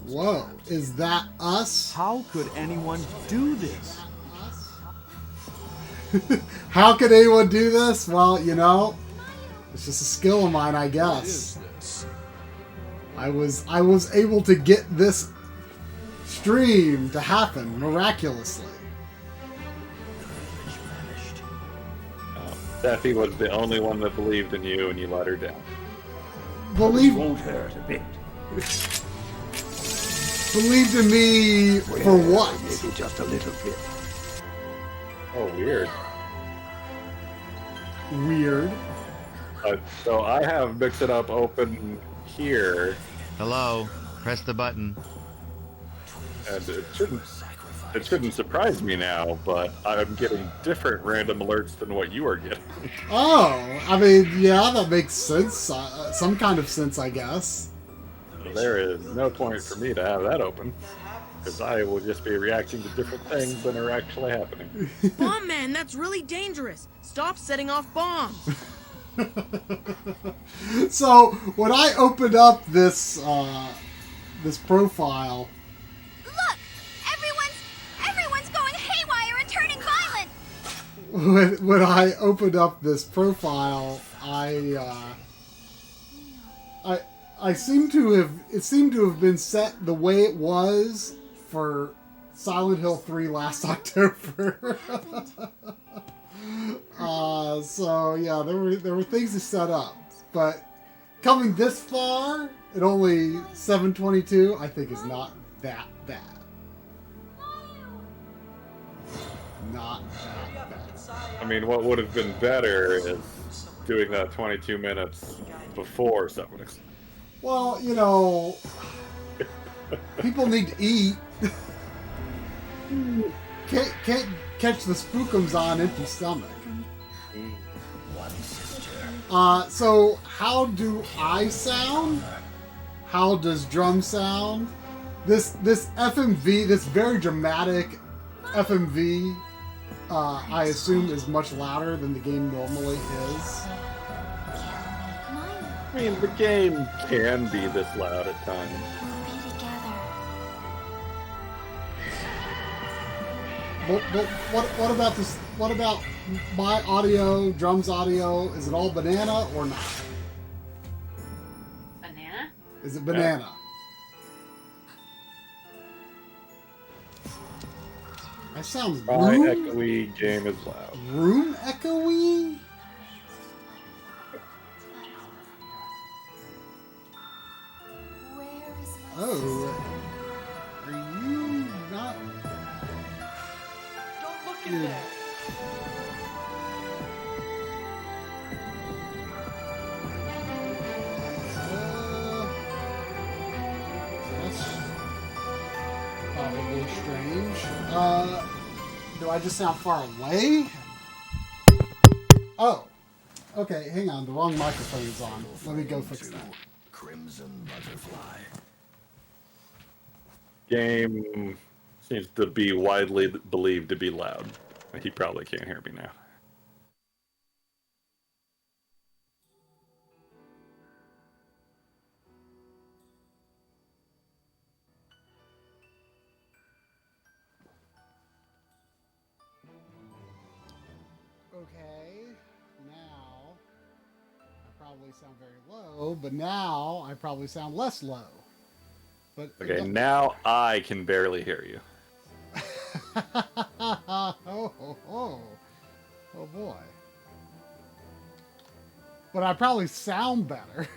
Whoa, is that us? How could anyone do this? How could anyone do this? Well, you know, it's just a skill of mine, I guess. I was able to get this stream to happen miraculously. Steffi was the only one that believed in you, and you let her down. Believed in me for what? Maybe just a little bit. Oh, weird. Weird. So I have Mix It Up open here. Hello. Press the button. And it shouldn't surprise me now, but I'm getting different random alerts than what you are getting. Oh, I mean, yeah, that makes sense. Some kind of sense, I guess. There is no point for me to have that open, because I will just be reacting to different things than are actually happening. Bomb man, that's really dangerous. Stop setting off bombs. So when I opened up this this profile, Look, everyone's going haywire and turning violent. when I opened up this profile, it seemed to have been set the way it was for Silent Hill 3 last October. So yeah, there were things to set up, but coming this far at only 7:22, I think is not that bad. Not that bad. I mean, what would have been better is doing that 22 minutes before 7. Well, you know, people need to eat. Can't catch the spookums on empty stomach. So how do I sound? How does drum sound? This FMV, this very dramatic FMV, I assume is much louder than the game normally is. I mean, the game can be this loud at times. What about this? What about my audio, drums audio? Is it all banana or not? Banana? Is it banana? That sounds My echoey game is loud. Room echoey? Oh. Are you not? Don't look at that. That's probably strange. Do I just sound far away? Oh. Okay, hang on. The wrong microphone is on. Let me go fix that. Crimson butterfly. Game seems to be widely believed to be loud. He probably can't hear me now. Okay, now I probably sound very low, but now I probably sound less low. But Okay, now I can barely hear you. oh boy. But I probably sound better.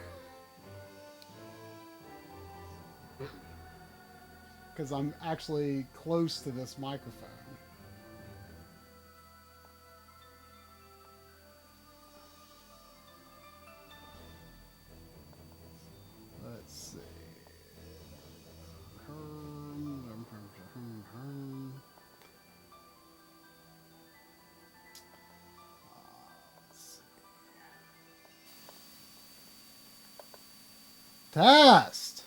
Because I'm actually close to this microphone. Let's see. Test.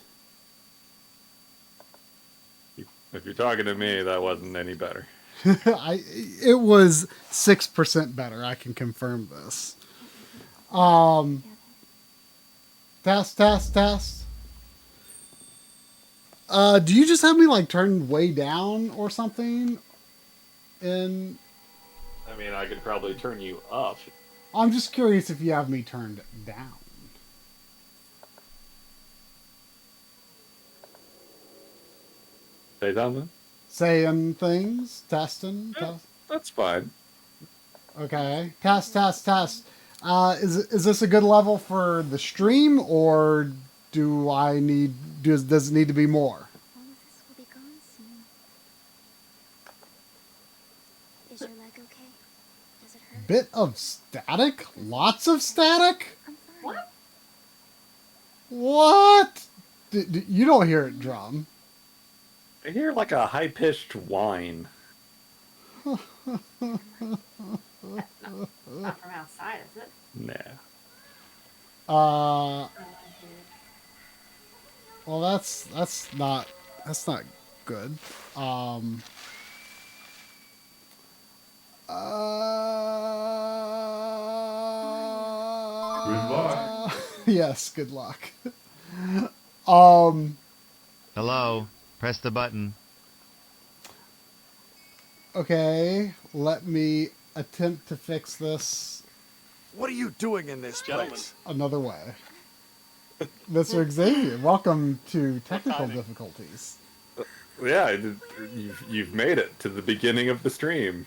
If you're talking to me, that wasn't any better. It was 6% better. I can confirm this. Test. Do you just have me like turned way down or something? And I mean, I could probably turn you up. I'm just curious if you have me turned down. Say something? Saying things, testing, test. That's fine. Okay, test, test, test. Is this a good level for the stream, or does it need to be more? All of this will be gone soon. Is your leg okay? Does it hurt? Bit of static? Lots of static? I'm fine. What? You don't hear it, Drum. I hear like a high-pitched whine. Not from outside, is it? Nah. Well, that's not good. Good luck. Yes, good luck. Hello. Press the button. Okay, let me attempt to fix this What are you doing in this place? another way. Mr. Xavier, welcome to technical difficulties. Yeah, you've made it to the beginning of the stream.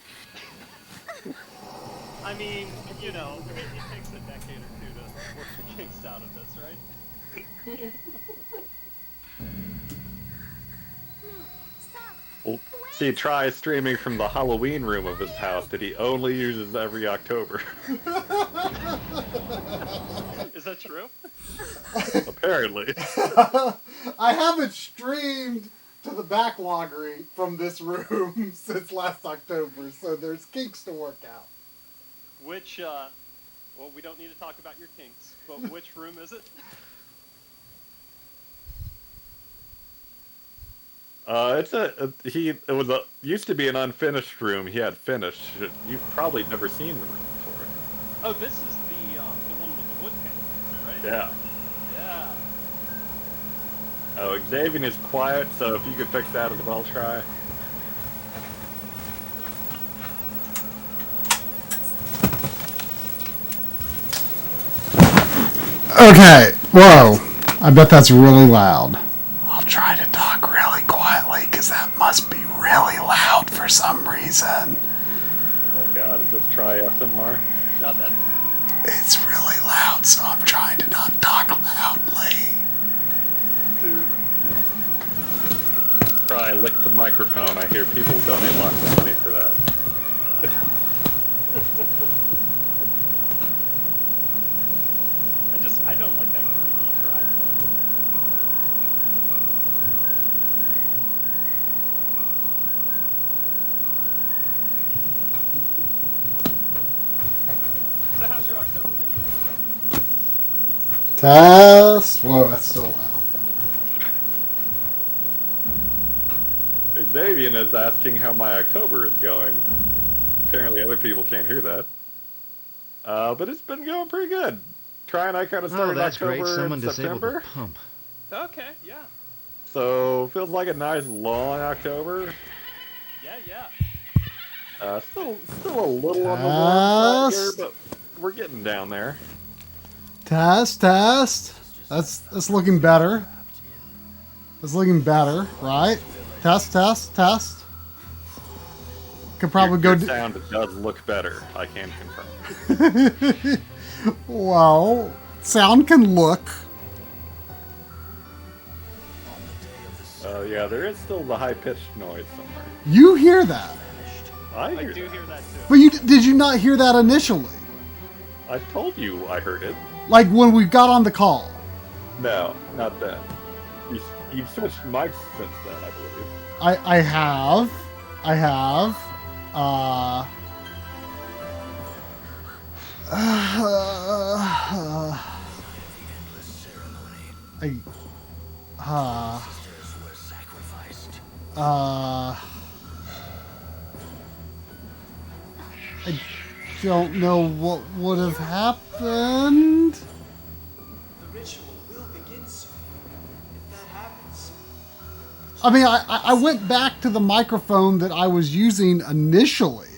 I mean, you know, it takes a decade or two to work the kinks out of this, right? Well, see, try streaming from the Halloween room of his house that he only uses every October. Is that true? Apparently. I haven't streamed to the Backloggery from this room since last October, so there's kinks to work out. Which, well, we don't need to talk about your kinks, but which room is it? Used to be an unfinished room. He had finished. You've probably never seen the room before. Oh, this is the one with the wood king, right? Yeah. Yeah. Oh, Xavier is quiet, so if you could fix that as well, try. Okay, whoa. I bet that's really loud. I'll try to talk really quietly because that must be really loud for some reason. Oh god, is this try SMR? Not that. It's really loud, so I'm trying to not talk loudly. Dude. Try lick the microphone. I hear people donate lots of money for that. I don't like that creepy try voice. So how's your October been going? Test. Whoa, that's still loud. Xavier is asking how my October is going. Apparently other people can't hear that. But it's been going pretty good. Try and I kind of started that's October great. Someone in disabled September. the pump. Okay, yeah. So feels like a nice long October. Yeah. Still a little on the warm side here, but we're getting down there. Test. That's looking better. That's looking better, right? Test. Could probably Your go. sound does look better. I can confirm. Well, sound can look. Yeah, there is still the high-pitched noise somewhere. You hear that, I I hear do that. hear that too. but did you not hear that initially? I told you I heard it. Like when we got on the call. No, not then. You've switched mics since then, I believe. I have. I don't know what would have happened. The ritual will begin soon. If that happens, I mean, I went back to the microphone that I was using initially.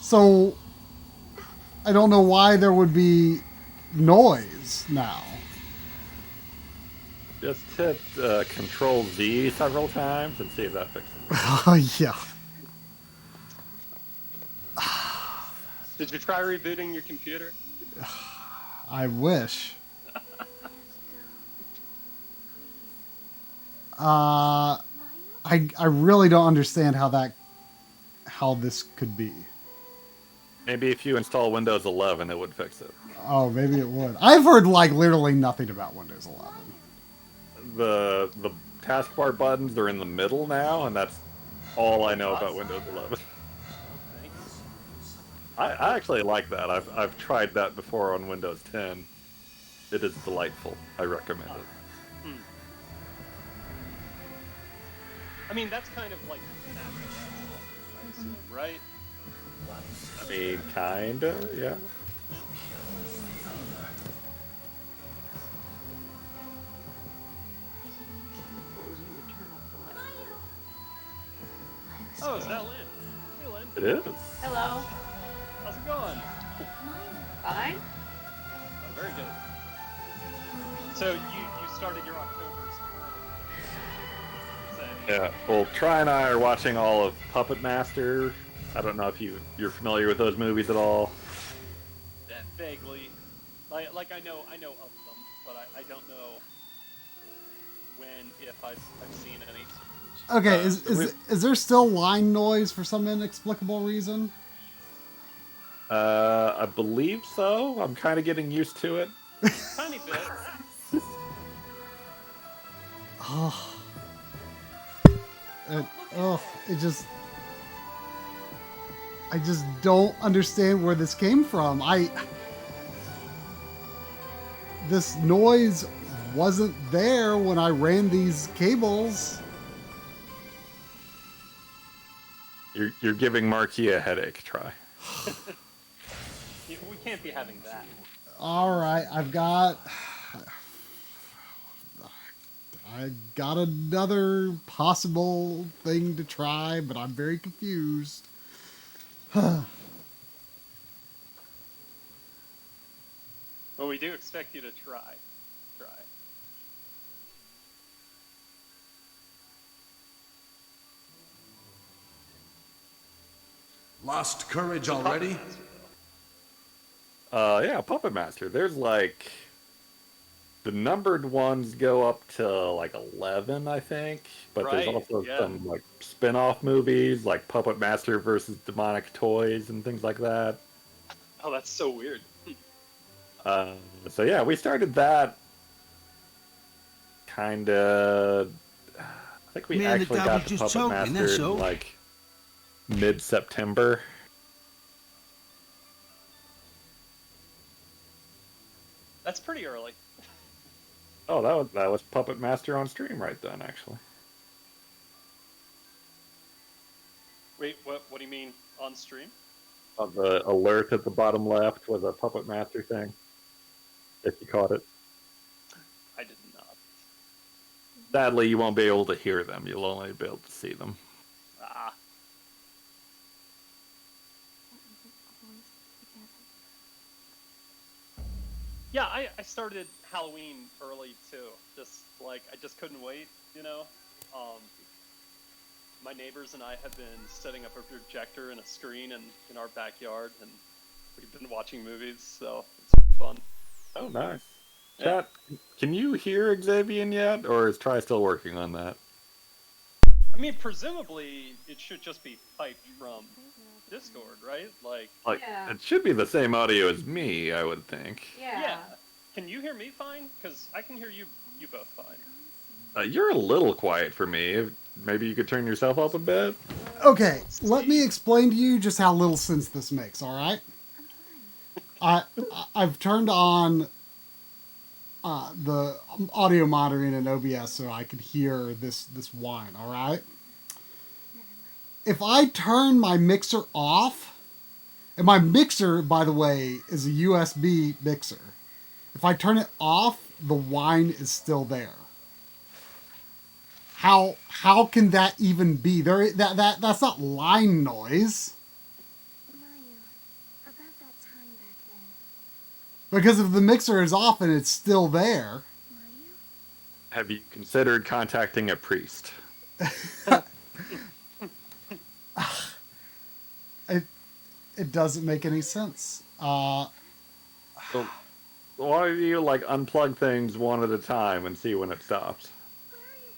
So I don't know why there would be noise now. Just hit Control Z several times and see if that fixes it. Oh, yeah. Did you try rebooting your computer? I wish. I really don't understand how this could be. Maybe if you install Windows 11, it would fix it. Oh, maybe it would. I've heard like literally nothing about Windows 11. The taskbar buttons are in the middle now, and that's all I know about Windows 11. I actually like that. I've tried that before on Windows 10. It is delightful. I recommend it. I mean, that's kind of like right? I mean, kinda, yeah. Oh, is that Lynn? Hey, Lynn. It is. Hello. How's it going? Fine. Oh, very good. So you started your October spoiler. Yeah. Well, Try and I are watching all of Puppet Master. I don't know if you're familiar with those movies at all. Yeah, vaguely. Like I know of them, but I don't know if I've seen any. Okay, is there still line noise for some inexplicable reason? I believe so. I'm kind of getting used to it. Tiny bit. Oh. I just don't understand where this came from. This noise wasn't there when I ran these cables. You're giving Marquis a headache. Try. We can't be having that. All right, I got another possible thing to try, but I'm very confused. Well, we do expect you to try. Lost courage already? Yeah, Puppet Master. There's like the numbered ones go up to like 11, I think. But there's also some like spin-off movies like Puppet Master versus Demonic Toys and things like that. Oh, that's so weird. So yeah, we started that kind of. I think we actually got to Puppet Master in like mid-September. That's pretty early. Oh, that was Puppet Master on stream right then, actually. Wait, what do you mean on stream? The alert at the bottom left was a Puppet Master thing. If you caught it. I did not. Sadly, you won't be able to hear them. You'll only be able to see them. Ah. Yeah, I started Halloween early too. I just couldn't wait, you know. My neighbors and I have been setting up a projector and a screen in our backyard, and we've been watching movies, so it's fun. Oh, nice. Yeah. Chat, can you hear Xavier yet, or is Try still working on that? I mean, presumably it should just be piped from Discord, right? Like, it should be the same audio as me, I would think. Yeah. Can you hear me fine? Because I can hear you both fine. You're a little quiet for me. Maybe you could turn yourself up a bit? Okay, let me explain to you just how little sense this makes, all right? I've turned on the audio monitoring in OBS so I could hear this whine, all right? If I turn my mixer off, and my mixer, by the way, is a USB mixer. If I turn it off, the whine is still there. how can that even be? That's not line noise. Mayu, about that time back then. Because if the mixer is off and it's still there. Mayu? Have you considered contacting a priest? It doesn't make any sense. So why do you like unplug things one at a time and see when it stops? Where are you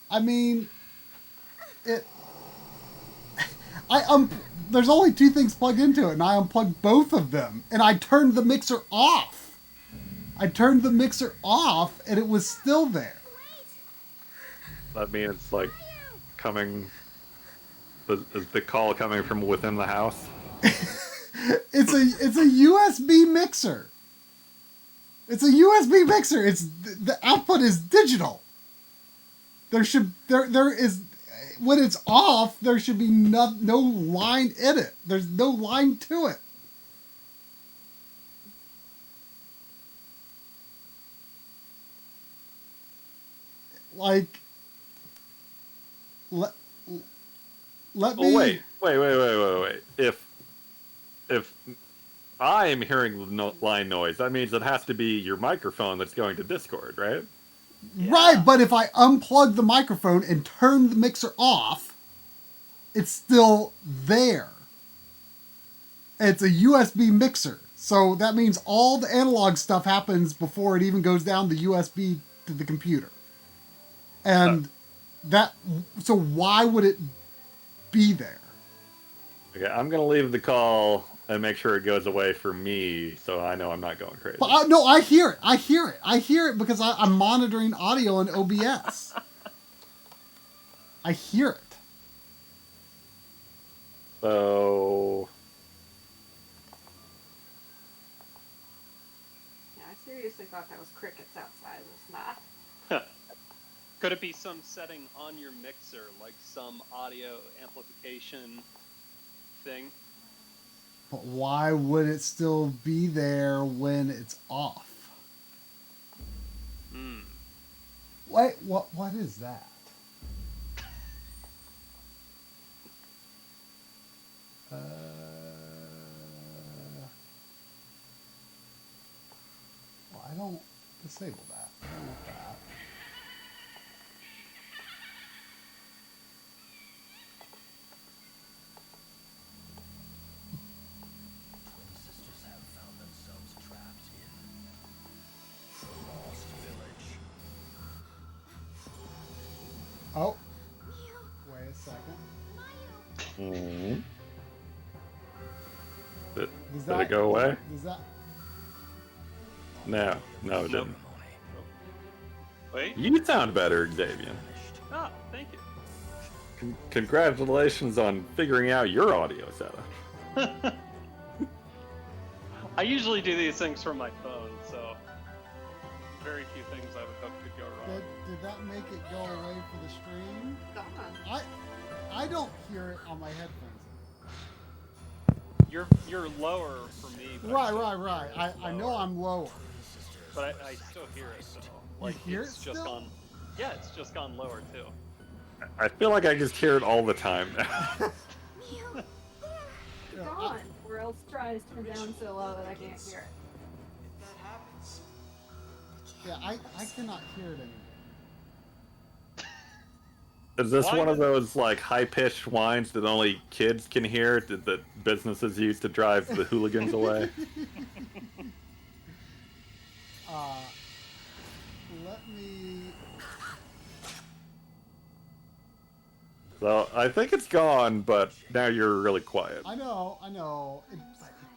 going? I mean, there's only two things plugged into it, and I unplugged both of them, and I turned the mixer off. I turned the mixer off, and it was still there. That means it's like coming. Is the call coming from within the house? It's a USB mixer. It's a USB mixer. It's the output is digital. There is when it's off, there should be no line in it. There's no line to it. Like let me wait. If I am hearing line noise, that means it has to be your microphone that's going to Discord, right? Yeah. Right, but if I unplug the microphone and turn the mixer off, it's still there. It's a USB mixer. So that means all the analog stuff happens before it even goes down the USB to the computer. And so why would it be there? Okay, I'm going to leave the call and make sure it goes away for me so I know I'm not going crazy. But no, I hear it. I hear it because I'm monitoring audio in OBS. I hear it. So... Yeah, I seriously thought that was crickets outside. It's not. Could it be some setting on your mixer, like some audio amplification thing? But why would it still be there when it's off? Wait, what is that? Well, I don't disable that. I don't want that. Oh, wait a second. Did it go away? Does that? No, it Nope. didn't. Wait. You sound better, Xavier. Ah, thank you. Congratulations on figuring out your audio setup. I usually do these things from my phone, so very few things I would hope could go wrong. Did that make it go away for the stream? Gone. I don't hear it on my headphones. You're lower for me. But Right. I know I'm lower. But I still hear it, so like hear it's it just still? gone. Yeah, it's just gone lower too. I feel like I just hear it all the time now. It's gone. Or else tries to turn down so low that I can't hear it. Yeah, I cannot hear it anymore. Is this Why one of did- those like high-pitched whines that only kids can hear that businesses use to drive the hooligans away? Let me. So I think it's gone, but now you're really quiet. I know. It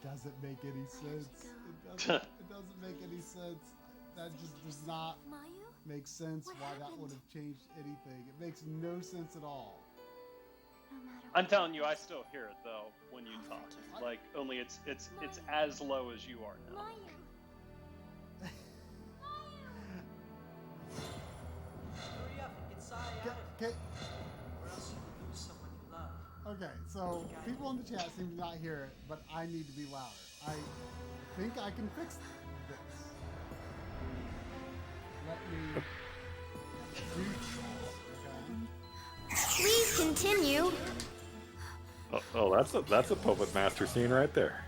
doesn't make any sense. It doesn't make any sense. That just does not make sense why that would have changed anything. It makes no sense at all. I'm telling you, I still hear it though when you talk. Like only it's as low as you are now. Okay, so people in the chat seem to not hear it, but I need to be louder. I think I can fix this. Let me. Please continue. Oh, that's a Puppet Master scene right there.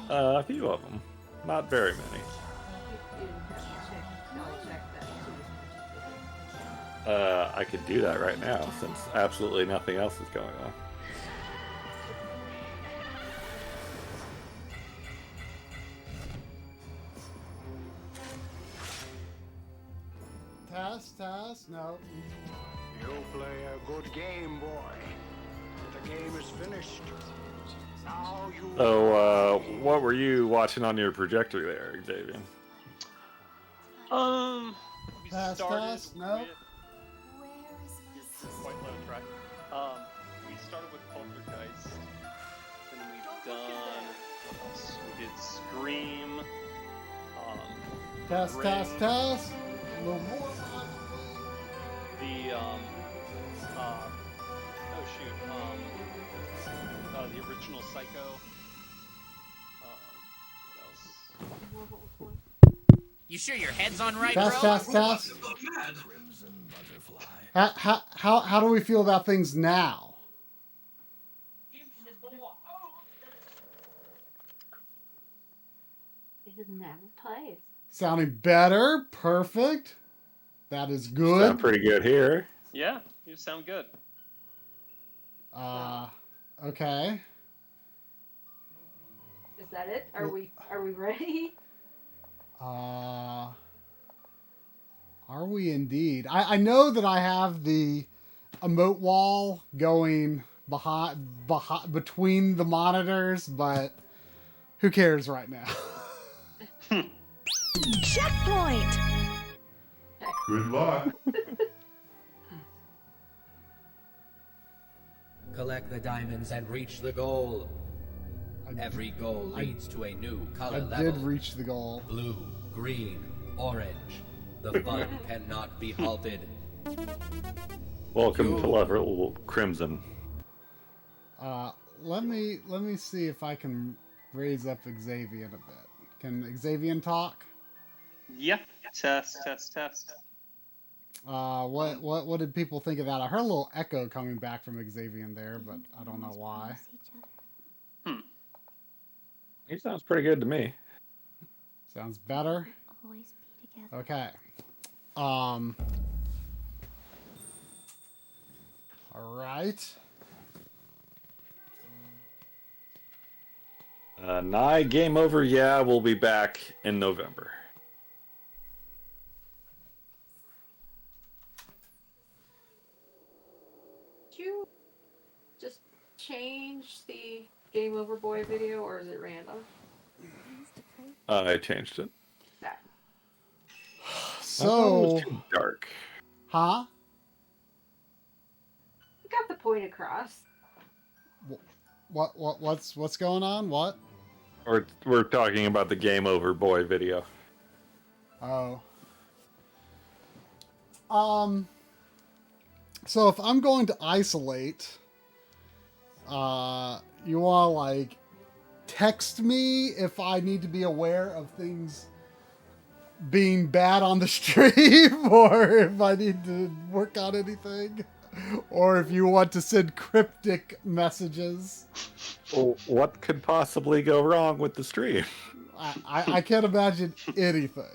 A few of them, not very many. I could do that right now since absolutely nothing else is going on. Test, no. You play a good game, boy. The game is finished. Now you. So, what were you watching on your projector there, Xavier? We started no. with. You're quite low, track. We started with Poltergeist, and we've done. What else? We did Scream. Test. A little more. The original Psycho. What else? You sure your head's on right, Test. How do we feel about things now? It doesn't have a place. Sounding better. Perfect. That is good. Sound pretty good here. Yeah, you sound good. Okay. Is that it? Are we ready? Are we indeed? I know that I have the emote wall going between the monitors, but who cares right now? Checkpoint! Good luck. Collect the diamonds and reach the goal. Every goal leads to a new color level. I did reach the goal. Blue, green, orange. The fun cannot be halted. Welcome to level Crimson. Let me see if I can raise up Xavier a bit. Can Xavier talk? Yeah. Test. What did people think of that? I heard a little echo coming back from Xavier there, but I don't know why. He sounds pretty good to me. Sounds better. Always be together. Okay. All right. Nye Game Over, yeah, we'll be back in November. Did you just change the Game Over Boy video, or is it random? I changed it. That. So. I thought it was too dark. Huh? You got the point across. What's going on? What? We're talking about the Game Over Boy video. Oh. So if I'm going to isolate, you wanna like text me if I need to be aware of things being bad on the stream, or if I need to work on anything, or if you want to send cryptic messages. Well, what could possibly go wrong with the stream? I can't imagine anything.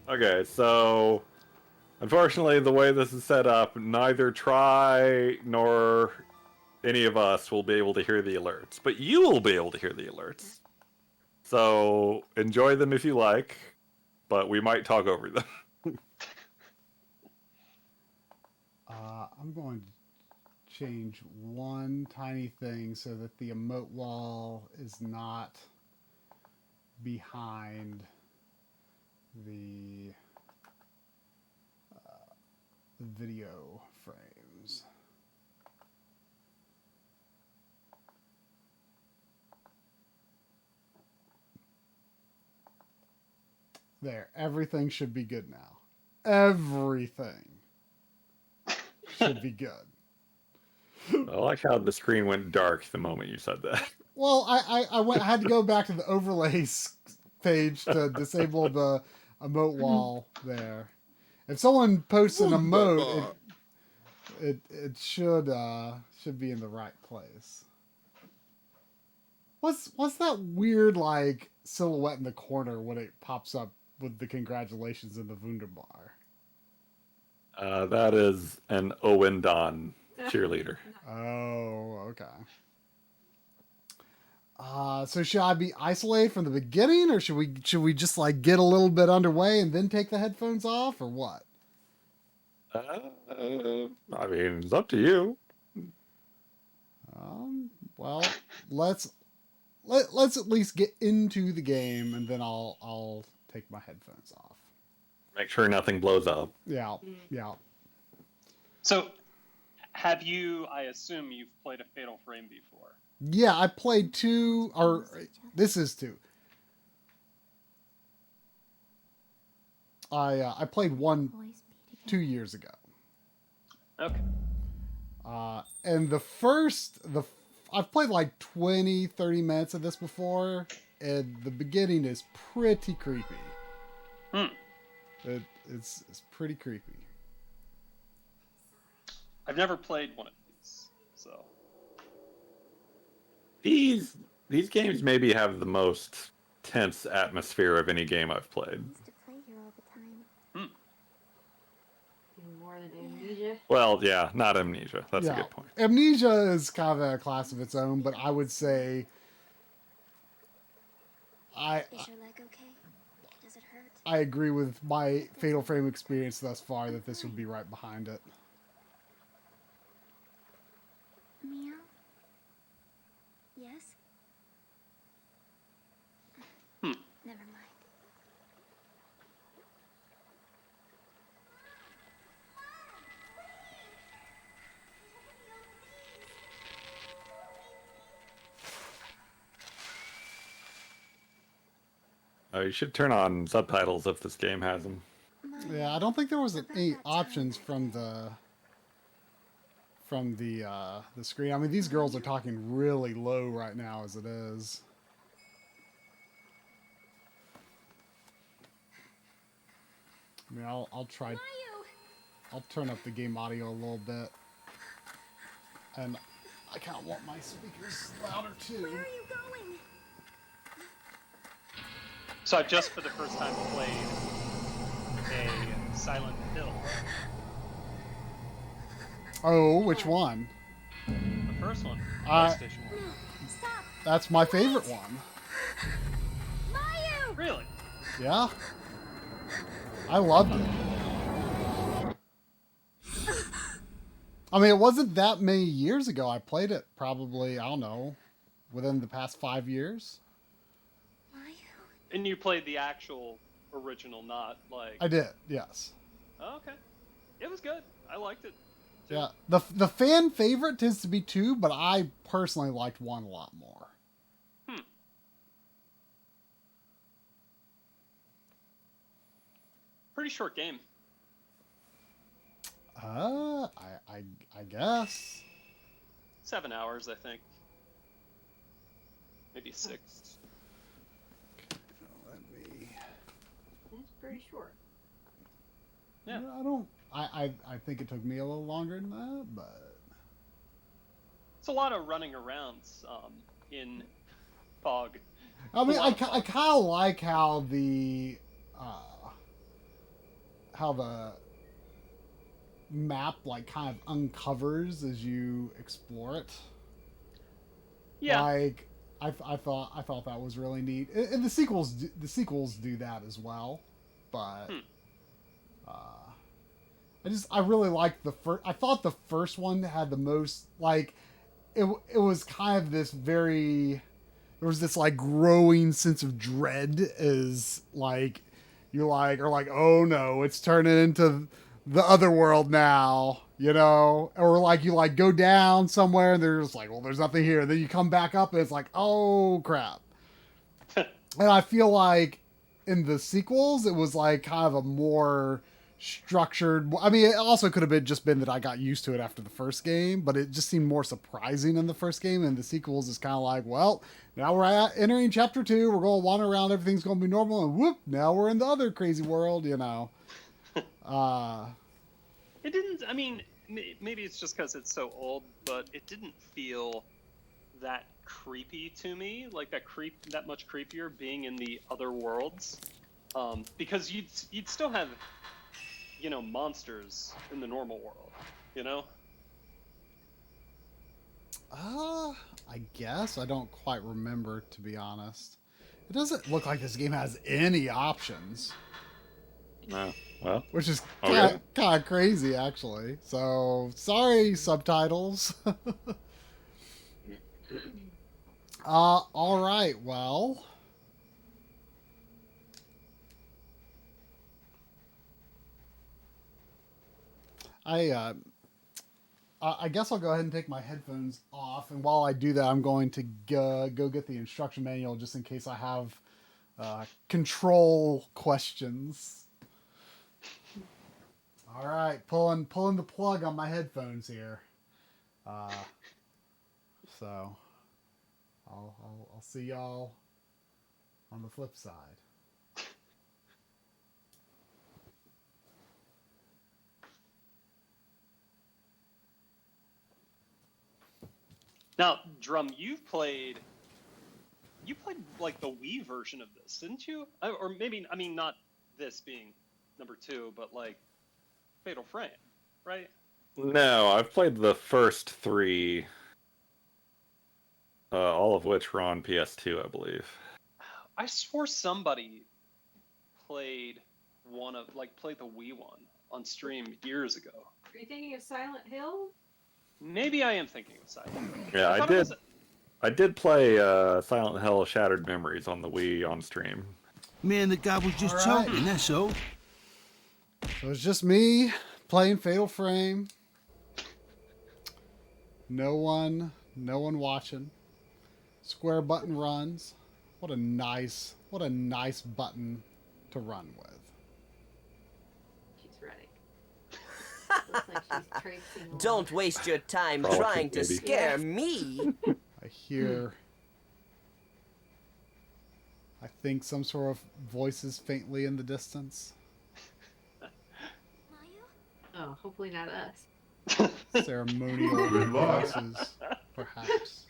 Okay, so unfortunately, the way this is set up, neither Try nor any of us will be able to hear the alerts, but you will be able to hear the alerts. So enjoy them if you like, but we might talk over them. I'm going to change one tiny thing so that the emote wall is not behind the video frames. There, everything should be good now. Everything should be good. I like how the screen went dark the moment you said that. Well, I had to go back to the overlays page to disable the emote wall there. If someone posts an emote, it should be in the right place. What's that weird like silhouette in the corner when it pops up with the congratulations in the Wunderbar? That is an Owen Don cheerleader. Oh, okay. So should I be isolated from the beginning, or should we just like get a little bit underway and then take the headphones off, or what? I mean, it's up to you. Well, let's at least get into the game, and then I'll take my headphones off. Make sure nothing blows up. Yeah, yeah. So, have you? I assume you've played a Fatal Frame before. Yeah, I played 2, or this is 2. I played 1 2 years ago. Okay. And I've played like 20, 30 minutes of this before, and the beginning is pretty creepy. It's pretty creepy. I've never played one of these, so. These games maybe have the most tense atmosphere of any game I've played. More than Amnesia? Well, yeah, not Amnesia. That's a good point. Amnesia is kind of a class of its own, but I would say I agree with my Fatal Frame experience thus far that this would be right behind it. Meow? Yes? Never mind. You should turn on subtitles if this game has them. Yeah, I don't think there was any options from the screen. I mean, these girls are talking really low right now as it is. I mean, I'll try. I'll turn up the game audio a little bit, and I kind of want my speakers louder too. Where are you going? So I've just for the first time played a Silent Hill. Oh, which one? The first one, PlayStation 1. That's my favorite one. Mayu! Really? Yeah. I loved it. I mean, it wasn't that many years ago. I played it probably, I don't know, within the past 5 years. And you played the actual original, not like... I did, yes. Oh, okay. It was good. I liked it. Too. Yeah. The fan favorite tends to be 2, but I personally liked 1 a lot more. Pretty short game. I guess. 7 hours, I think. Maybe 6. It's pretty short. Yeah. I think it took me a little longer than that, but It's a lot of running around in Pog. I mean, I kind of like how the map like kind of uncovers as you explore it. Yeah. Like I thought that was really neat, and the sequels do that as well, but I really liked the first. I thought the first one had the most like it was kind of this very. There was this like growing sense of dread as like you are like, oh no, it's turning into the other world now, you know, or like you like go down somewhere and there's like, well, there's nothing here. And then you come back up and it's like, oh crap. And I feel like in the sequels, it was like kind of a more structured. I mean, it also could have been that I got used to it after the first game, but it just seemed more surprising in the first game. And the sequels is kind of like, well, now we're entering chapter 2. We're going to wander around. Everything's going to be normal, and whoop! Now we're in the other crazy world. You know. It didn't. I mean, maybe it's just because it's so old, but it didn't feel that creepy to me. Like that much creepier being in the other worlds, because you'd still have, monsters in the normal world, you know. I guess I don't quite remember, to be honest. It doesn't look like this game has any options. No. Well, which is kind of crazy, actually. So, sorry, subtitles. All right, well. I guess I'll go ahead and take my headphones off, and while I do that, I'm going to go get the instruction manual just in case I have control questions. All right, pulling the plug on my headphones here. So I'll see y'all on the flip side. Now, Drum, you played like the Wii version of this, didn't you? Or maybe, I mean, not this being number 2, but like Fatal Frame, right? No, I've played the first 3, all of which were on PS2, I believe. I swore somebody played played the Wii one on stream years ago. Are you thinking of Silent Hill? Maybe I am thinking of Silent Hill. Yeah, I did. I did play Silent Hill Shattered Memories on the Wii on stream. Man, the guy was just choking, that's all. So it's just me playing Fatal Frame. No one watching. Square button runs. What a nice button to run with. She's ready. Looks like she's tracing along. Don't waste your time trying to scare me. I hear, I think, some sort of voices faintly in the distance. Oh, hopefully not us. Ceremonial voices, perhaps.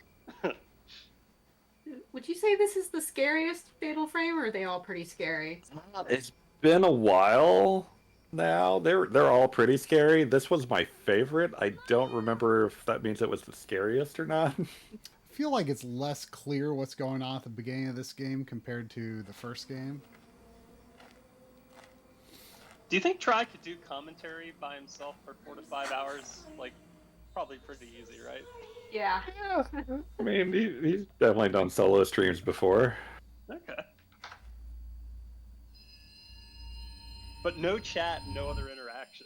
Would you say this is the scariest Fatal Frame, or are they all pretty scary? It's been a while now. They're all pretty scary. This was my favorite. I don't remember if that means it was the scariest or not. I feel like it's less clear what's going on at the beginning of this game compared to the first game. Do you think Try could do commentary by himself for 4 to 5 hours? Like, probably pretty easy, right? Yeah. I mean, he's definitely done solo streams before. Okay. But no chat, no other interaction.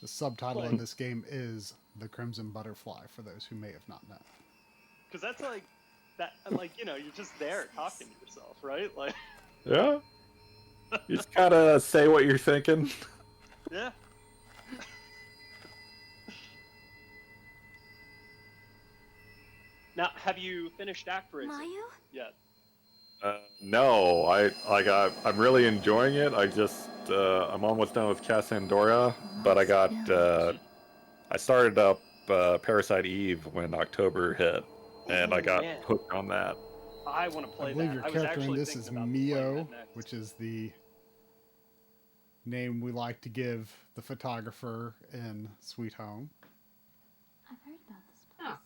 The subtitle in this game is The Crimson Butterfly, for those who may have not known. Because that's you're just there talking to yourself, right? Like. Yeah. You just gotta say what you're thinking. Yeah. Now, have you finished Act Racing yet? No, I'm really enjoying it. I'm almost done with Cassandra, but I started up Parasite Eve when October hit, and I got hooked on that. I want to play that. I believe your character in this is Mio, which is the name we like to give the photographer in Sweet Home. I've heard about this place.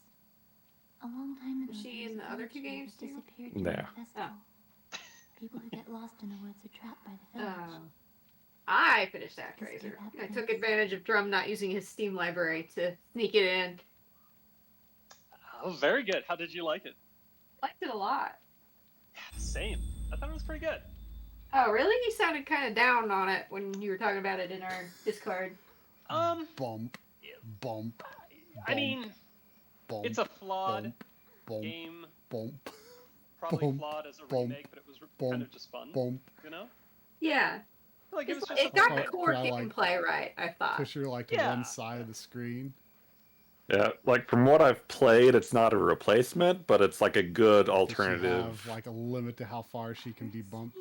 A long time ago, Was she in the other 2 games too? Disappeared during the festival. People who get lost in the woods are trapped by the village. I finished ActRaiser. I took advantage of Drum not using his Steam library to sneak it in. Oh, very good. How did you like it? Liked it a lot. Yeah, same. I thought it was pretty good. Oh, really? You sounded kind of down on it when you were talking about it in our Discord. Bump. I mean, it's a flawed game. Probably flawed as a remake, but it was kind of just fun. You know? Yeah. Like it got core gameplay right, I thought. Push her like to one side of the screen. Yeah, like from what I've played, it's not a replacement, but it's like a good Does she alternative. have like a limit to how far she can be bumped?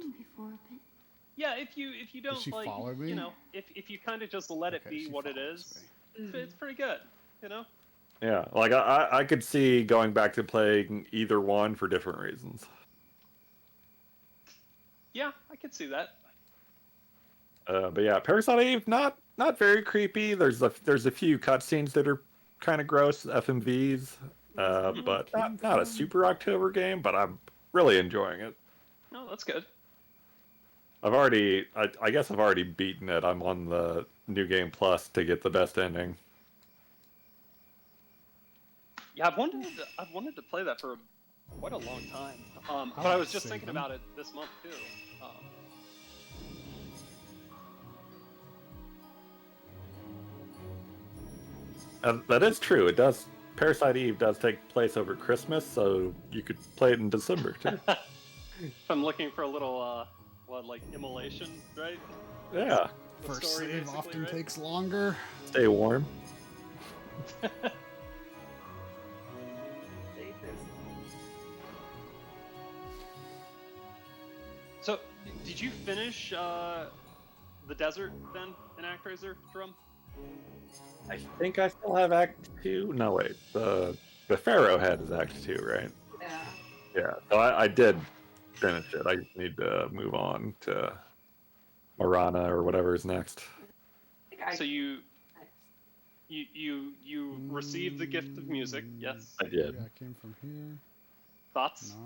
Yeah, if you don't Does she like, follow me? you know, if you kind of just let it be what it is, it's pretty good, you know. Yeah, like I could see going back to playing either one for different reasons. Yeah, I could see that. But yeah, Parasite Eve, not very creepy. There's a few cutscenes that are kind of gross, FMVs, but not a super October game. But I'm really enjoying it. No, that's good. I guess I've already beaten it. I'm on the New Game Plus to get the best ending. Yeah, I've wanted to play that for quite a long time. But I was just thinking about it this month too. That is true. It does. Parasite Eve does take place over Christmas, so you could play it in December too. I'm looking for a little, like immolation, right? Yeah. First save often takes longer. Stay warm. So, did you finish the desert then in ActRaiser, Drum? I think I still have Act 2. No, wait. The Pharaoh head is Act 2, right? Yeah. Yeah. So I did finish it. I just need to move on to Marana or whatever is next. So you received the gift of music, yes? I did. Yeah, I came from here. Thoughts? No.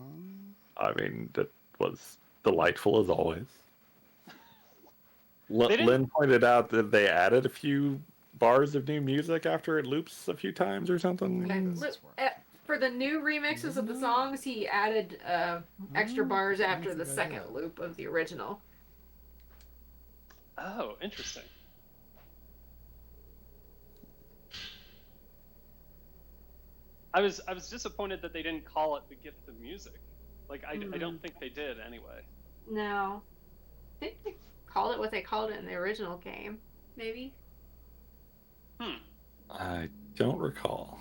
I mean, that was delightful as always. Lynn pointed out that they added a few bars of new music after it loops a few times or something. For the new remixes of the songs, he added extra bars after the second loop of the original. Oh, interesting. I was disappointed that they didn't call it the gift of music. Like I don't think they did anyway. No, I think they called it what they called it in the original game. Maybe. I don't recall.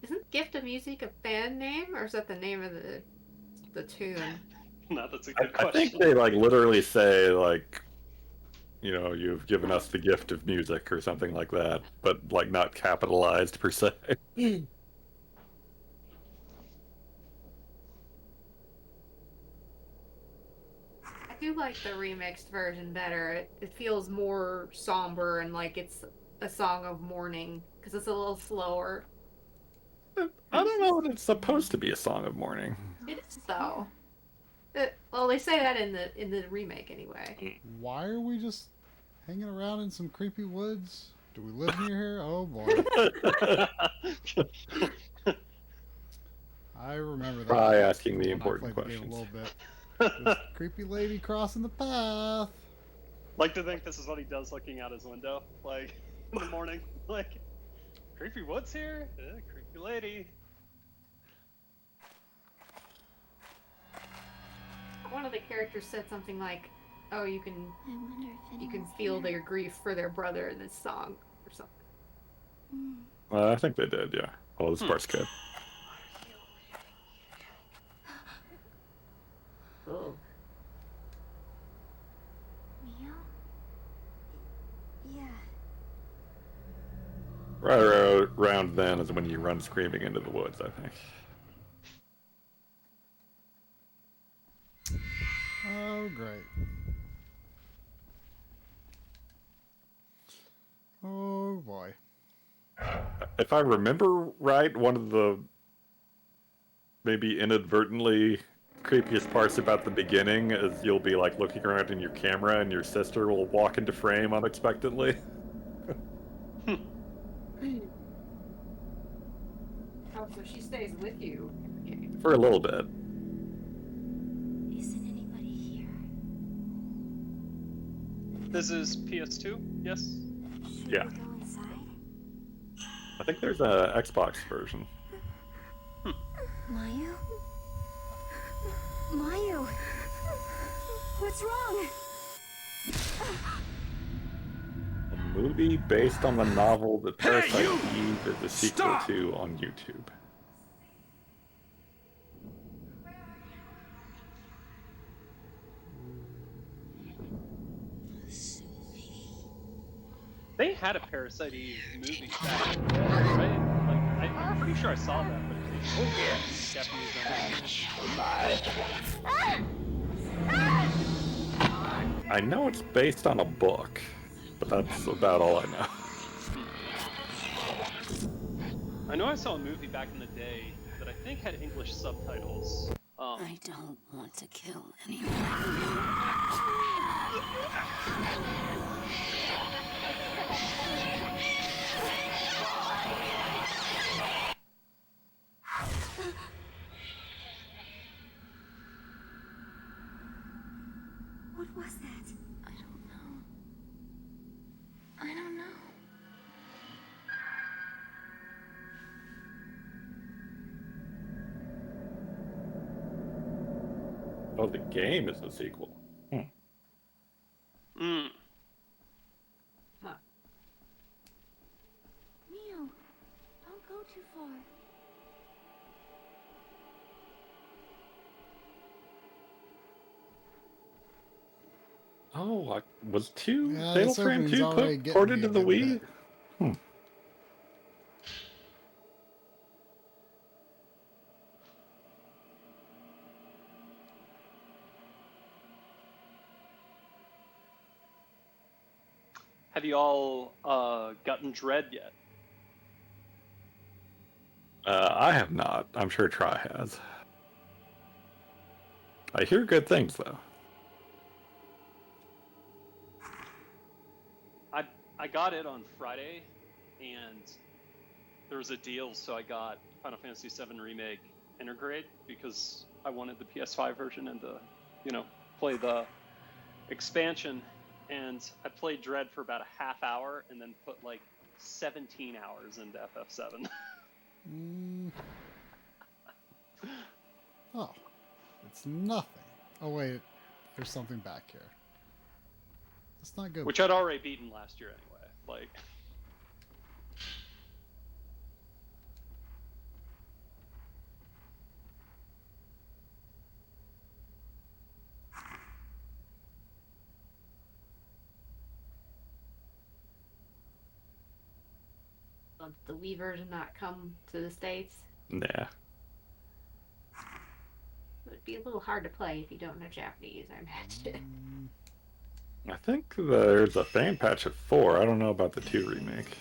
Isn't Gift of Music a band name, or is that the name of the tune? No, that's a good question. I think they like literally say like, you know, you've given us the gift of music or something like that, but like not capitalized per se. I do like the remixed version better. It feels more somber and like it's a song of mourning because it's a little slower. I don't know that it's supposed to be a song of mourning. It is though. Well, they say that in the remake anyway. Why are we just hanging around in some creepy woods? Do we live near here? Oh boy. I remember that. Try asking the when important I played the game questions. a little bit. This creepy lady crossing the path. Like to think this is what he does looking out his window, like in the morning, like creepy woods here, creepy lady. One of the characters said something like, "Oh, you can feel their grief for their brother in this song," or something. I think they did, yeah. Oh, this part's good. Oh. Mio? Yeah. Right around then is when you run screaming into the woods, I think. Oh, great. Oh, boy. If I remember right, one of the maybe inadvertently creepiest parts about the beginning is you'll be like looking around in your camera and your sister will walk into frame unexpectedly. Oh, so she stays with you. For a little bit. Isn't anybody here? This is PS2, yes? Yeah. Go inside? I think there's a Xbox version. Mayu? Mayu? What's wrong? movie based on the novel that Parasite Eve is the sequel to on YouTube. They had a Parasite Eve movie back in the day, right? Like, I'm pretty sure I saw that, but it's Japanese I know it's based on a book, but that's about all I know. I know I saw a movie back in the day that I think had English subtitles. I don't want to kill anyone. What was that? I don't know. I don't know. Oh, the game is the sequel. Hmm. Huh. Mio, don't go too far. Oh, was 2 Yeah, Fatal this Frame opening's 2 already getting ported me to a the good Wii? bit. Have you all gotten Dread yet? I have not. I'm sure Try has. I hear good things, though. I got it on Friday, and there was a deal, so I got Final Fantasy VII Remake Intergrade because I wanted the PS5 version and to, play the expansion. And I played Dread for about a half hour, and then put like 17 hours into FF7. Oh, it's nothing. Oh wait, there's something back here. It's not good. Which I'd already beaten last year anyway. Like. Did the Wii version not come to the States? Nah. It would be a little hard to play if you don't know Japanese, I imagine. I think there's a fan patch of 4. I don't know about the 2 remake.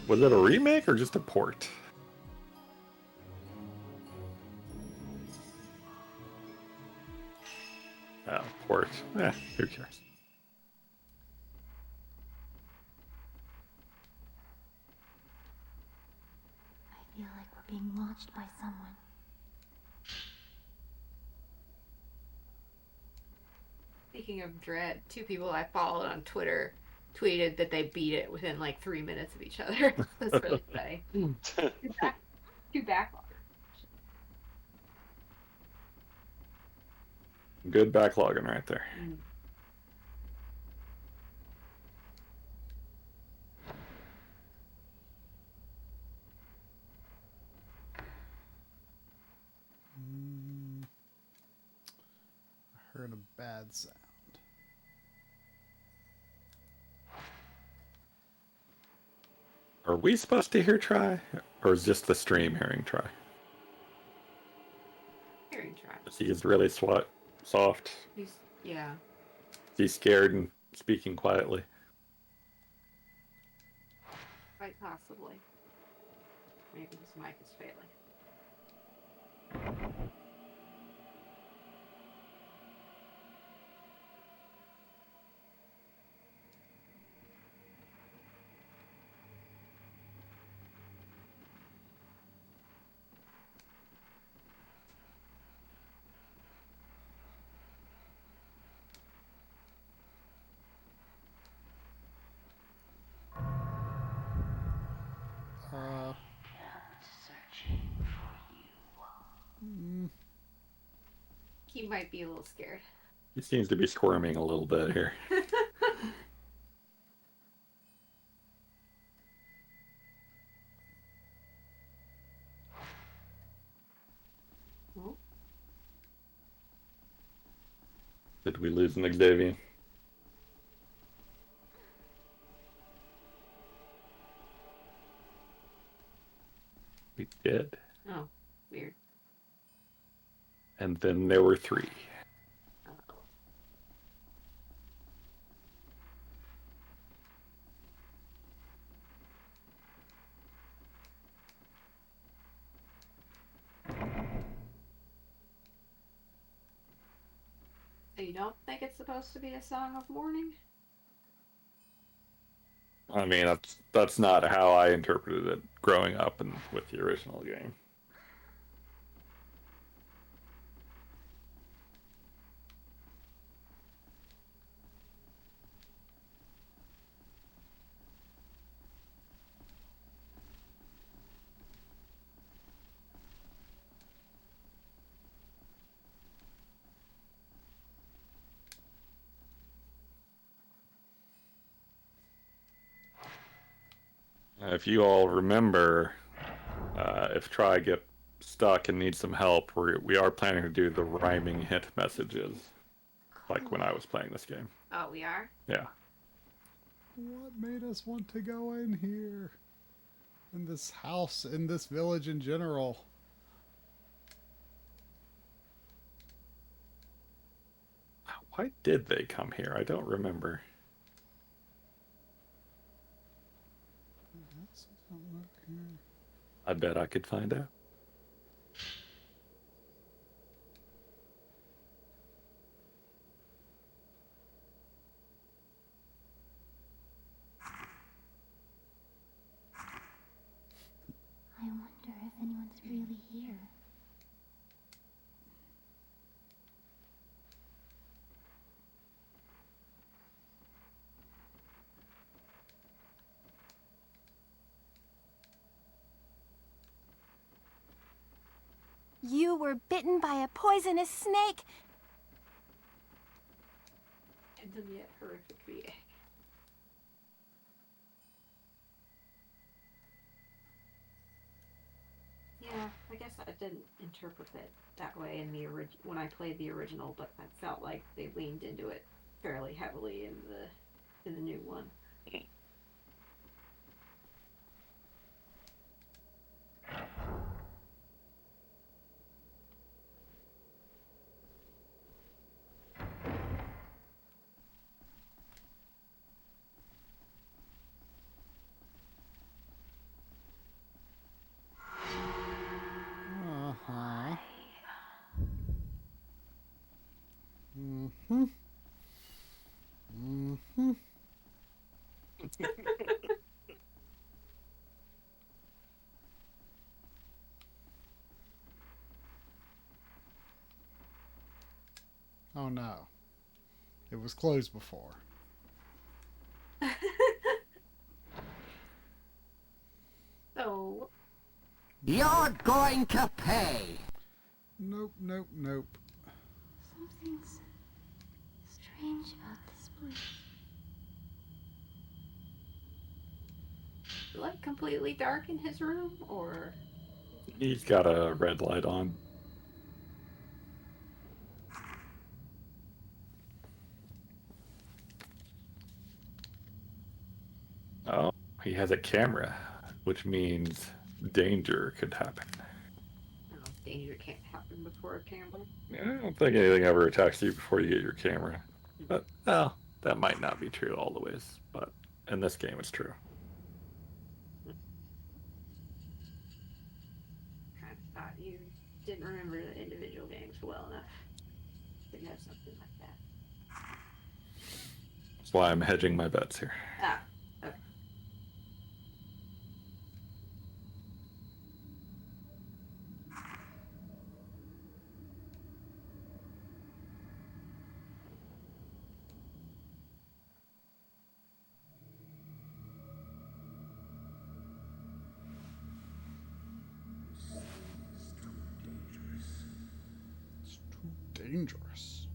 Was it a remake or just a port? Oh, port. Who cares? I feel like we're being watched by someone. Speaking of Dread, 2 people I followed on Twitter tweeted that they beat it within like 3 minutes of each other. That's really funny. Two backloggers. Good backlogging right there. I heard a bad sound. Are we supposed to hear Try? Or is just the stream hearing Try? Hearing Try. He's really soft. Yeah. He's scared and speaking quietly. Quite possibly. Maybe his mic is failing. He might be a little scared. He seems to be squirming a little bit here. Did we lose an Xavier? We did. Oh, weird. And then there were 3. So you don't think it's supposed to be a song of mourning? I mean, that's not how I interpreted it growing up and with the original game. If you all remember, if Try get stuck and needs some help, we are planning to do the rhyming hint messages, like when I was playing this game. Oh, we are? Yeah. What made us want to go in here? In this house, in this village in general? Why did they come here? I don't remember. I bet I could find out. I wonder if anyone's really here. You were bitten by a poisonous snake? Random yet horrific react. Yeah, I guess I didn't interpret it that way in the when I played the original, but I felt like they leaned into it fairly heavily in the new one. Uh-huh. Mm-hmm. Mm-hmm. Oh no. It was closed before. So You're going to pay. Nope, nope, nope. Something's strange about this place. like completely dark in his room, or He's got a red light on. Oh, he has a camera, which means danger could happen. no, danger can't happen before a camera. Yeah, I don't think anything ever attacks you before you get your camera. But, well, that might not be true all the ways, but in this game it's true. I thought you didn't remember the individual games well enough to know something like that. That's why I'm hedging my bets here. Ah, okay. It's too dangerous.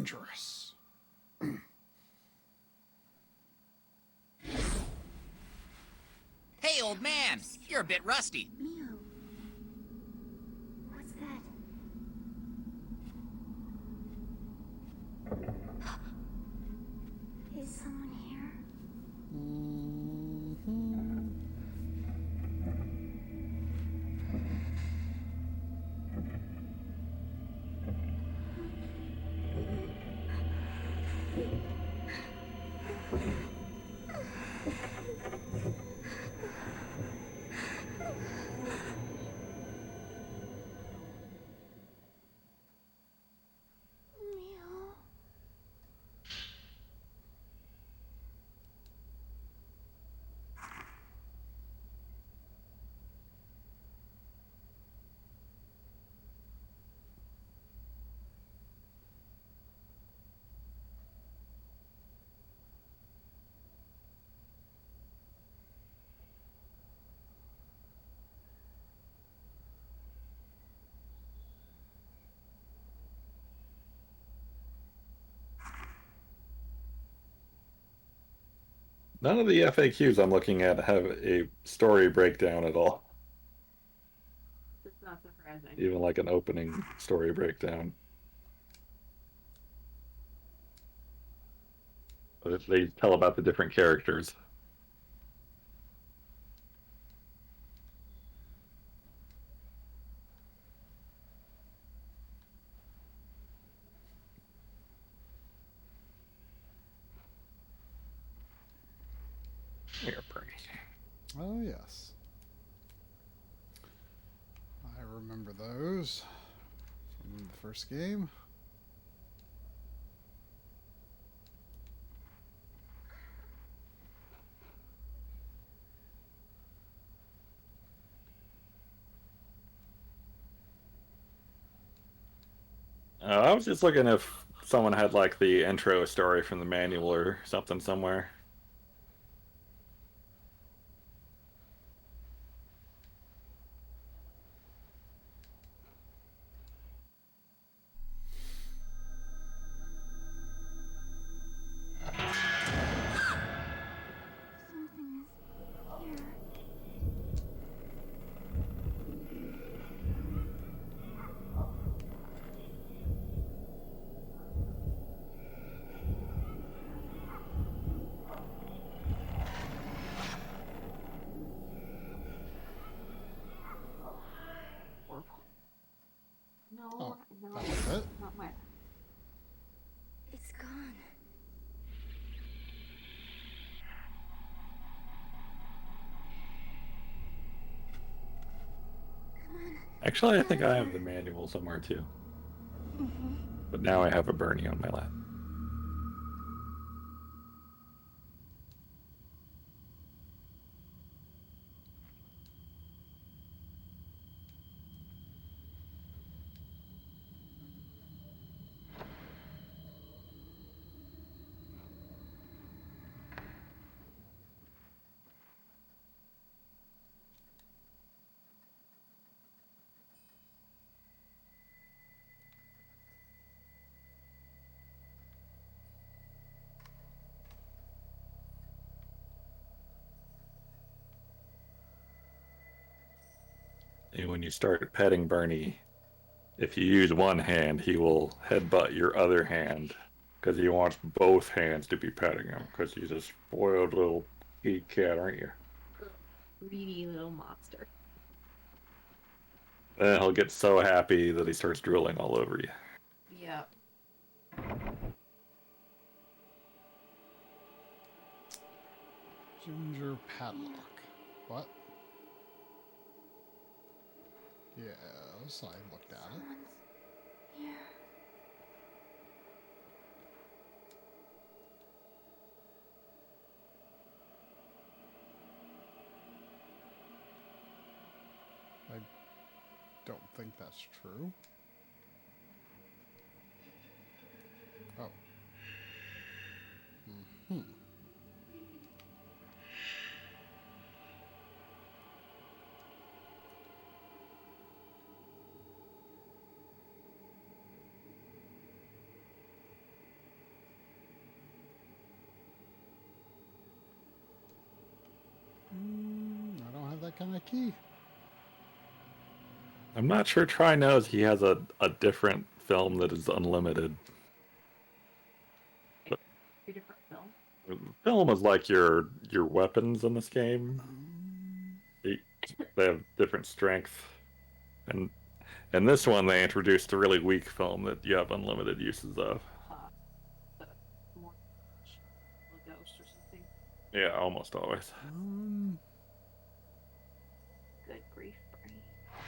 dangerous. Hey, old man, you're a bit rusty. Meow. What's that? Is someone here? Meow. None of the FAQs I'm looking at have a story breakdown at all. It's not surprising. Even like an opening story breakdown. But they tell about the different characters. Here, Bernie. Oh, yes. I remember those from the first game. I was just looking if someone had like the intro story from the manual or something somewhere. Something is here. No, Oh, no, that was it? not wet. It's gone. Come on. Actually, I think I have the manual somewhere too. But now I have a Bernie on my lap. And when you start petting Bernie, if you use one hand, he will headbutt your other hand because he wants both hands to be petting him because he's a spoiled little kitty cat, aren't you? Greedy little monster. Then he'll get so happy that he starts drooling all over you. Yep. Ginger padlock. What? Yes, I looked at it. Here. I don't think that's true. Oh. Mm-hmm. that kind of key. I'm not sure Try knows he has a different film that is unlimited. Two different films. Film is like your weapons in this game. They have different strength, and in this one they introduced a really weak film that you have unlimited uses of. More a ghost or something. Yeah, almost always. Good grief, Bernie.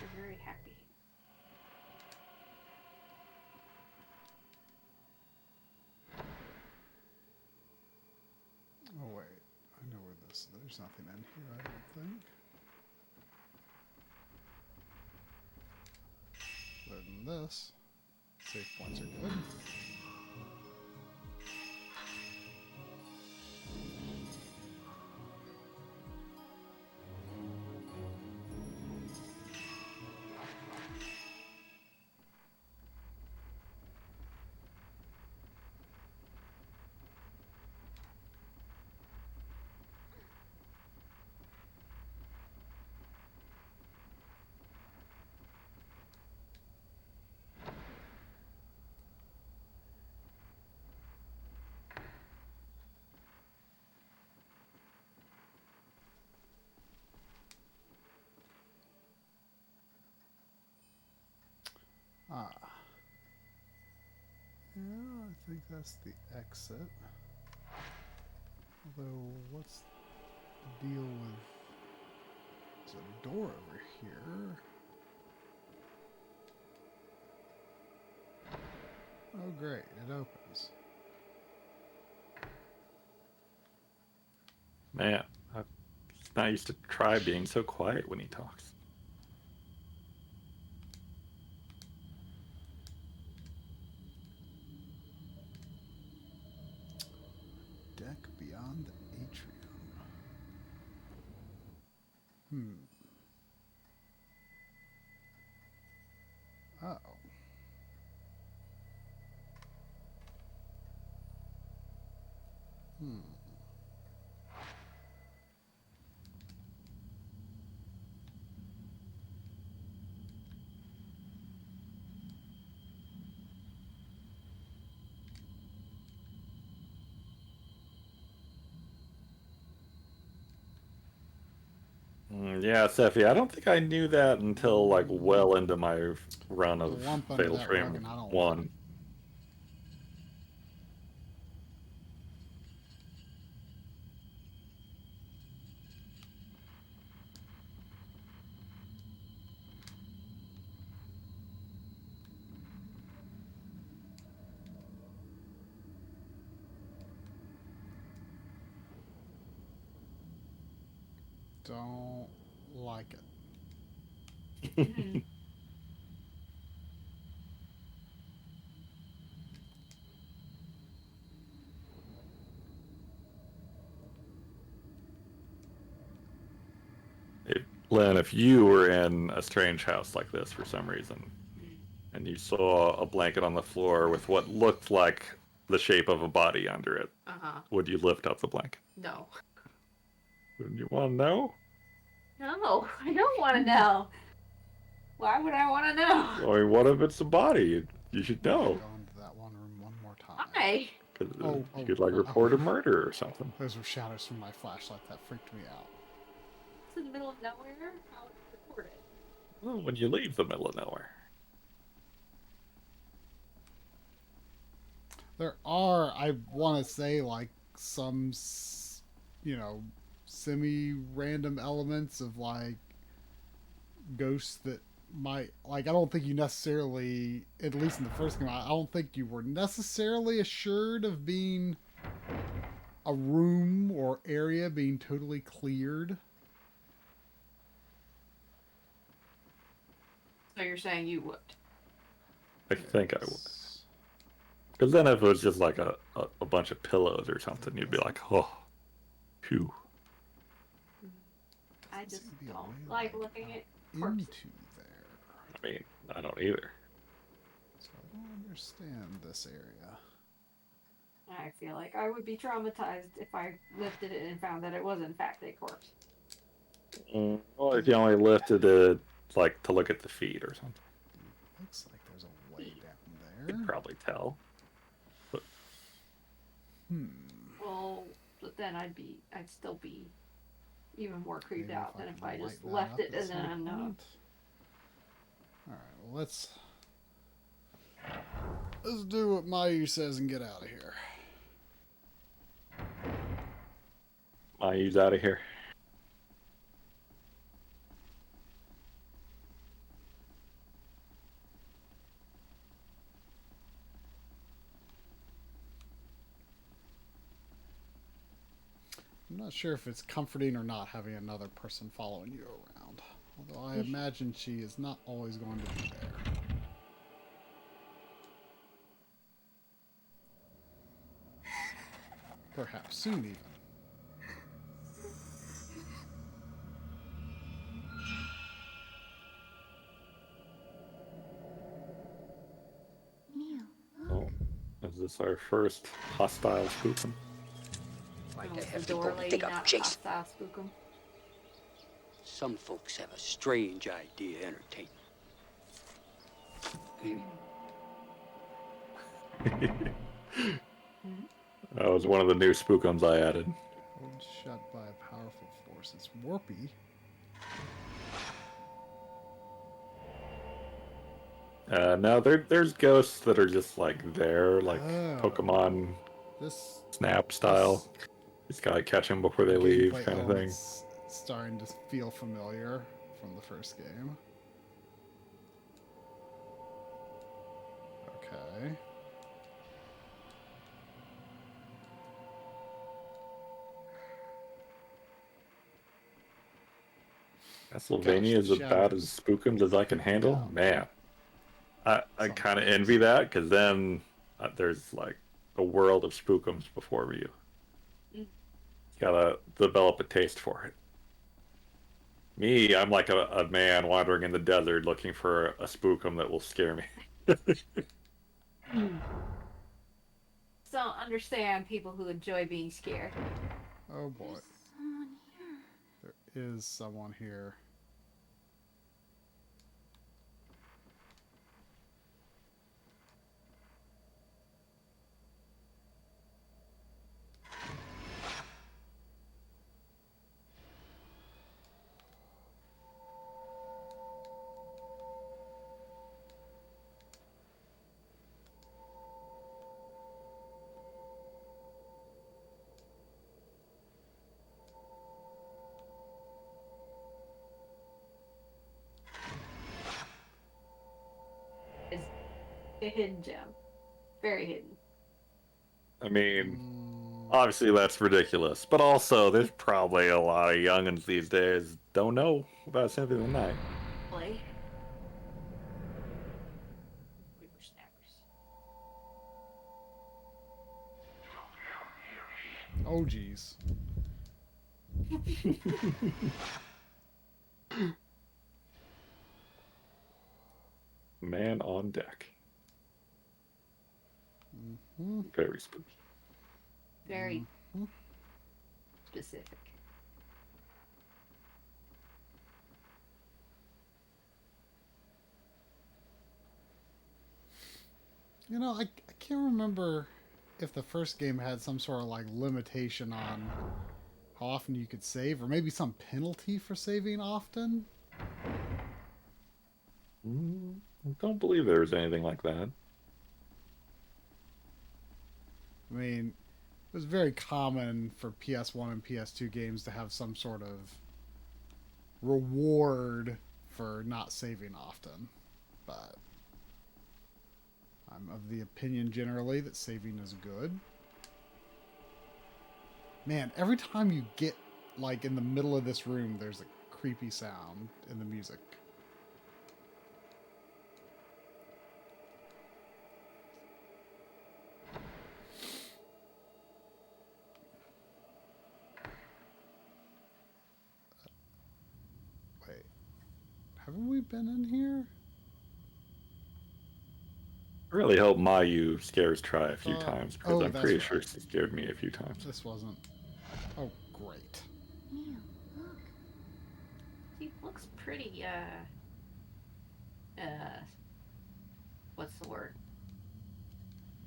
You're very happy. Oh wait, I know where this. There's nothing in here, I don't think. Other than this, save points are good. Ah. Yeah, I think that's the exit. Although, what's the deal with... There's a door over here. Oh great, it opens. Man, I'm not used to Try being so quiet when he talks. Deck beyond the atrium. Uh-oh. Yeah, Sephi, I don't think I knew that until like well into my run of Fatal Frame 1. Don't like it. Len, if you were in a strange house like this for some reason, and you saw a blanket on the floor with what looked like the shape of a body under it, would you lift up the blanket? No. Wouldn't you want to know? No, I don't want to know. Why would I want to know? I mean, what if it's a body? You should know. Go into that one room one more time. Why? Because you could like report a murder or something. Those were shadows from my flashlight that freaked me out. It's in the middle of nowhere. How would you report it? Well, when you leave the middle of nowhere. There are, I want to say, like some, you know, semi-random elements of like ghosts that might, like, I don't think you necessarily, at least in the first game, I don't think you were necessarily assured of being a room or area being totally cleared. So you're saying you would? I think I would. Because then if it was just like a bunch of pillows or something, you'd be like, oh, phew. I just don't like looking at corpses. Into there. I mean, I don't either. So I don't understand this area. I feel like I would be traumatized if I lifted it and found that it was in fact a corpse. Well, if you only lifted it, like, to look at the feet or something. Looks like there's a way down You there. could probably tell. But... Well, but then I'd still be even more creeped Maybe out than if I just light that left up it at as an some unknown. point. Alright, well let's do what Mayu says and get out of here. Mayu's out of here. I'm not sure if it's comforting or not having another person following you around. Although I imagine she is not always going to be there. Perhaps soon even. Oh, is this our first hostile spookum? Why the door lady not hostile spook 'em? Some folks have a strange idea entertaining. That was one of the new spookums I added. Hold shut by a powerful force. It's warpy. No, there's ghosts that are just like there, like Pokemon Snap style. Just gotta catch them before they leave, kind of thing. It's starting to feel familiar from the first game. Okay. Castlevania is about as spookums as I can handle. Man, I kind of envy that, because then there's like a world of spookums before you. You gotta develop a taste for it. Me, I'm like a man wandering in the desert looking for a spookum that will scare me. So understand people who enjoy being scared. Oh boy. There is someone here. It's a hidden gem. Very hidden. I mean, obviously that's ridiculous, but also there's probably a lot of youngins these days don't know about Symphony of the Night. Play. Oh geez. Man on deck. Very spooky. Very specific. You know, I can't remember if the first game had some sort of like limitation on how often you could save, or maybe some penalty for saving often. I don't believe there was anything like that. I mean, it was very common for PS1 and PS2 games to have some sort of reward for not saving often, but I'm of the opinion generally that saving is good. Man, every time you get like in the middle of this room, there's a creepy sound in the music. Wait, haven't we been in here? I really hope Mayu scares Try a few times, because I'm that's pretty right. sure she scared me a few times. This wasn't. Oh, great. He looks pretty, what's the word?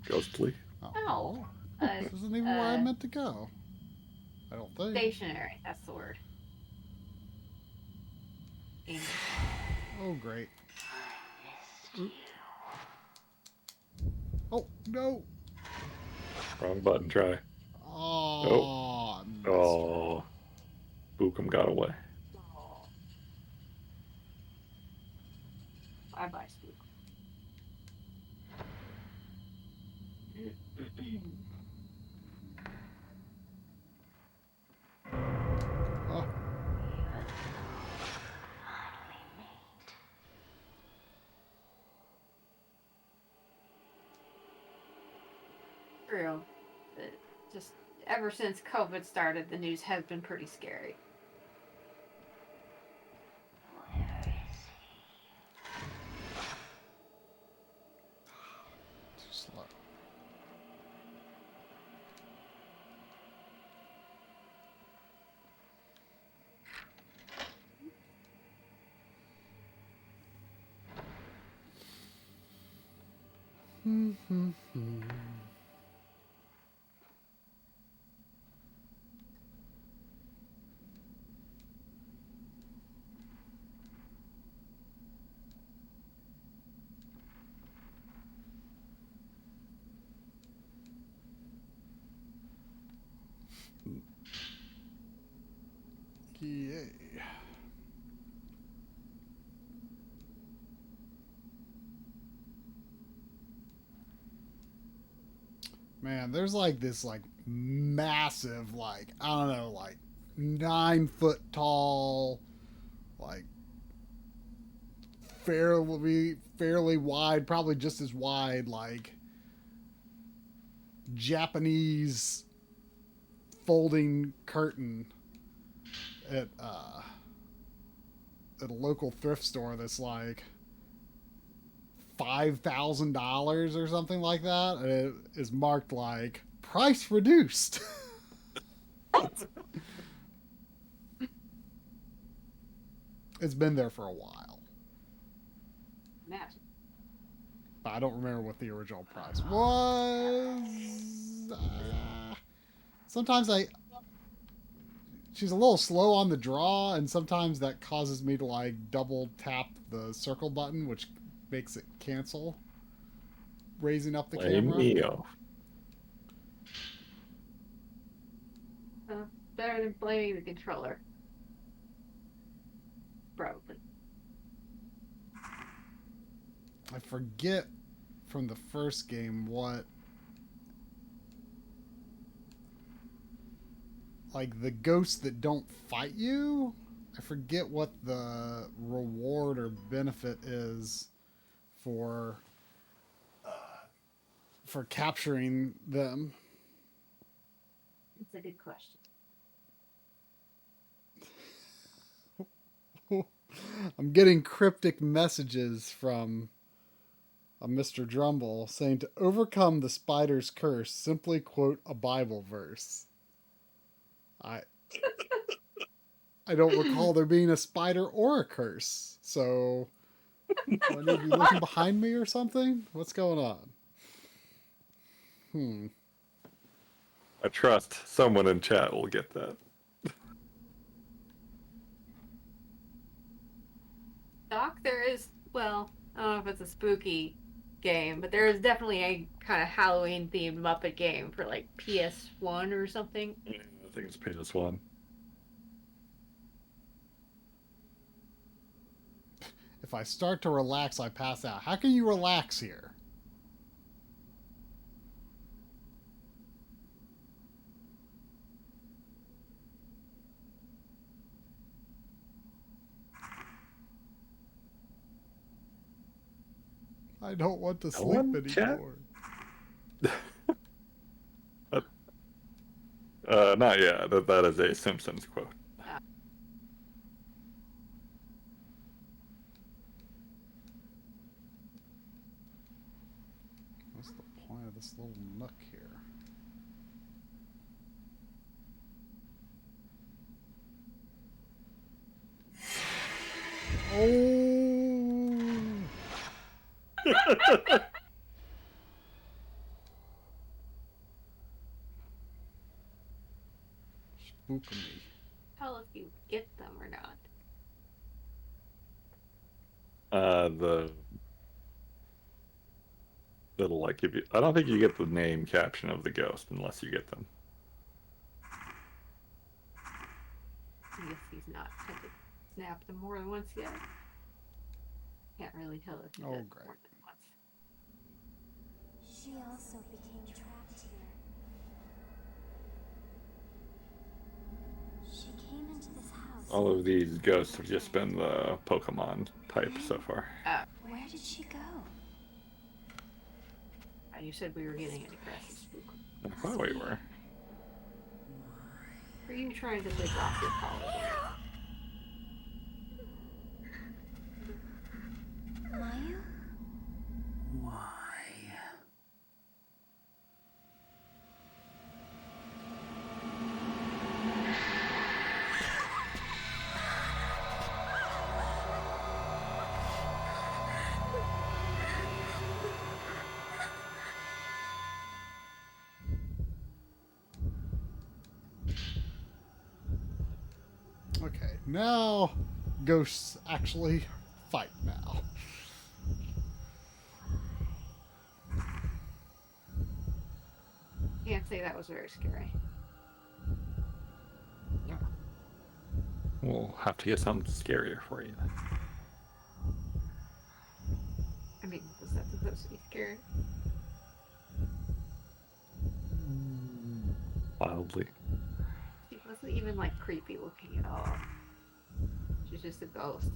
Ghostly. Oh. This isn't even where I meant to go. I don't think. Stationary, that's the word. Oh, great. Oh, no. Wrong button, try. Oh. Oh. Bookum got away. Bye-bye, Spook. Oh. True. Just ever since COVID started, the news has been pretty scary. Too slow. Yay. Man, there's like this like massive, like, I don't know, like 9-foot tall, like fairly wide, probably just as wide, like Japanese folding curtain at a local thrift store that's like $5,000 or something like that. And it is marked like price reduced. It's been there for a while. Imagine. But I don't remember what the original price was. Sometimes she's a little slow on the draw, and sometimes that causes me to like double tap the circle button, which makes it cancel raising up the camera. Me off. Better than blaming the controller. Probably. I forget from the first game what, like, the ghosts that don't fight you, I forget what the reward or benefit is for capturing them. It's a good question. I'm getting cryptic messages from a Mr. Drumble saying to overcome the spider's curse, simply quote a Bible verse. I don't recall there being a spider or a curse, so do I need to be looking behind me or something? What's going on? I trust someone in chat will get that. Doc, there is, well, I don't know if it's a spooky game, but there is definitely a kind of Halloween themed Muppet game for like PS1 or something. I think it's PS1. If I start to relax, I pass out. How can you relax here? I don't want to sleep anymore. Not yet. That is a Simpsons quote. What's the point of this little nook here? Spook me. Tell if you get them or not. It'll like give you. I don't think you get the name caption of the ghost unless you get them. I guess he's not had to snap them more than once yet. Can't really tell if he does great. more than once. She also became trapped here. She came into this house. All of these ghosts have just been the Pokemon type so far. Where did she go? You said we were getting an aggressive spook. I thought we were. Are you trying to lick off your collar? Mayu? Okay, now ghosts actually fight now. Can't say that was very scary. We'll have to get something scarier for you. I mean, was that supposed to be scary? Wildly. She wasn't even like creepy looking at all. She's just a ghost.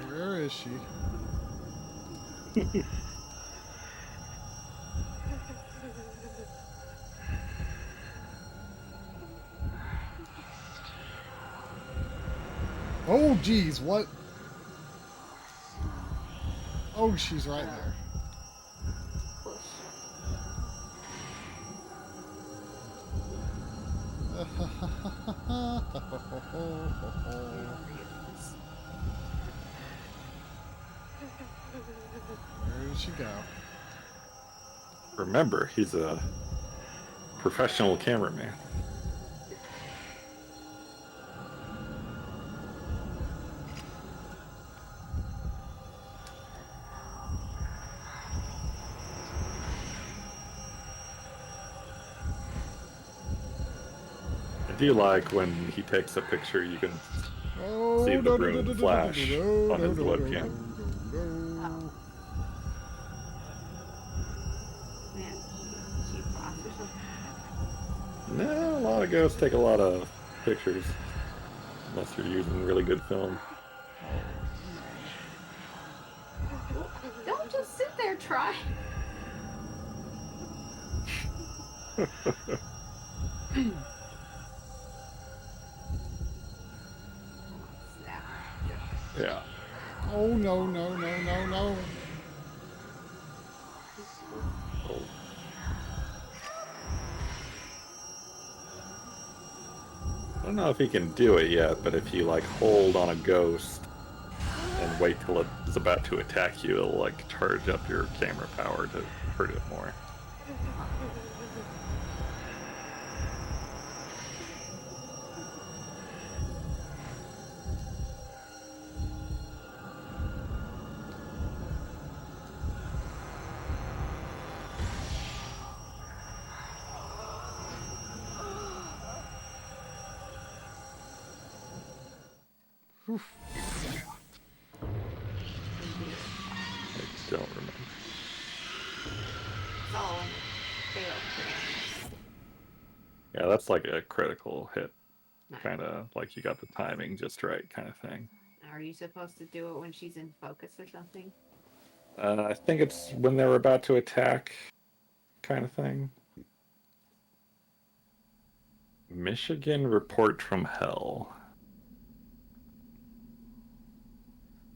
Where is she? Oh, geez, what? Oh, she's right there. Where did she go? Remember, he's a professional cameraman. I do like when he takes a picture, you can see the room flash on his webcam. No, a lot of ghosts take a lot of pictures, unless you're using really good film. Don't just sit there, try. Yeah. Oh, no, no, no, no, no. Oh. I don't know if he can do it yet, but if you like hold on a ghost and wait till it's about to attack you, it'll like charge up your camera power to hurt it more. Oof. I don't remember. Yeah, that's like a critical hit. Kind of like you got the timing just right kind of thing. Are you supposed to do it when she's in focus or something? I think it's when they're about to attack kind of thing. Michigan report from hell.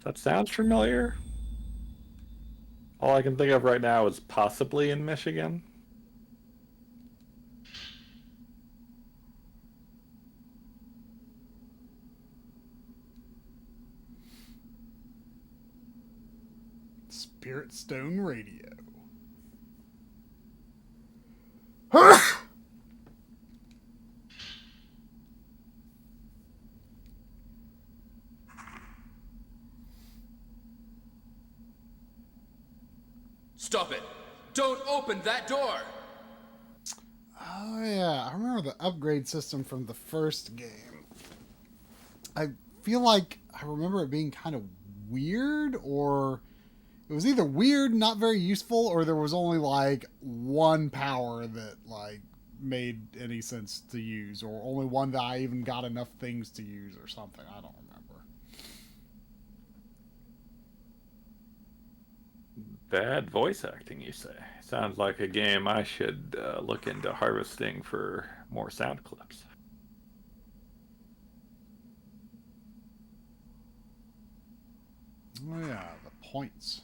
That sounds familiar. All I can think of right now is possibly in Michigan. Spirit Stone Radio. Stop it! Don't open that door! Oh yeah, I remember the upgrade system from the first game. I feel like I remember it being kind of weird, or it was either weird, not very useful, or there was only like one power that like made any sense to use, or only one that I even got enough things to use or something. I don't remember. Bad voice acting, you say? Sounds like a game I should look into harvesting for more sound clips. Oh yeah, the points.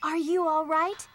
Are you all right?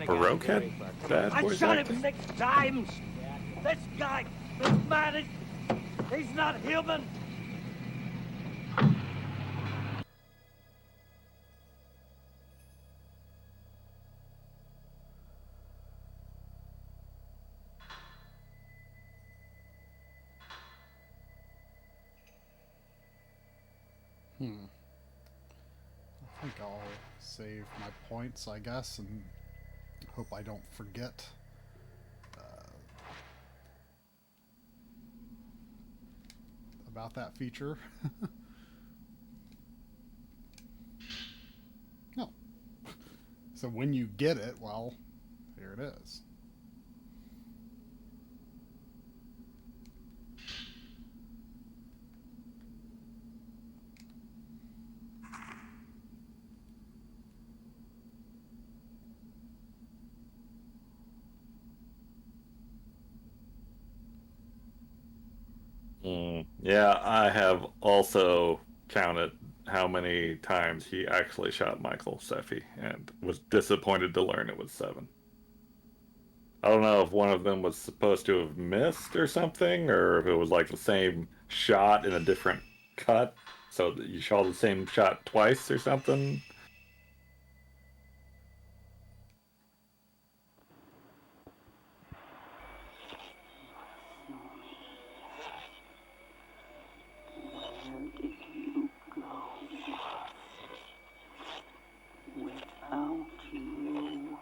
Baroque had bad I voice shot acting? him 6 times. This guy, this man, he's not human. I think I'll save my points, I guess, and hope I don't forget. About that feature. No. So when you get it, well, here it is. Yeah, I have also counted how many times he actually shot Michael Seffi and was disappointed to learn it was 7. I don't know if one of them was supposed to have missed or something, or if it was like the same shot in a different cut, so that you shot the same shot twice or something. Without you,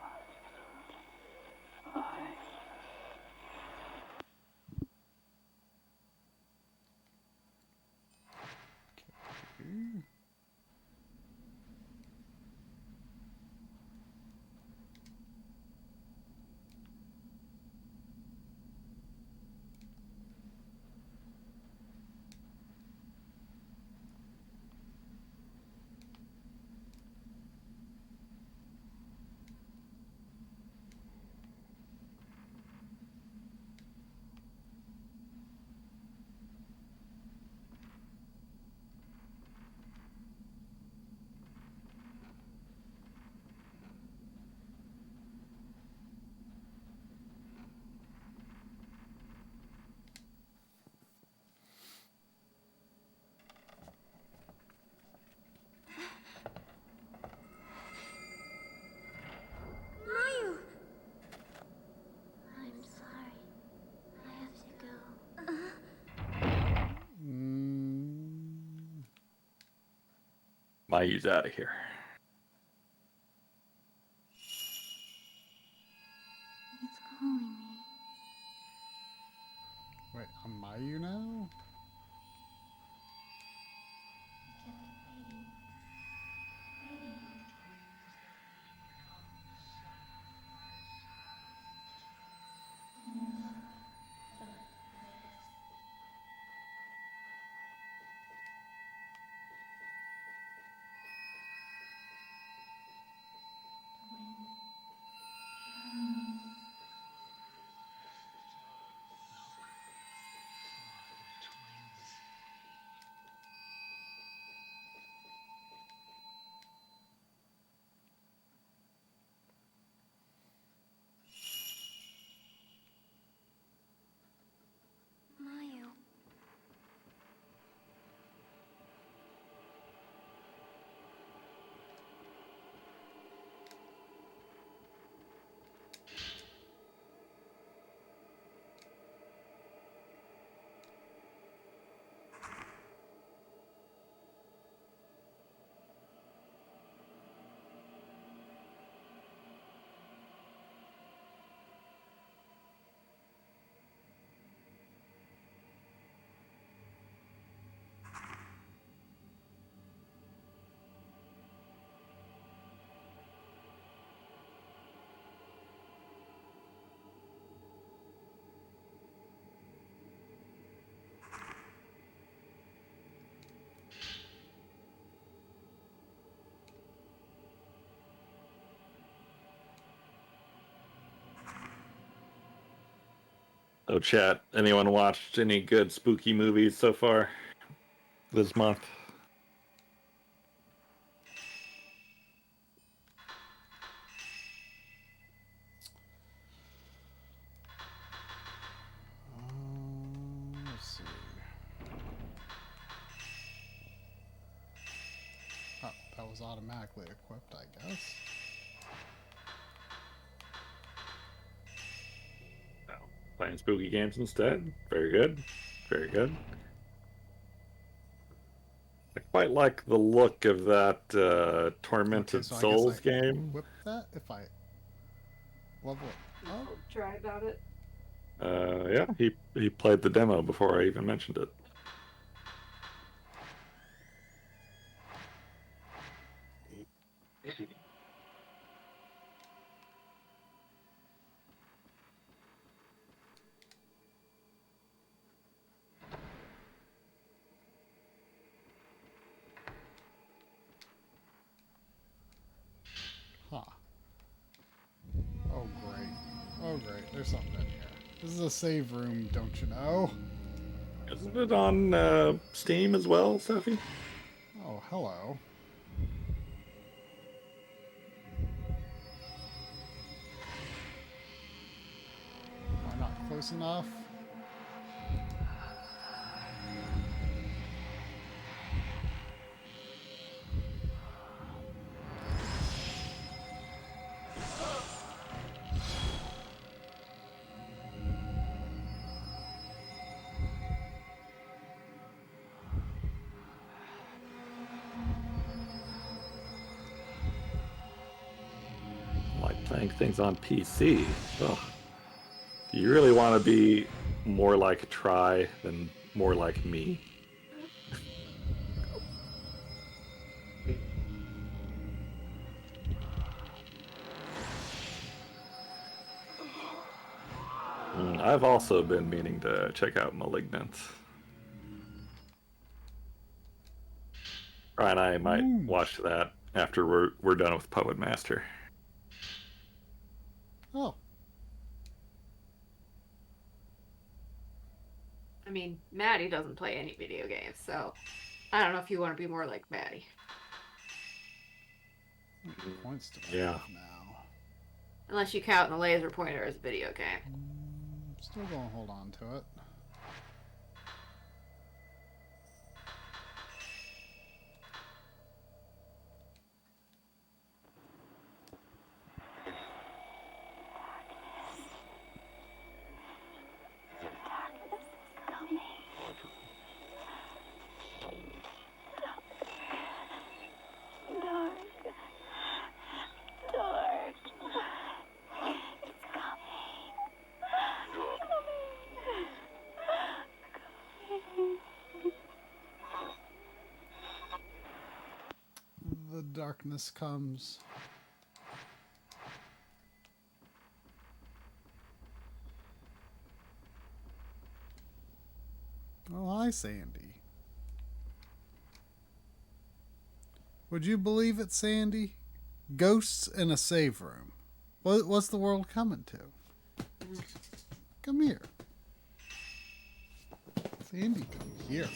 Mayu's out of here. It's calling me. Wait, I'm Mayu now? Mayu. Oh, chat. Anyone watched any good spooky movies so far this month? Let's see. Oh, that was automatically equipped, I guess. No. Playing spooky games instead. Very good. Very good. I quite like the look of that Tormented Okay, so Souls I guess game. Equip that if I level it up. Try about it. Yeah, he played the demo before I even mentioned it. Huh. Oh, great. Oh, great. There's something in here. This is a save room, don't you know? Isn't it on Steam as well, Sophie? Oh, hello. Am I not close enough? Like playing things on PC. Ugh. Do you really want to be more like Try than more like me? I've also been meaning to check out Malignant. Try and I might watch that after we're done with Puppet Master. Oh. I mean, Maddie doesn't play any video games, so I don't know if you want to be more like Maddie. Points to yeah. Now. Unless you count the laser pointer as a video game. Still gonna hold on to it. darkness comes. Oh, hi, Sandy. Would you believe it, Sandy? Ghosts in a save room. What's the world coming to? Come here. Sandy, come here.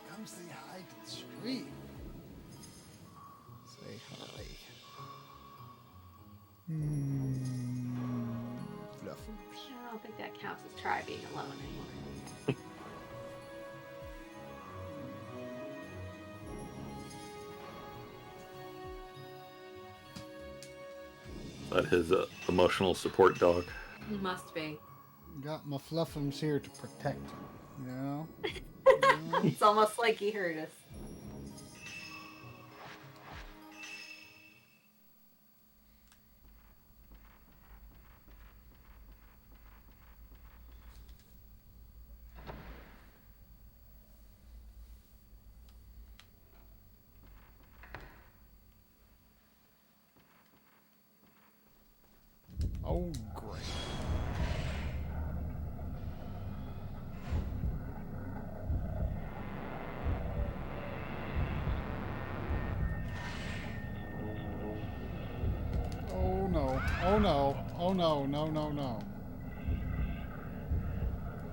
Come say hi to the stream. Say hi. Fluffers. I don't think that counts as try being alone anymore. That his emotional support dog. He must be. Got my fluffums here to protect him, you know? It's almost like he heard us. Oh, great. Oh no. Oh no. Oh no. No, no, no.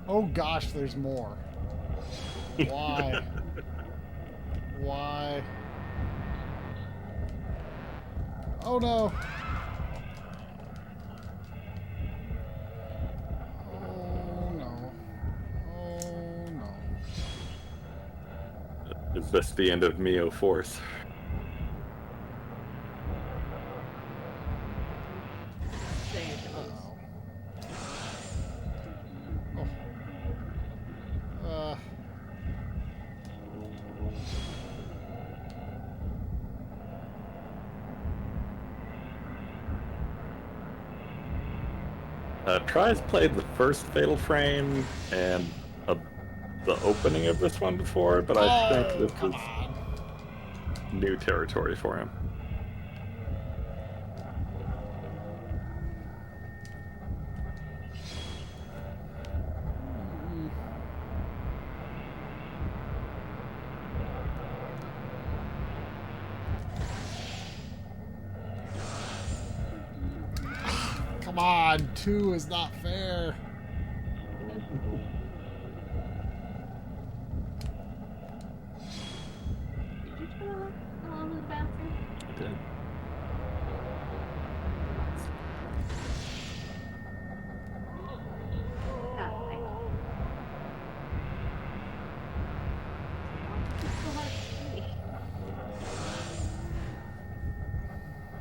Oh gosh, there's more. Why? Why? Oh no. Oh no. Oh no. Is this the end of Mio Force? Try's played the first Fatal Frame and the opening of this one before, but I think this is new territory for him. Come on, 2 is not fair. Did you turn along to the bathroom? I did.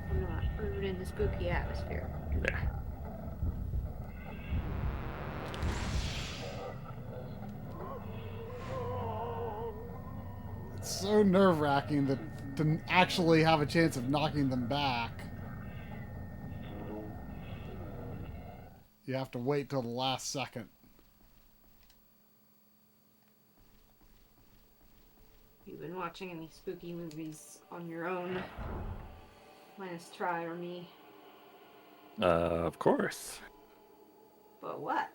I'm not rooted in the spooky atmosphere. Yeah. It's so nerve-wracking that to actually have a chance of knocking them back. You have to wait till the last second. You've been watching any spooky movies on your own? Minus Try or me. Of course. But what?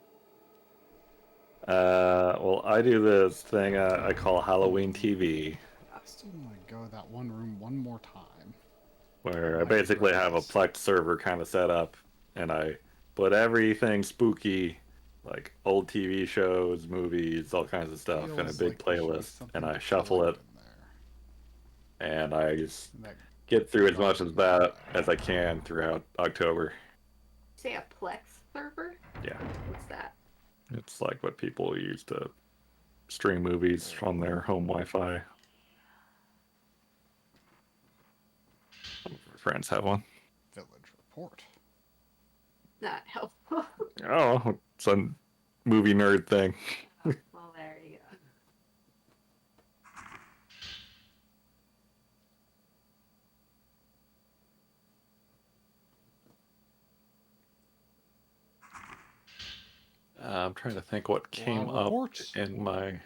Well, I do this thing I call Halloween TV. I still want to go to that one room one more time. Where I basically have a Plex server kind of set up, and I put everything spooky, like old TV shows, movies, all kinds of stuff, in a big playlist, and I shuffle it, and I just get through as much of that as I can throughout October. Say a Plex server? Yeah. What's that? It's like what people use to stream movies from their home Wi-Fi. Some of our friends have one. Village Report. Not helpful. Oh, it's a movie nerd thing. Well, there you go. I'm trying to think what came up reports. in my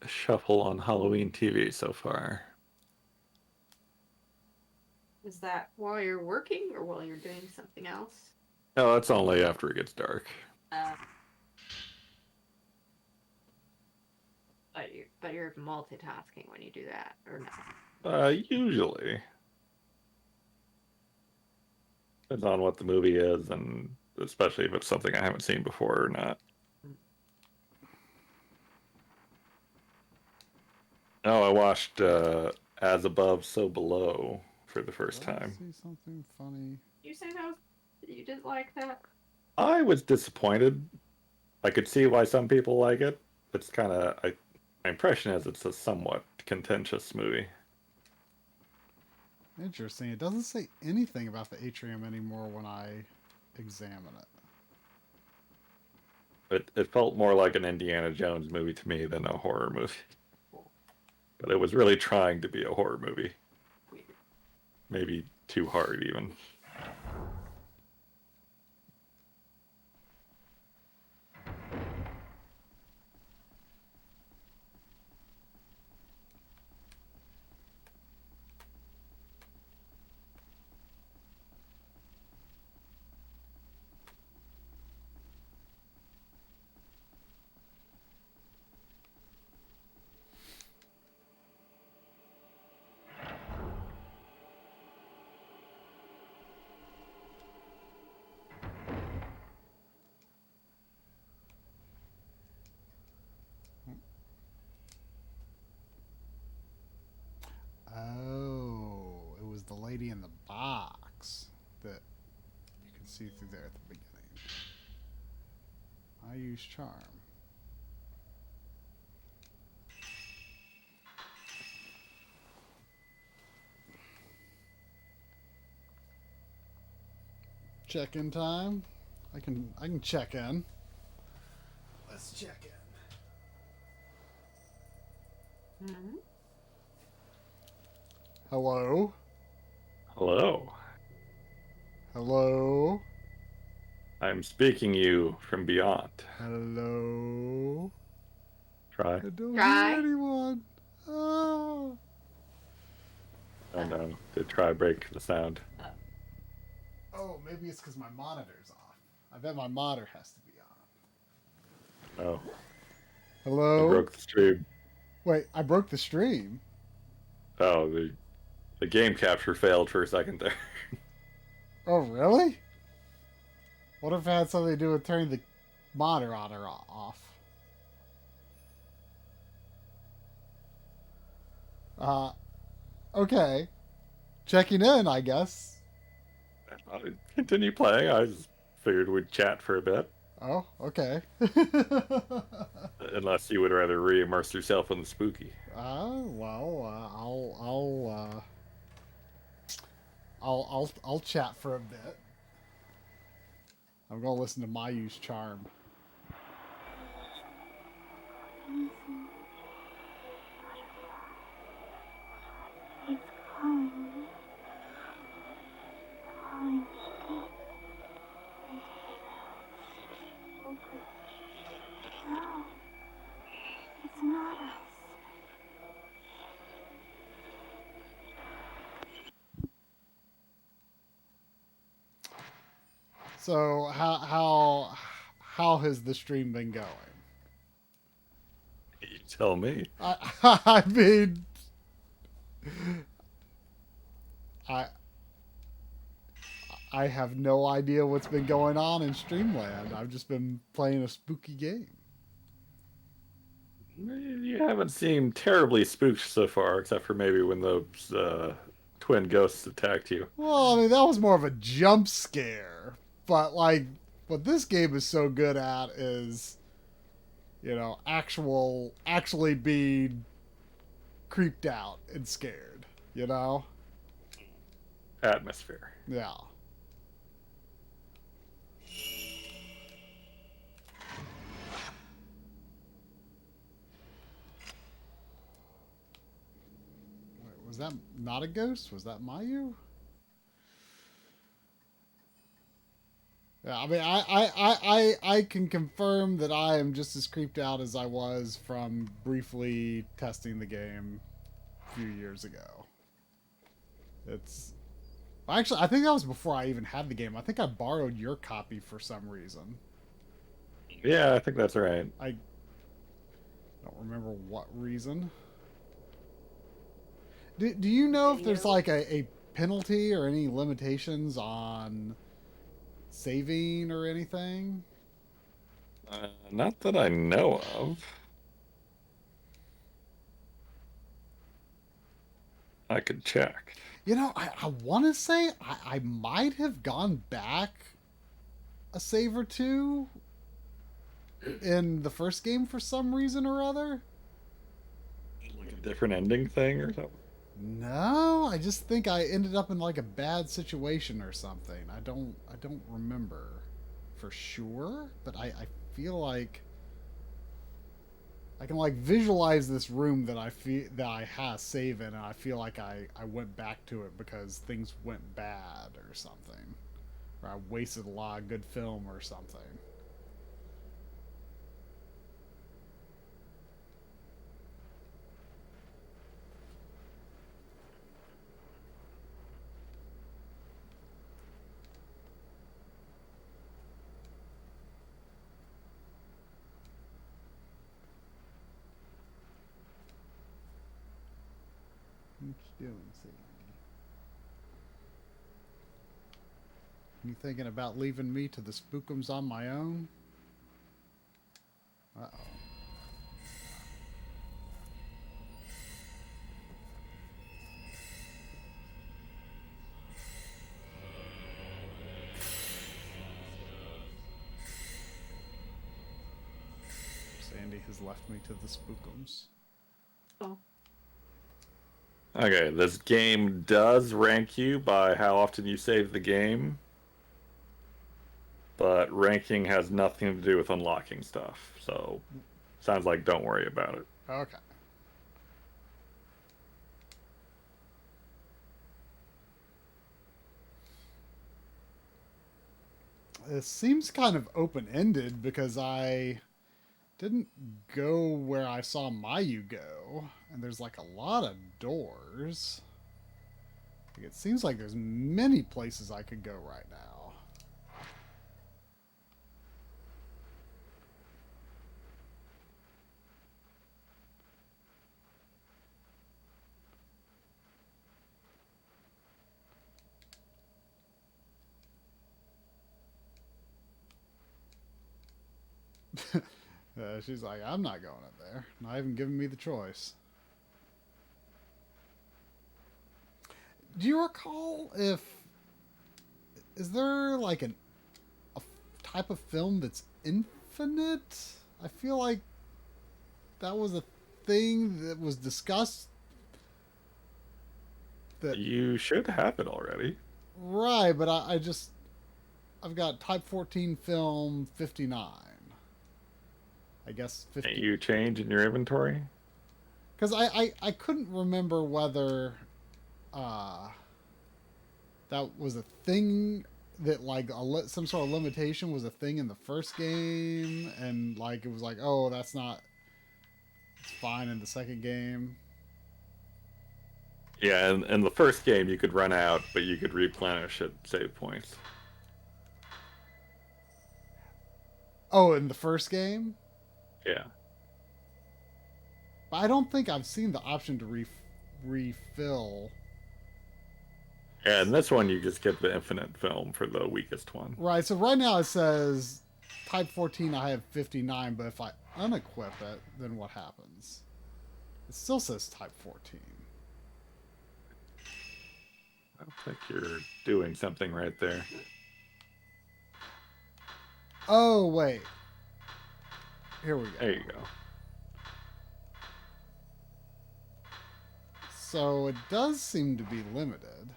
shuffle on Halloween TV so far. Is that while you're working or while you're doing something else? No, that's only after it gets dark. But you're multitasking when you do that, or no? Usually. Depends on what the movie is, and especially if it's something I haven't seen before or not. Oh, I watched As Above, So Below for the first time. See something funny. You say you didn't like that? I was disappointed. I could see why some people like it. It's kind of my impression is it's a somewhat contentious movie. Interesting. It doesn't say anything about the atrium anymore when I examine it. It felt more like an Indiana Jones movie to me than a horror movie. But it was really trying to be a horror movie. Maybe too hard, even. Oh, it was the lady in the box that you can see through there at the beginning. I use charm. Check-in time. I can check in. Let's check in. Mm-hmm. Hello? Hello. Hello? I'm speaking you from beyond. Hello? Try. I don't hear anyone. Oh. Oh no, did try break the sound. Oh, maybe it's because my monitor's off. I bet my monitor has to be on. Oh. Hello? I broke the stream. Wait, I broke the stream? Oh, the game capture failed for a second there. Oh, really? What if it had something to do with turning the monitor on or off? Okay. Checking in, I guess. I'll continue playing. I just figured we'd chat for a bit. Oh, okay. Unless you would rather re-immerse yourself in the spooky. Well, I'll chat for a bit. I'm gonna listen to Mayu's charm. He's calling me. Calling me. No, it's not us. So how has the stream been going? You tell me. I mean, I have no idea what's been going on in Streamland. I've just been playing a spooky game. You haven't seemed terribly spooked so far, except for maybe when those twin ghosts attacked you. Well, I mean, that was more of a jump scare. But, like, what this game is so good at is, you know, actually being creeped out and scared, you know? Atmosphere. Yeah. Wait, was that not a ghost? Was that Mayu? Yeah, I mean, I can confirm that I am just as creeped out as I was from briefly testing the game a few years ago. It's actually, I think that was before I even had the game. I think I borrowed your copy for some reason. Yeah, I think that's right. I don't remember what reason. Do you know if there's like a penalty or any limitations on saving or anything? Not that I know of. I could check. You know, I want to say I might have gone back a save or two in the first game for some reason or other. Like a different ending thing or something? No, I just think I ended up in like a bad situation or something. I don't remember for sure, but I feel like I can like visualize this room that I have save in, and I feel like I went back to it because things went bad or something, or I wasted a lot of good film or something. What you doing, Sandy? You thinking about leaving me to the spookums on my own? Uh-oh. Sandy has left me to the spookums. Oh. Okay, this game does rank you by how often you save the game, but ranking has nothing to do with unlocking stuff, so sounds like don't worry about it. Okay. It seems kind of open-ended because I didn't go where I saw Mayu go, and there's like a lot of doors. Like, it seems like there's many places I could go right now. She's like, I'm not going up there. Not even giving me the choice. Do you recall if... Is there like a type of film that's infinite? I feel like that was a thing that was discussed. That you should have it already. Right, but I've got Type 14 film 59. I guess 50. Can't you change in your inventory? Because I couldn't remember whether that was a thing that like some sort of limitation was a thing in the first game, and like it was like, oh, it's fine in the second game. Yeah, in the first game you could run out, but you could replenish at save points. Oh, in the first game? Yeah. But I don't think I've seen the option to refill. Yeah, and this one you just get the infinite film for the weakest one. Right, so right now it says Type 14 I have 59, but if I unequip it, then what happens? It still says Type 14. I don't think you're doing something right there. Oh, wait. Here we go. There you go. So it does seem to be limited.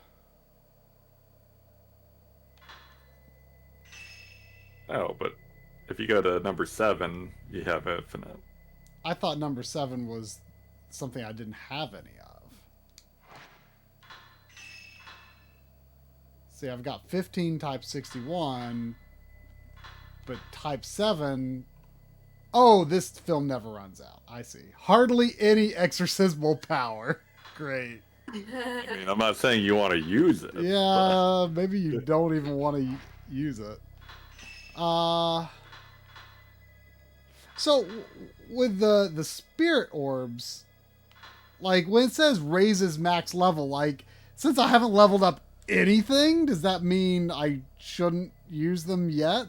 Oh, but if you go to number 7, you have infinite. I thought number 7 was something I didn't have any of. See, I've got 15 Type 61, But Type 7... Oh, this film never runs out. I see. Hardly any exorcismal power. Great. I mean, I'm not saying you want to use it. Yeah, maybe you don't even want to use it. So with the spirit orbs, like when it says raises max level, like since I haven't leveled up anything, does that mean I shouldn't use them yet?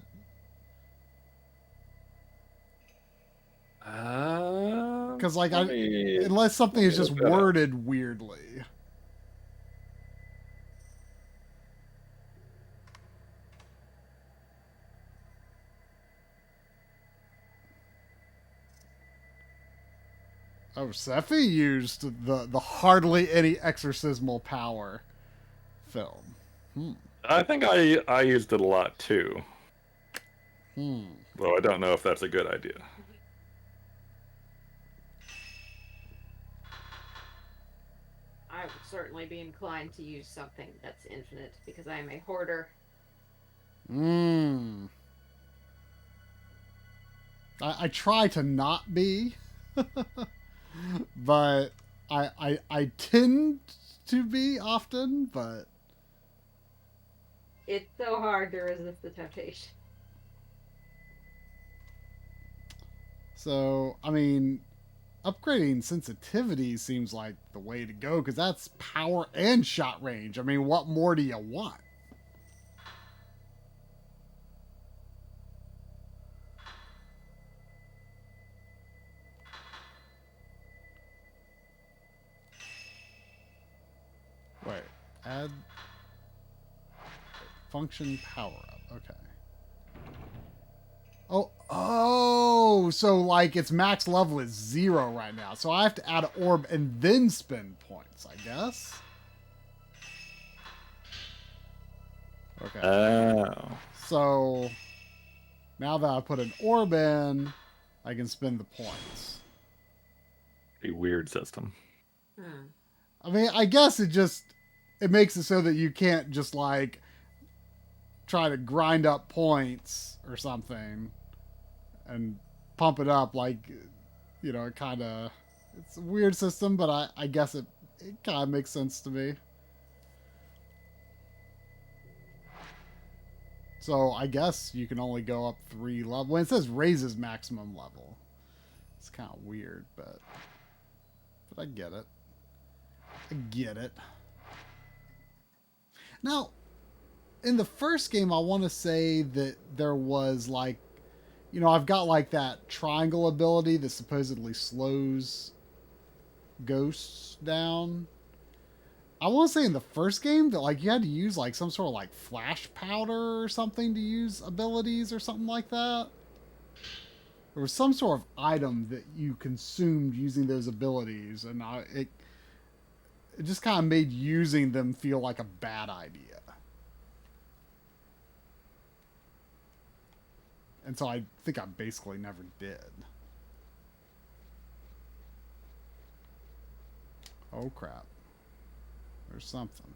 Because like unless something is just worded weirdly. Oh, Sephi used the hardly any exorcismal power film. I think I used it a lot too. Though I don't know if that's a good idea. I would certainly be inclined to use something that's infinite because I am a hoarder. I try to not be, but I tend to be often, but It's so hard to resist the temptation. So, I mean, upgrading sensitivity seems like the way to go because that's power and shot range. I mean, what more do you want? Wait, add function power up. Okay. Oh, so like its max level is 0 right now. So I have to add an orb and then spend points, I guess. Okay. Oh. So now that I put an orb in, I can spend the points. A weird system. I mean, I guess it makes it so that you can't just like try to grind up points or something and pump it up like, you know, it's a weird system, but I guess it kind of makes sense to me. So I guess you can only go up 3 levels. When it says raises maximum level, it's kind of weird, but I get it. I get it. Now, in the first game, I want to say that there was like, you know, I've got like that triangle ability that supposedly slows ghosts down. I want to say in the first game that like you had to use like some sort of like flash powder or something to use abilities or something like that. There was some sort of item that you consumed using those abilities, and it just kind of made using them feel like a bad idea. And so I think I basically never did. Oh crap. There's something.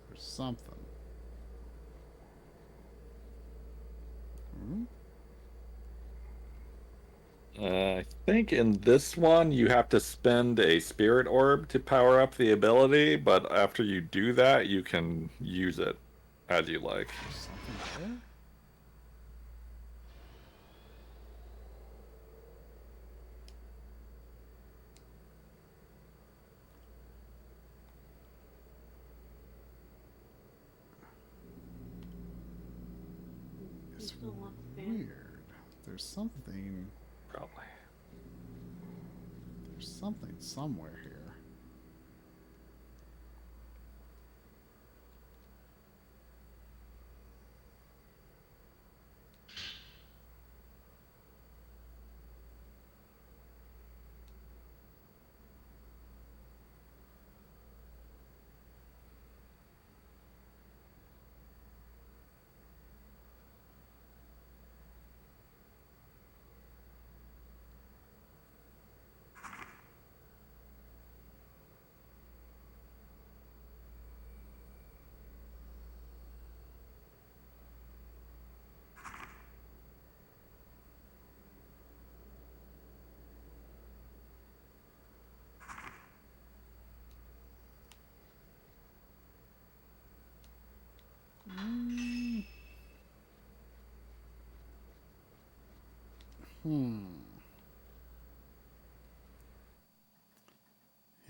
There's something. I think in this one you have to spend a spirit orb to power up the ability, but after you do that, you can use it as you like. Something there? It's weird. There's something. Probably. There's something somewhere here.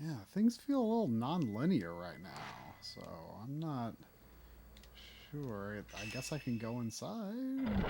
Yeah, things feel a little non-linear right now, so I'm not sure. I guess I can go inside.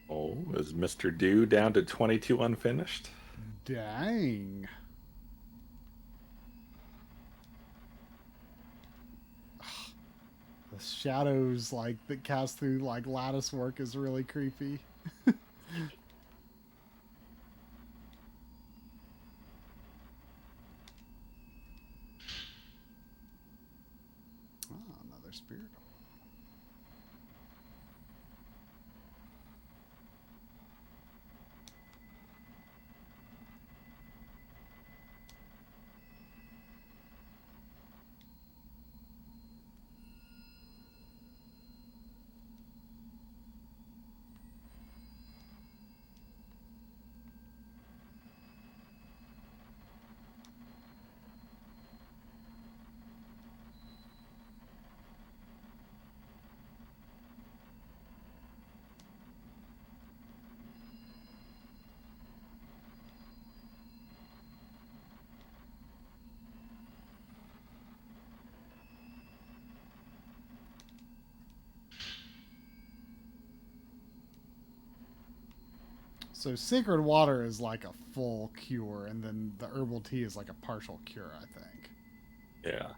Oh, is Mr. Do down to 22 unfinished? Dang. The shadows like that cast through like lattice work is really creepy. Oh, another spirit. So sacred water is like a full cure, and then the herbal tea is like a partial cure, I think. Yeah.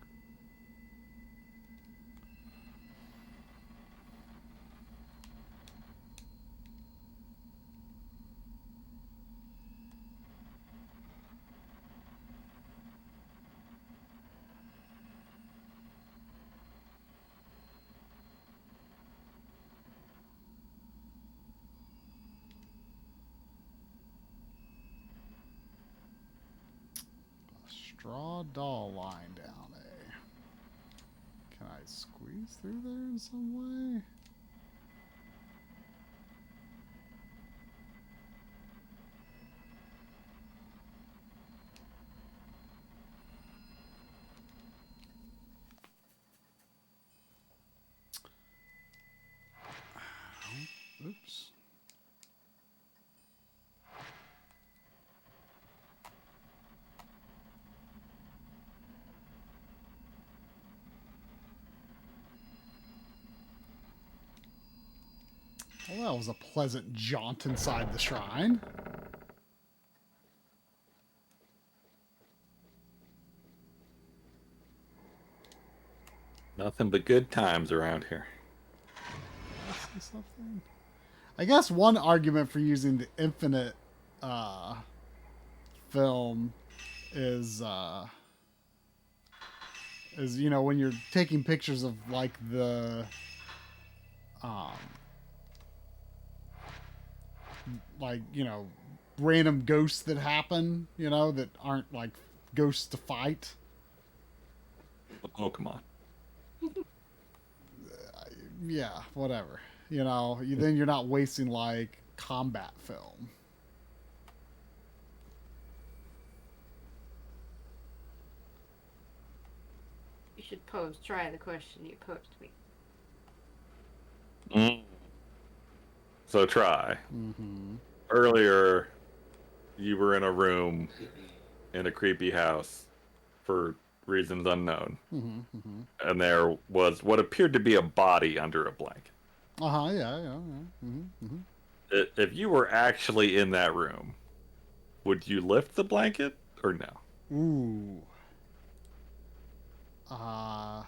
Straw doll line down a. Can I squeeze through there in some way? Oops. Well, that was a pleasant jaunt inside the shrine. Nothing but good times around here. Something. I guess one argument for using the infinite film is you know, when you're taking pictures of like the like, you know, random ghosts that happen, you know, that aren't like ghosts to fight. Pokemon. Yeah, whatever. You know, then you're not wasting like combat film. You should try the question you posed me. So try. Earlier, you were in a room in a creepy house for reasons unknown. And there was what appeared to be a body under a blanket. Yeah. If you were actually in that room, would you lift the blanket or no? Ooh. I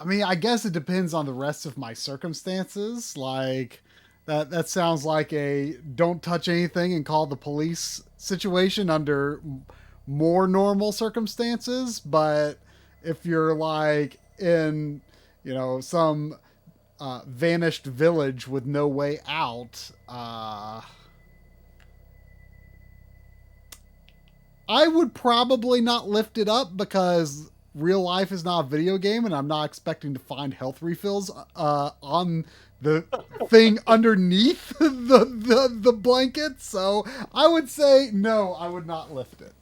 mean, I guess it depends on the rest of my circumstances. Like, That sounds like a don't touch anything and call the police situation under more normal circumstances. But if you're like in, some vanished village with no way out, I would probably not lift it up because real life is not a video game, and I'm not expecting to find health refills on the thing underneath the blanket. So I would say no, I would not lift it.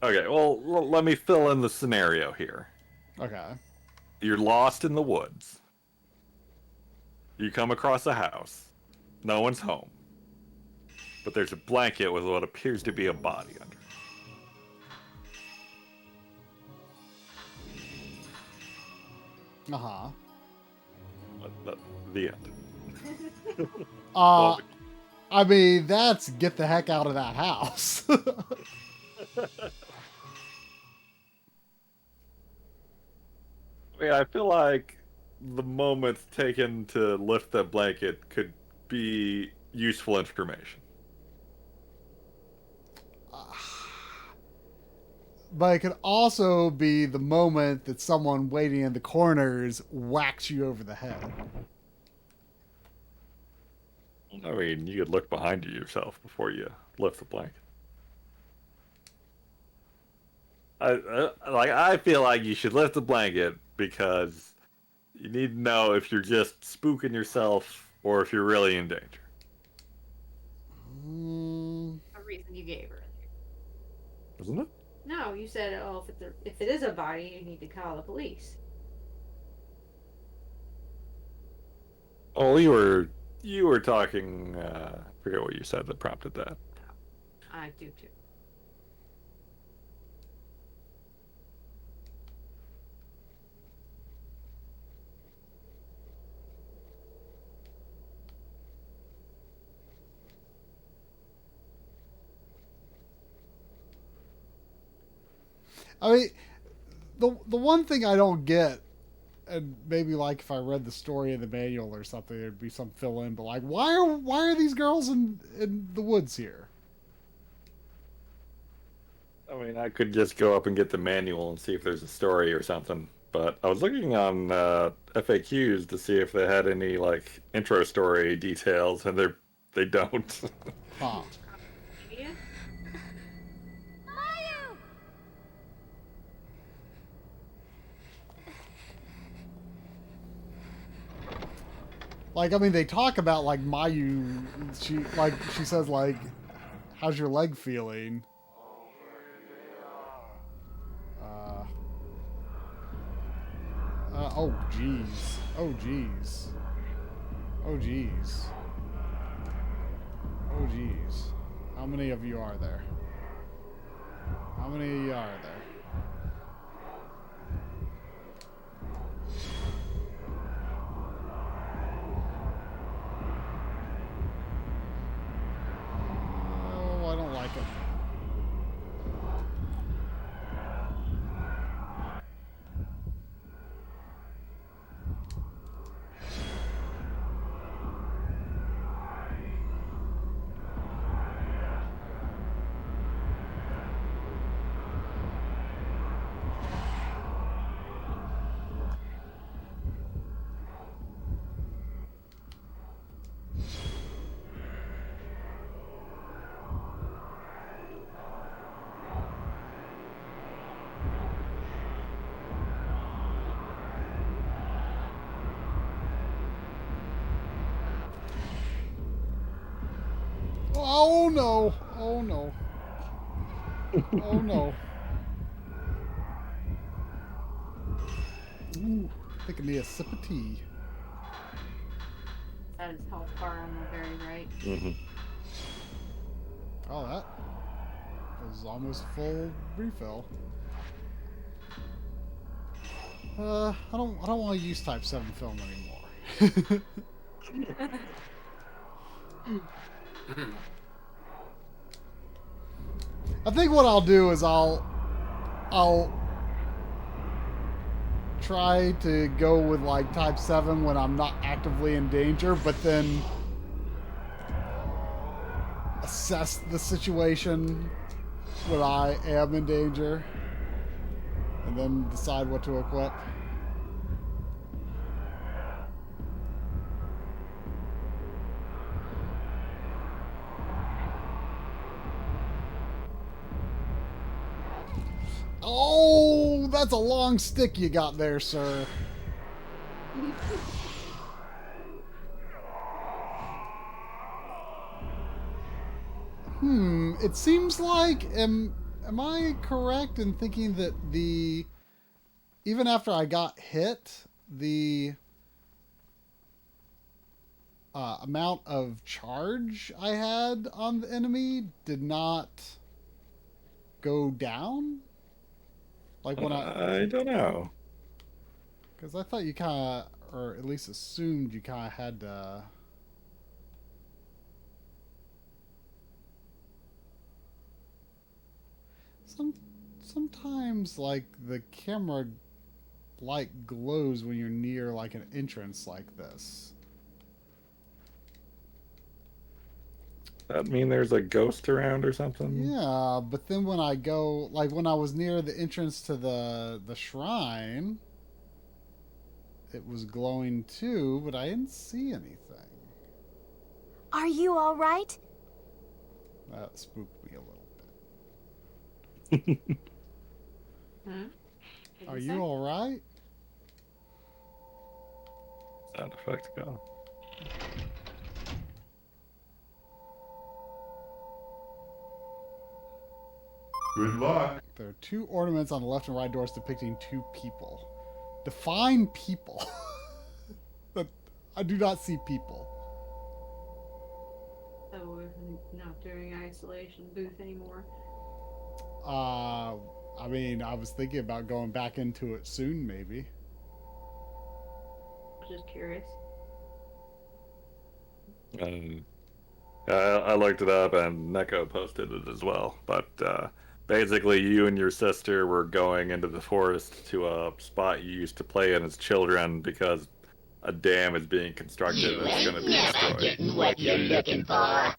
Okay, well, let me fill in the scenario here. Okay. You're lost in the woods. You come across a house. No one's home. But there's a blanket with what appears to be a body under it. Uh-huh. The end. I mean, that's get the heck out of that house. I feel like the moments taken to lift that blanket could be useful information. But it could also be the moment that someone waiting in the corners whacks you over the head. I mean, you could look behind you yourself before you lift the blanket. I feel like you should lift the blanket because you need to know if you're just spooking yourself or if you're really in danger. A reason you gave earlier. Isn't it? No, you said, oh, if it is a body, you need to call the police. Oh, you were talking. I forget what you said that prompted that. I do too. I mean, the one thing I don't get, and maybe like if I read the story in the manual or something, there'd be some fill in. But like, why are these girls in the woods here? I mean, I could just go up and get the manual and see if there's a story or something. But I was looking on FAQs to see if they had any like intro story details, and they don't. Huh. Like, I mean, they talk about, like, Mayu, she says, like, how's your leg feeling? Oh, jeez. Oh, jeez. Oh, jeez. Oh, jeez. How many of you are there? How many of you are there? I don't like it. Oh no! Oh no! Oh no! Ooh, I think I need a sip of tea. That is health bar on the very right. Mm-hmm. Oh, that was almost full refill. I don't want to use Type 7 film anymore. I think what I'll do is I'll try to go with like type 7 when I'm not actively in danger, but then assess the situation when I am in danger and then decide what to equip. Oh, that's a long stick you got there, sir. It seems like, am I correct in thinking that even after I got hit, the amount of charge I had on the enemy did not go down? Like when I don't know. Because I thought you kind of, or at least assumed you kind of had to... Sometimes, like, the camera light glows when you're near, like, an entrance like this. That mean there's a ghost around or something? Yeah, but then when I go, like, when I was near the entrance to the shrine, it was glowing too, but I didn't see anything. Are you all right? That spooked me a little bit. Are you all right? Sound effect go. Good luck. There are 2 ornaments on the left and right doors depicting 2 people. Define people. But I do not see people. So we're not doing isolation booth anymore. I mean, I was thinking about going back into it soon, maybe. Just curious. I looked it up and Neko posted it as well. But basically, you and your sister were going into the forest to a spot you used to play in as children because a dam is being constructed that's going to be destroyed. Getting what you're looking for.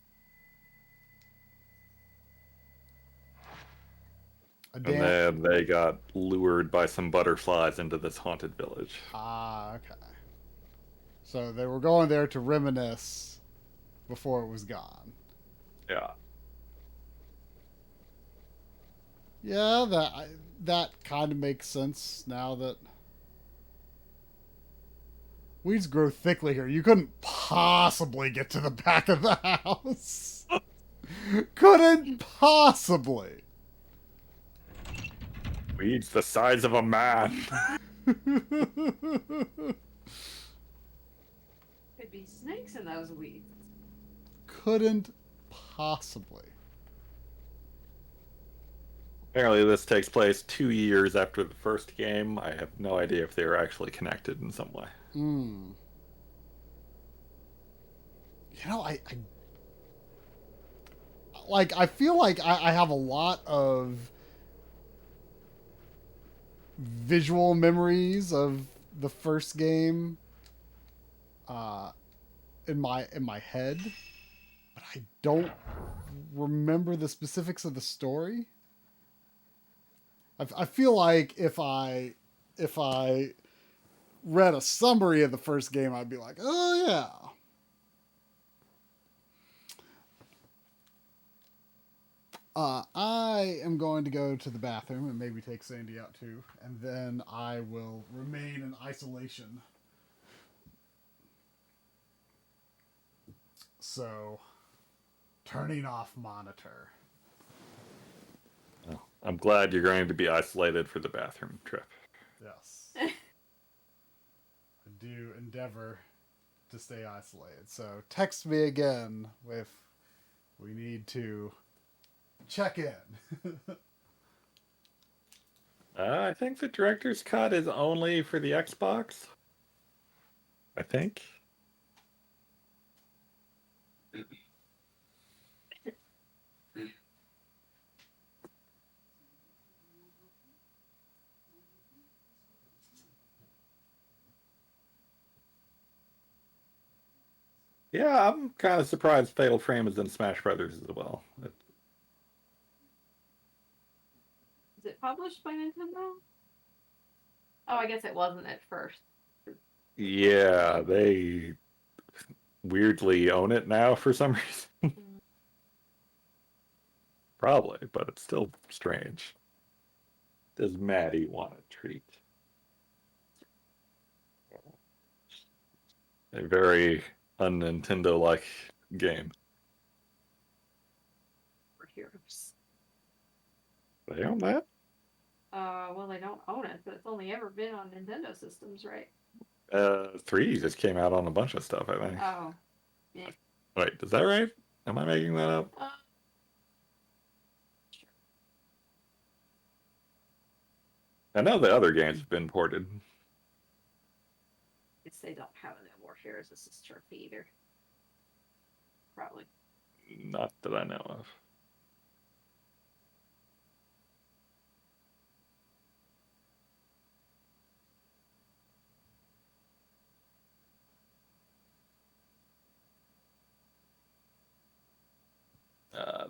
And then they got lured by some butterflies into this haunted village. Ah, okay. So they were going there to reminisce before it was gone. Yeah. Yeah, that kind of makes sense now that weeds grow thickly here. You couldn't possibly get to the back of the house. Couldn't possibly. Weeds the size of a man. Could be snakes in those weeds. Couldn't possibly. Apparently this takes place 2 years after the first game. I have no idea if they were actually connected in some way. You know, I feel like I have a lot of visual memories of the first game in my head, but I don't remember the specifics of the story. I feel like if I read a summary of the first game, I'd be like, oh yeah. I am going to go to the bathroom and maybe take Sandy out too, and then I will remain in isolation. So, turning off monitor. Well, I'm glad you're going to be isolated for the bathroom trip. Yes. I do endeavor to stay isolated. So, text me again if we need to check in. I think the director's cut is only for the Xbox. I think. Yeah, I'm kind of surprised Fatal Frame is in Smash Brothers as well. Is it published by Nintendo? Oh, I guess it wasn't at first. Yeah, they weirdly own it now for some reason. Probably, but it's still strange. Does Maddie want a treat? A very un-Nintendo-like game. Heroes. They own that? Well, they don't own it, but it's only ever been on Nintendo systems, right? 3 just came out on a bunch of stuff, I think. Oh. Yeah. Wait, is that right? Am I making that up? I know the other games have been ported. Guess they don't have any more Heroes as a trophy either. Probably. Not that I know of.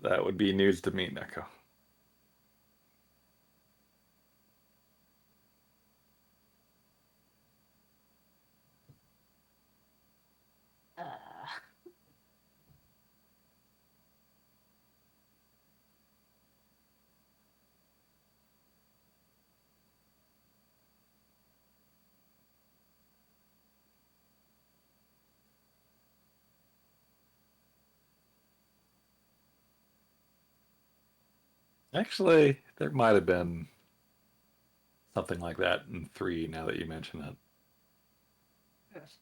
That would be news to me, Neko. Actually, there might have been something like that in 3 now that you mention it. Yes.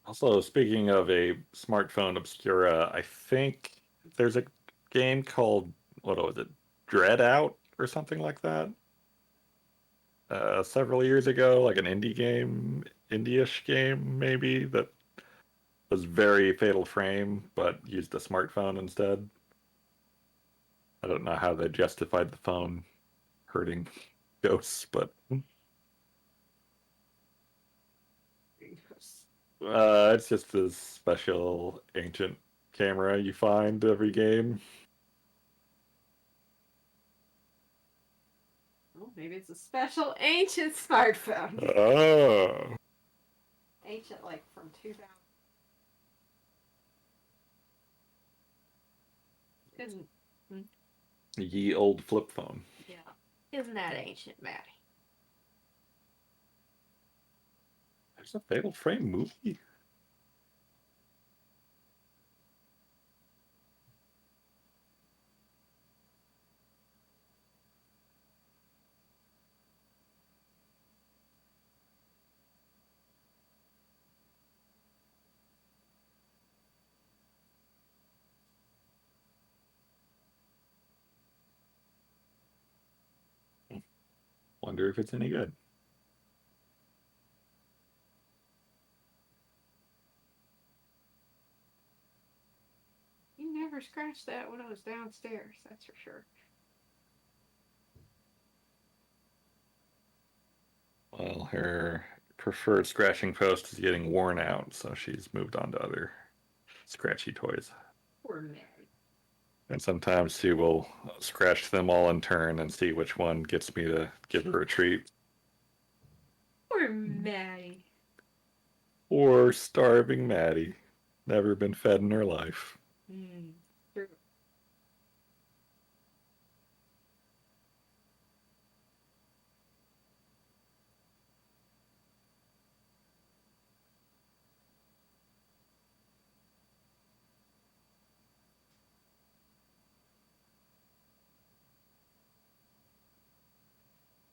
Also, speaking of a smartphone obscura, I think there's a game called, what was it, Dread Out or something like that? Several years ago, like an indie game, indie-ish game maybe, that was very Fatal Frame, but used a smartphone instead. I don't know how they justified the phone hurting ghosts, but it's just this special ancient camera you find every game. Well, maybe it's a special ancient smartphone. Oh. Ancient, like from 2000. Isn't. Ye old flip phone. Yeah. Isn't that ancient, Maddie? There's a Fatal Frame movie? Wonder if it's any good. You never scratched that when I was downstairs, that's for sure. Well, her preferred scratching post is getting worn out, so she's moved on to other scratchy toys. Poor Maddie. And sometimes she will scratch them all in turn and see which one gets me to give her a treat. Poor Maddie. Or starving Maddie. Never been fed in her life. True.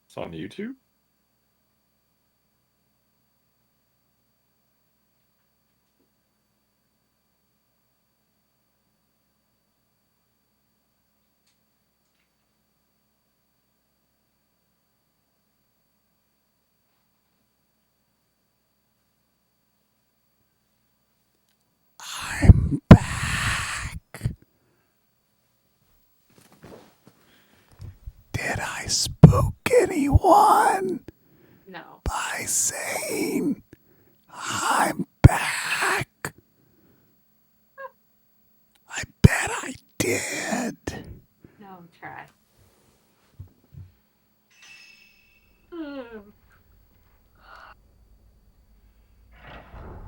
It's on YouTube? I'm back. I spook anyone No. by saying I'm back? I bet I did. No, try.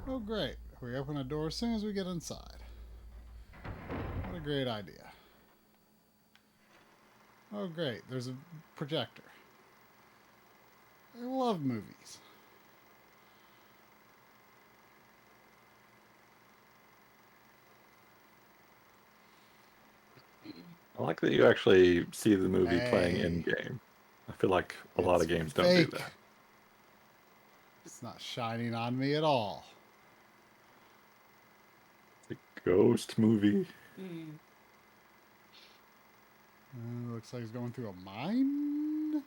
Oh, great. We open the door as soon as we get inside. What a great idea. Oh, great. There's a projector. I love movies. I like that you actually see the movie playing Hey. in game. I feel like a lot of games don't fake. do that. It's not shining on me at all. It's a ghost movie. Looks like he's going through a mine.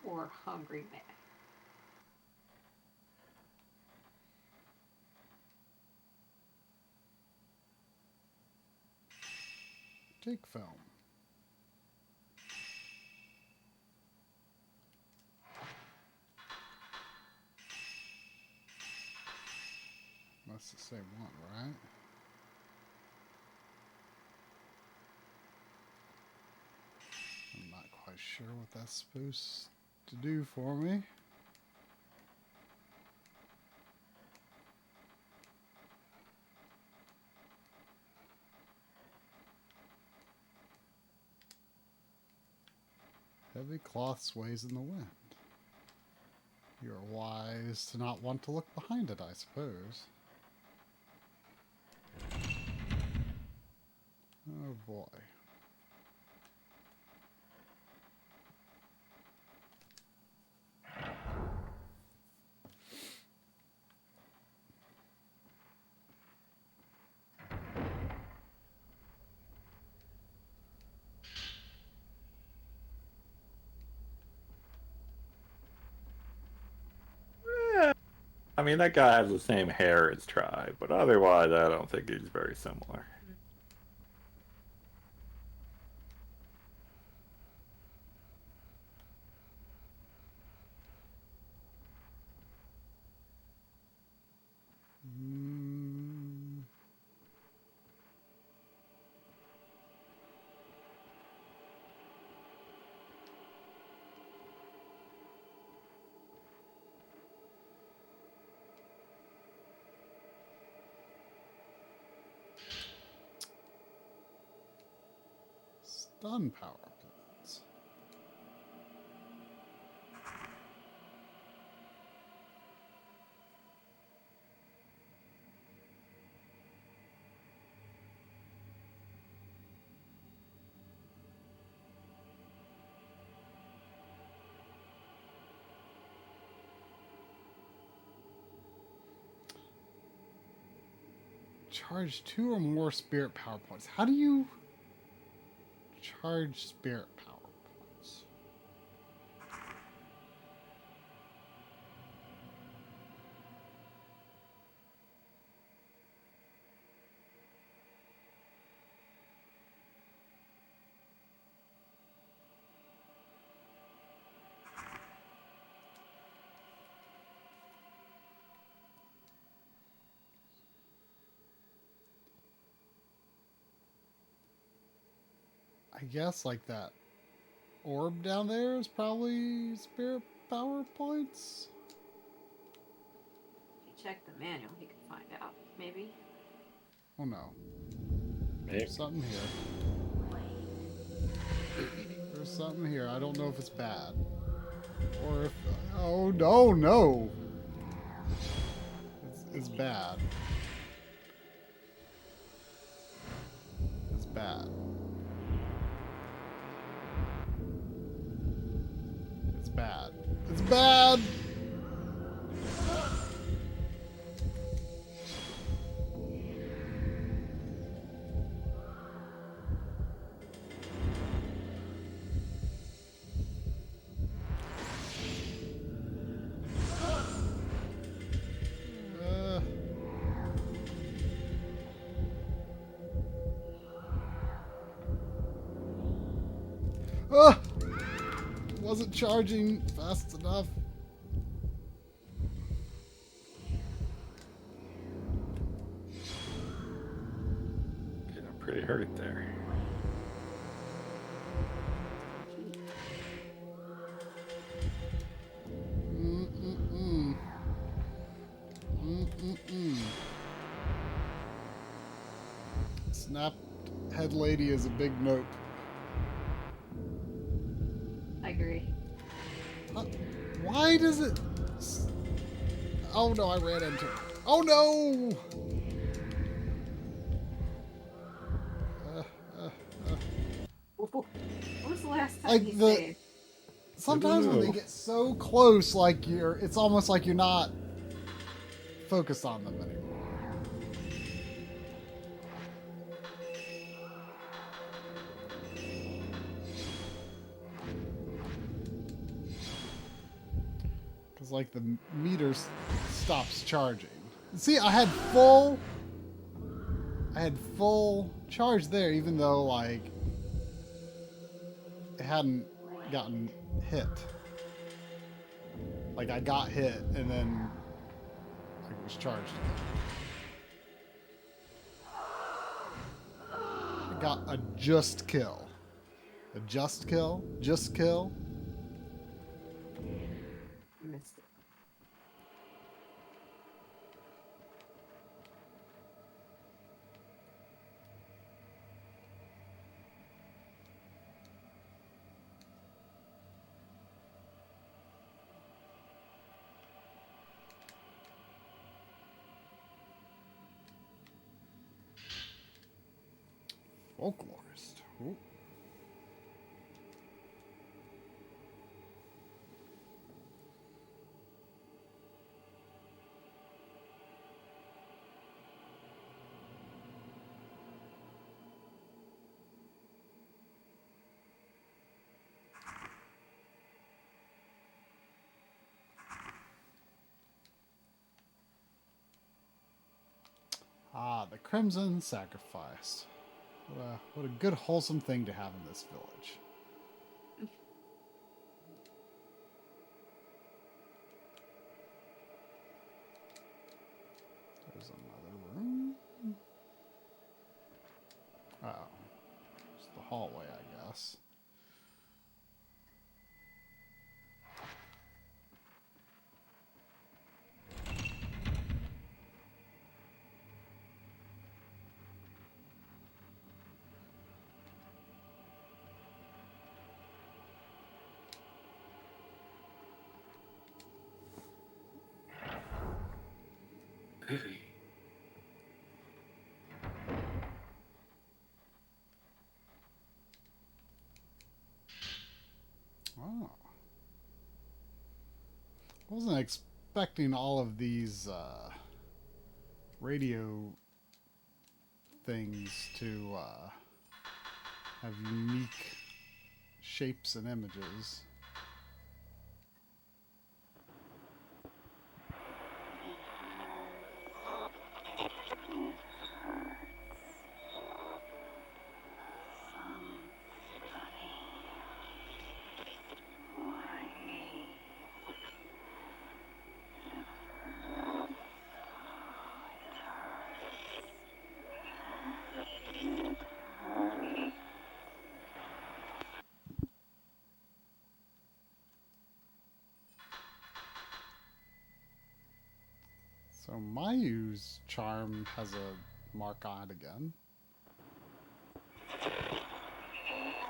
Or hungry man. Take film. That's the same one, right? I'm not quite sure what that's supposed to do for me. Heavy cloth sways in the wind. You are wise to not want to look behind it, I suppose. Oh boy. I mean, that guy has the same hair as Tribe, but otherwise, I don't think he's very similar. Stun power points. Charge 2 or more spirit power points. How do you charge spirit power points? I guess like that orb down there is probably spirit power points. If you check the manual, he can find out. Maybe. Oh no. Maybe. There's something here. There's something here. I don't know if it's bad. Or if... Oh, no, no. It's bad. It's bad. It's bad. It's bad! Ah! Wasn't charging fast enough. Getting pretty hurt there. Snapped head lady is a big nope. I agree. Why does it... Oh no, I ran into it. Oh no! When was the last time Like you the... saved? Sometimes when they get so close, like it's almost like you're not focused on them anymore. Because like the meter stops charging. See, I had full charge there, even though like it hadn't gotten hit. Like I got hit and then like, it was charged again. I got a just kill. A just kill? Just kill? Missed it. Folklorist. Ooh. Ah, the Crimson Sacrifice. What a good, wholesome thing to have in this village. There's another room. Oh. It's the hallway, I guess. Oh. Wasn't expecting all of these radio things to have unique shapes and images. So Mayu's charm has a mark on it again.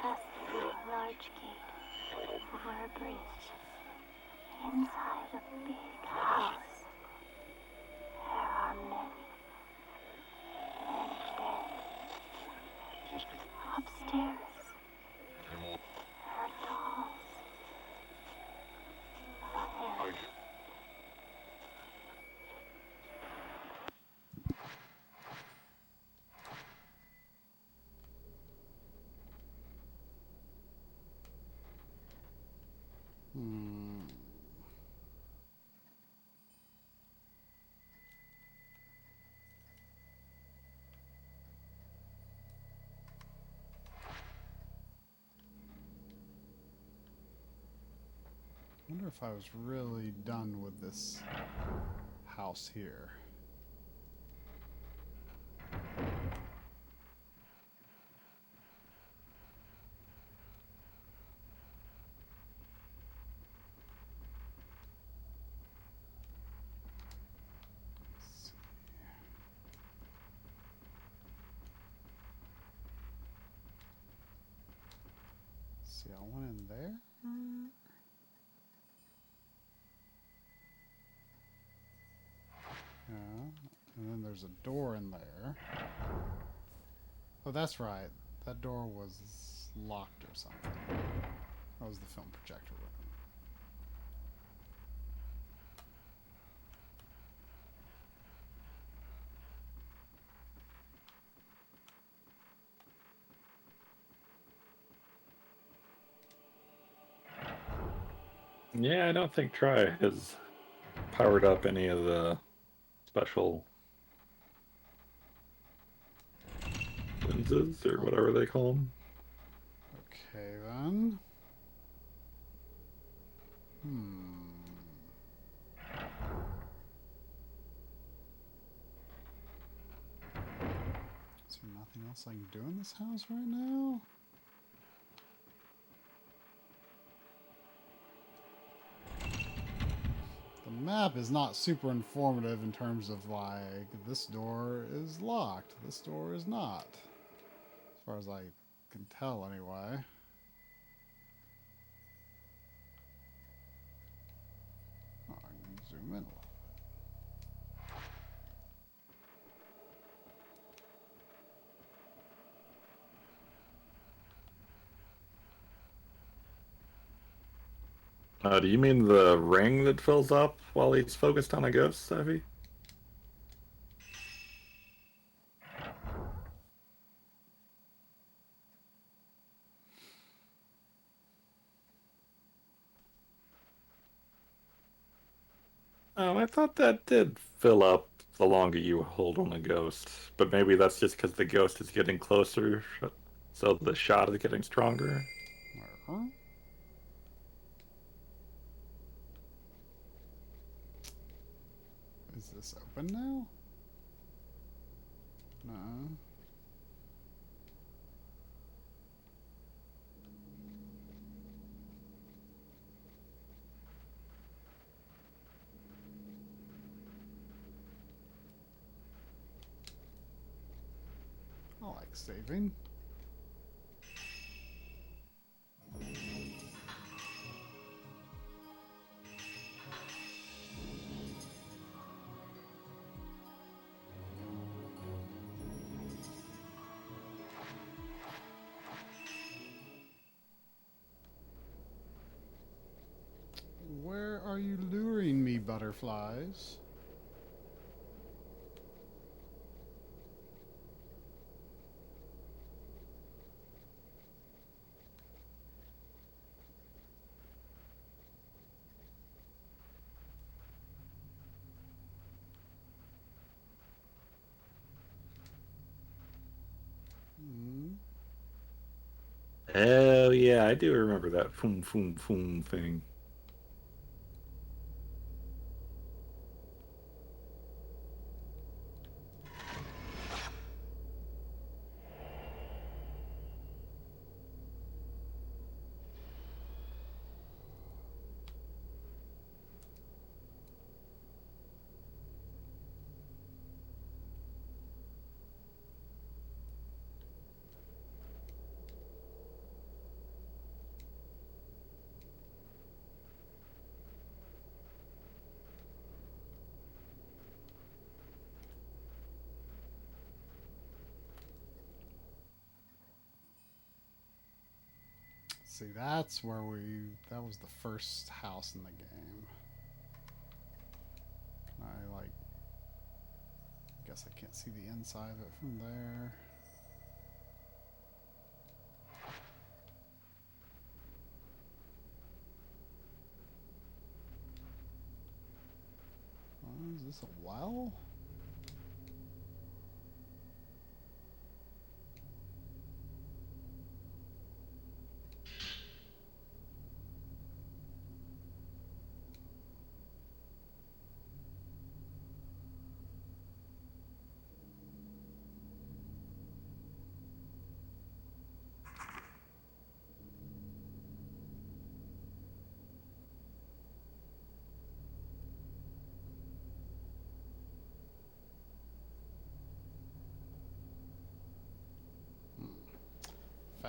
Pass through a large gate over a bridge. Inside a big house. There are many dead. Upstairs are dolls. if I was really done with this house here. See, I went in there. Yeah, and then there's a door in there. Oh, that's right. That door was locked or something. That was the film projector working. Yeah, I don't think Try has powered up any of the special lenses or whatever they call them. Okay, then. Is there nothing else I can do in this house right now? The map is not super informative in terms of like, this door is locked, this door is not. As far as I can tell anyway. Oh, I can zoom in a little. Do you mean the ring that fills up while he's focused on a ghost, Savvy? I thought that did fill up the longer you hold on a ghost, but maybe that's just because the ghost is getting closer, so the shot is getting stronger. Is this open now? No. I like saving. Where are you luring me, butterflies? Oh yeah, I do remember that foom foom foom thing. See, that's where that was the first house in the game. I guess I can't see the inside of it from there. Is this a well?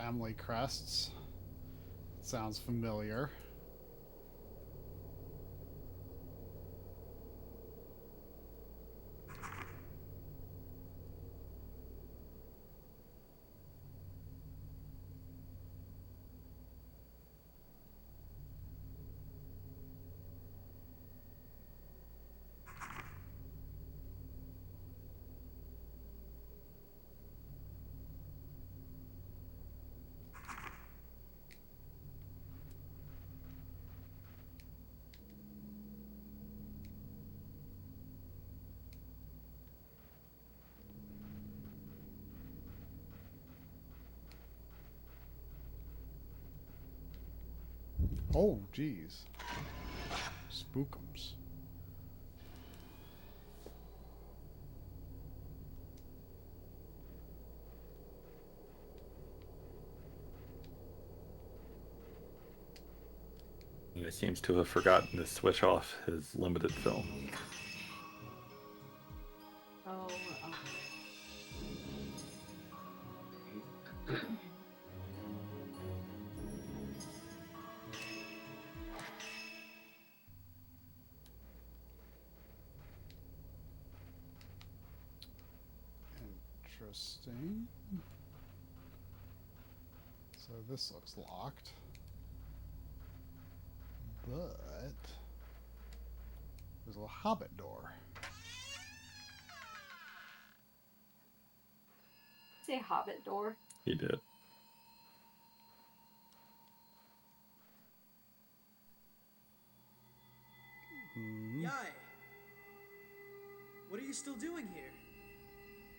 family crests. Sounds familiar. Oh, geez. Spookums. He seems to have forgotten to switch off his limited film. Oh. Interesting. So this looks locked. But there's a little hobbit door. Say hobbit door. He did. Yai! What are you still doing here?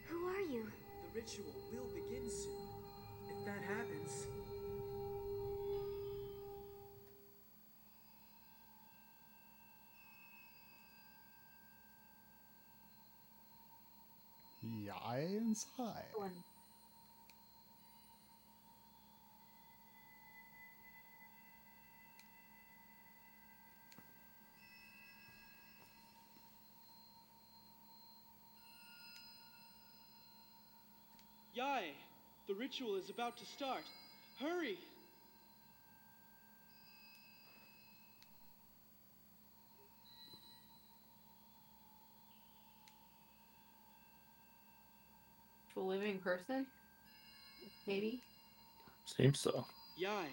Who are you? The ritual will begin soon. If that happens... Yai inside. Yai! The ritual is about to start. Hurry! To a living person? Maybe? Seems so. Yai,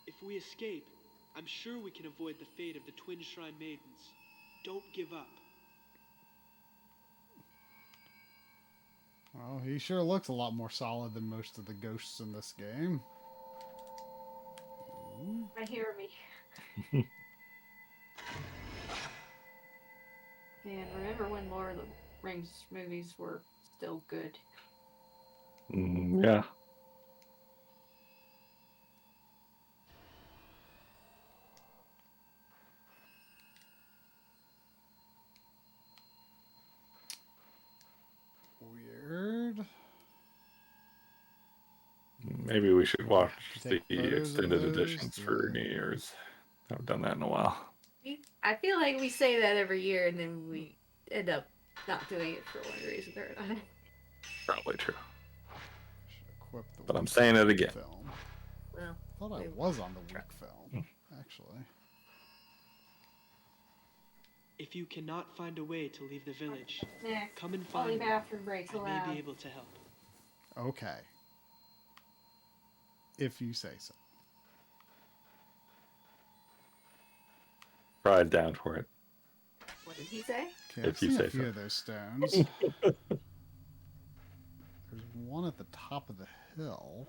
if we escape, I'm sure we can avoid the fate of the Twin Shrine Maidens. Don't give up. Well, he sure looks a lot more solid than most of the ghosts in this game. I hear me. And remember when Lord of the Rings movies were still good? Yeah. Weird. Maybe we should watch the Take photos of extended those, editions for New Year's. I haven't done that in a while. I feel like we say that every year and then we end up not doing it for one reason or another. Probably true. Equip the But I'm saying it weak again. Film. Well, I thought I was on the weak film, actually. If you cannot find a way to leave the village, Next. come and Only find me. bathroom breaks I allowed. may be able to help. Okay. If you say so. Pride down for it. What did he say? Okay, If I've you seen say a few so. of those stones. There's one at the top of the hill.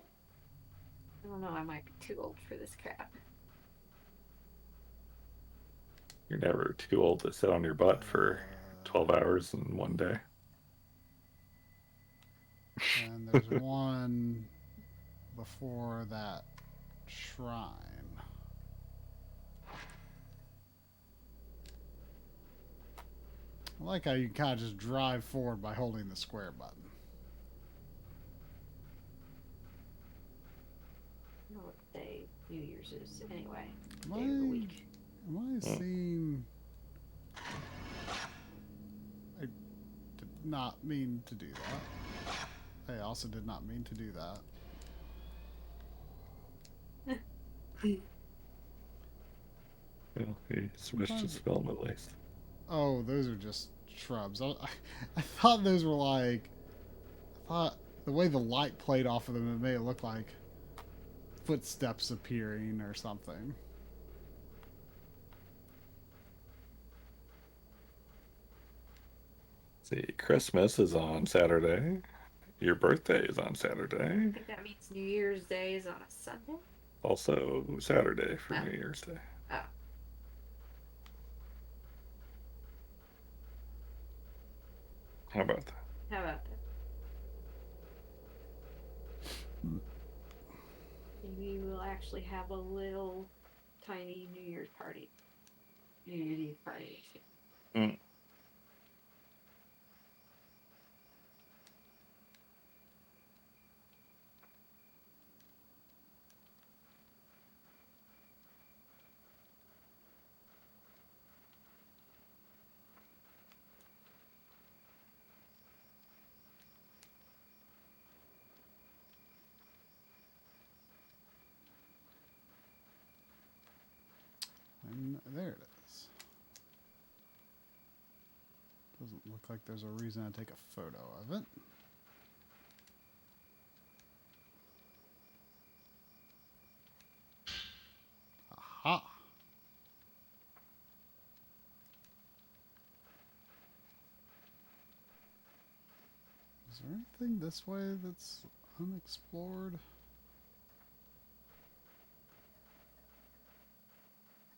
I don't know, I might be too old for this crap. You're never too old to sit on your butt for 12 hours in one day. And there's one before that shrine. I like how you can kind of just drive forward by holding the square button. I don't know what day New Year's is anyway. Am Day of the week. Am I seeing... I did not mean to do that. I also did not mean to do that. Well, he switched his film at least. Oh, those are just shrubs. I thought those were like... I thought the way the light played off of them, it made it look like footsteps appearing or something. See, Christmas is on Saturday. Your birthday is on Saturday. I think that means New Year's Day is on a Sunday. Also Saturday for New Year's Day. Oh. How about that? How about that? Maybe we'll actually have a little tiny New Year's party. New Year's Eve party. Mm. And there it is. Doesn't look like there's a reason to take a photo of it. Aha! Is there anything this way that's unexplored?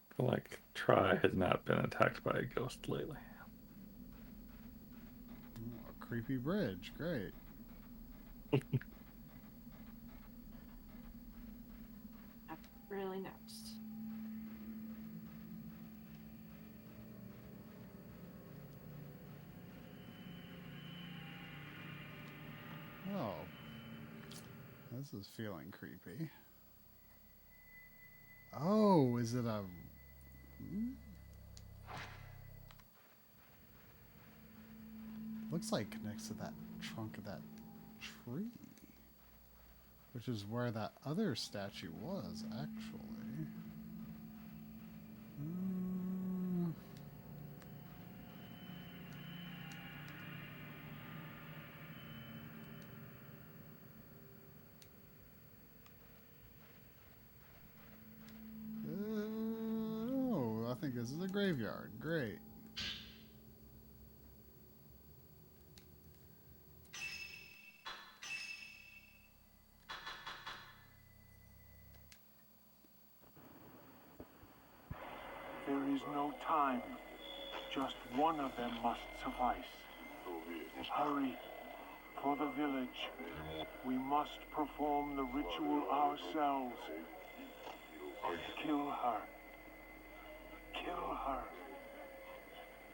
I feel like Try has not been attacked by a ghost lately. Oh, a creepy bridge. Great. I've really noticed. Oh. This is feeling creepy. Oh, is it a... Looks like it connects to that trunk of that tree. Which is where that other statue was, actually. Oh, I think this is a graveyard. Great. There is no time. Just one of them must suffice. Hurry. For the village. We must perform the ritual ourselves. Kill her. Kill her.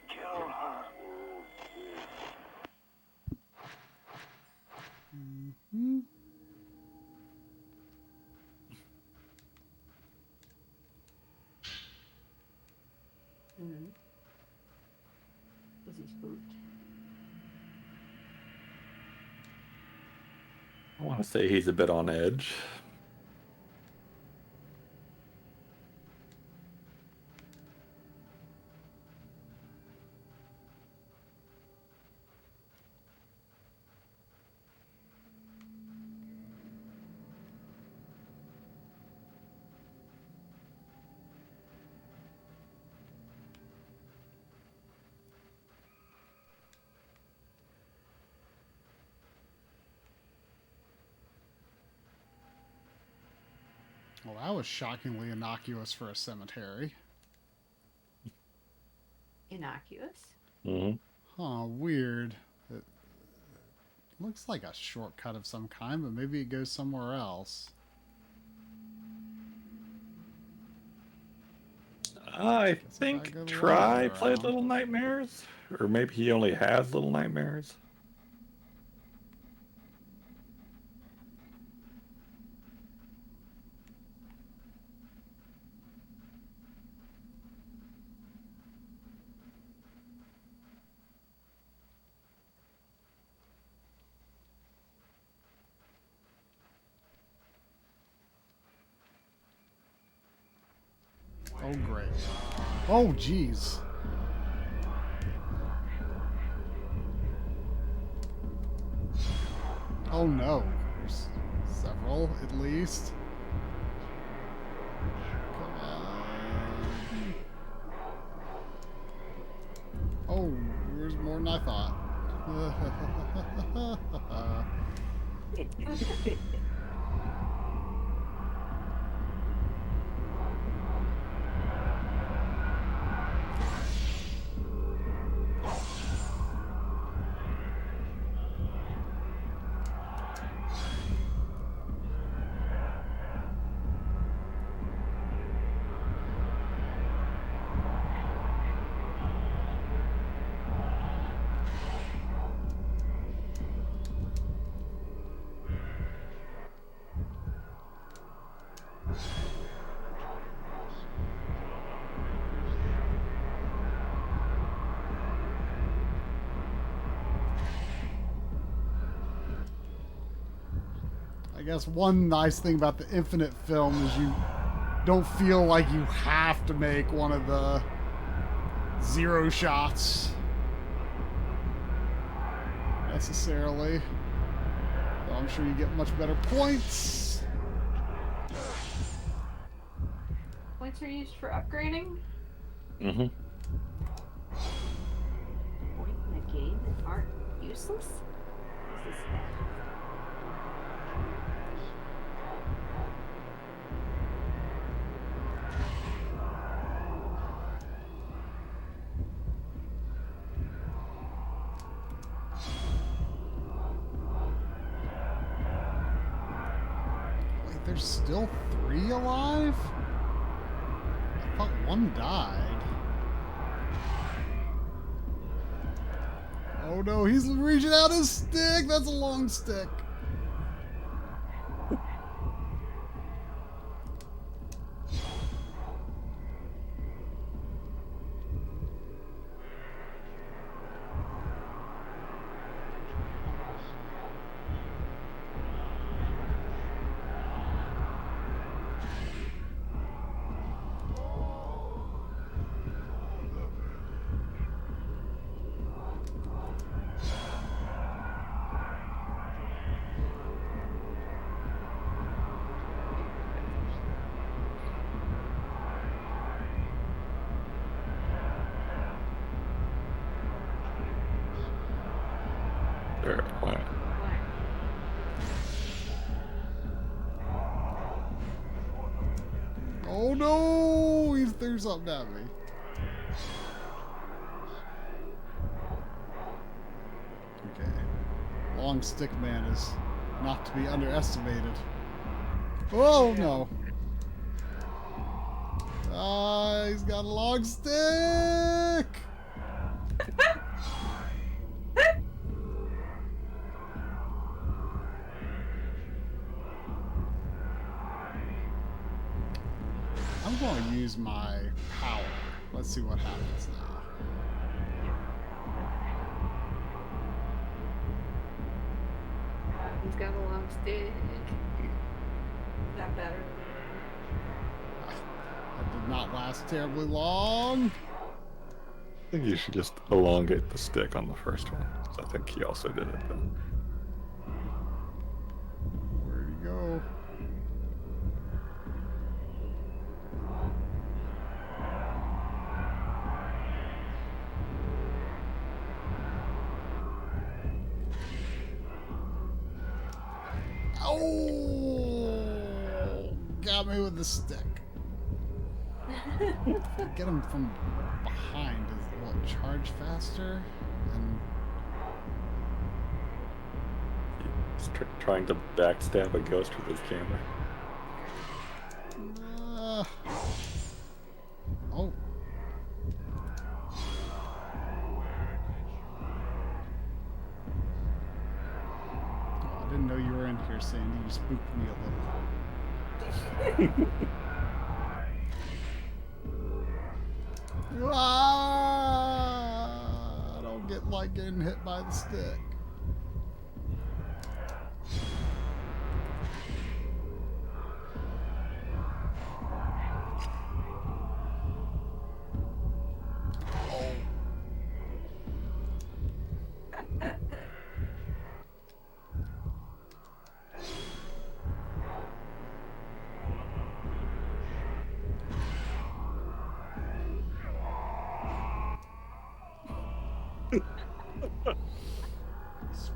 Kill her. Mm-hmm. Is he spooked? I want to say he's a bit on edge. Well, that was shockingly innocuous for a cemetery. Innocuous? Mm-hmm. Huh, weird. It looks like a shortcut of some kind, but maybe it goes somewhere else. I think Try played Little Nightmares. Or maybe he only has Little Nightmares. Oh, great. Oh, jeez. Oh, no. There's several, at least. Come on. Oh, there's more than I thought. I guess one nice thing about the Infinite film is you don't feel like you have to make one of the 0 shots necessarily. So I'm sure you get much better points. Points are used for upgrading? Mm-hmm. Points in a game that aren't useless? What's this? Wait, there's still 3 alive? I thought 1 died. Oh no, he's reaching out his stick! That's a long stick. Very quiet. Oh no! He threw something at me. Okay. Long stick man is not to be underestimated. Oh no! Ah, he's got a long stick! I'm going to use my power. Let's see what happens now. He's got a long stick. Is that better? That did not last terribly long. I think you should just elongate the stick on the first one. I think he also did it then. Where'd he go? Oh! Got me with the stick. Get him from behind. Will it charge faster? And He's trying to backstab a ghost with his camera. Oh. I didn't know you were in here, Sandy. You spooked me a little. I don't get like getting hit by the stick.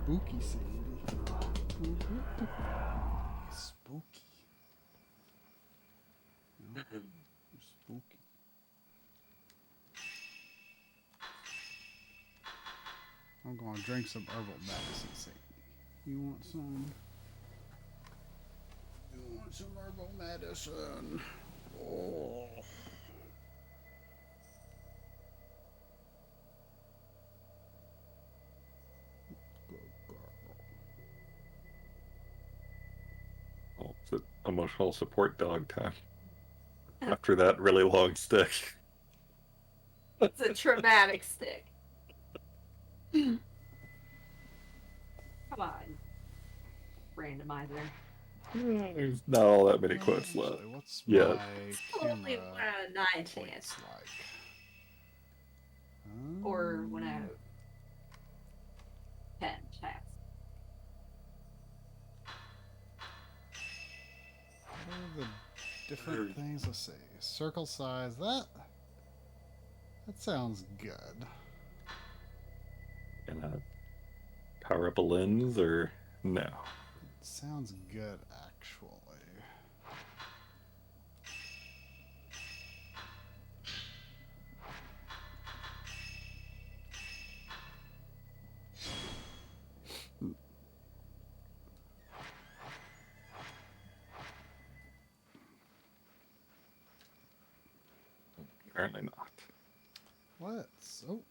Spooky, Sandy. Spooky. Spooky. I'm gonna drink some herbal medicine, Sandy. You want some? You want some herbal medicine? Oh. Oh, it's an emotional support dog time. After that really long stick. It's a traumatic stick. Come on, randomizer. There's not all that many quotes left. What's Yeah. my Only camera 1 out of 9 chance. points like? Or 1 out of 10 chance. What are the different things? Let's see. Circle size. That sounds good. Can I power up a lens or no? It sounds good, actually. Apparently not. What? So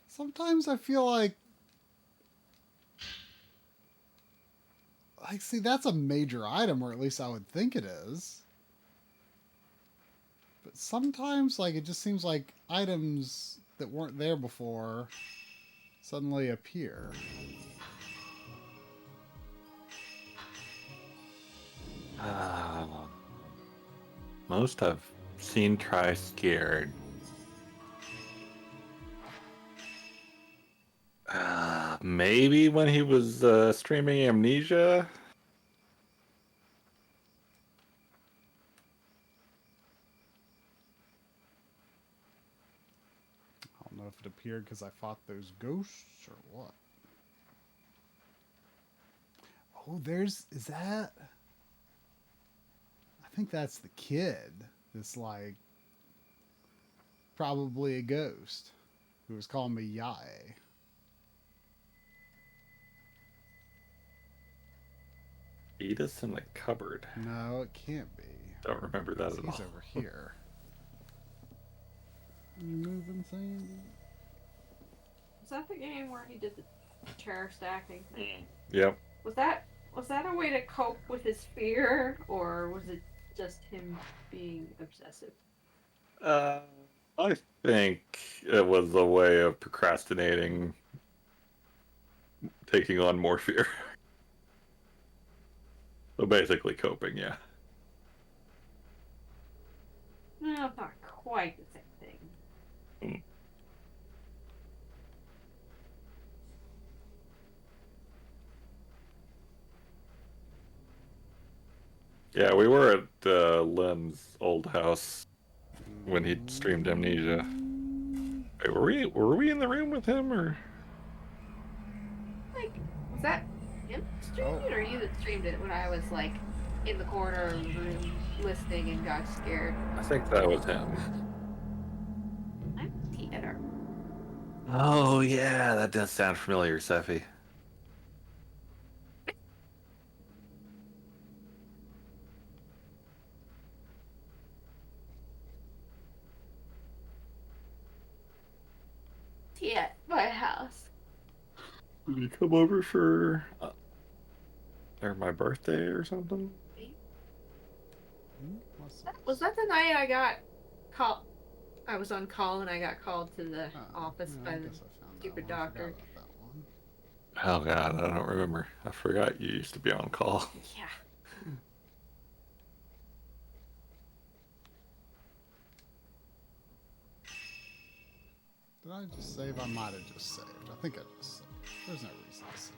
sometimes I feel like see, that's a major item, or at least I would think it is. But sometimes, like, it just seems like items that weren't there before suddenly appear. Most I've seen try scared. Maybe when he was streaming Amnesia. I don't know if it appeared because I fought those ghosts or what. Oh, is that? I think that's the kid. That's like probably a ghost who was calling me Yae. Fetus in the cupboard. No, it can't be. Don't remember that at all. He's over here. You moving, Sandy? Was that the game where he did the chair stacking thing? Yep. Was that a way to cope with his fear, or was it just him being obsessive? I think it was a way of procrastinating, taking on more fear. So basically coping, yeah. No, it's not quite the same thing. Yeah, we were at Lem's old house when he streamed Amnesia. Wait, were we in the room with him, or? Like, was that him streaming it, or you that streamed it when I was like in the corner of the room listening and got scared? I think that was him. I'm theater. Oh yeah, that does sound familiar, Seffi. Yeah, my house. Did you come over for or my birthday or something? Was that the night I got called? I was on call and I got called to the office by the stupid doctor. Oh god, I don't remember. I forgot you used to be on call. Yeah. Did I just save? I might have just saved. I think I just saved. There's no reason to save.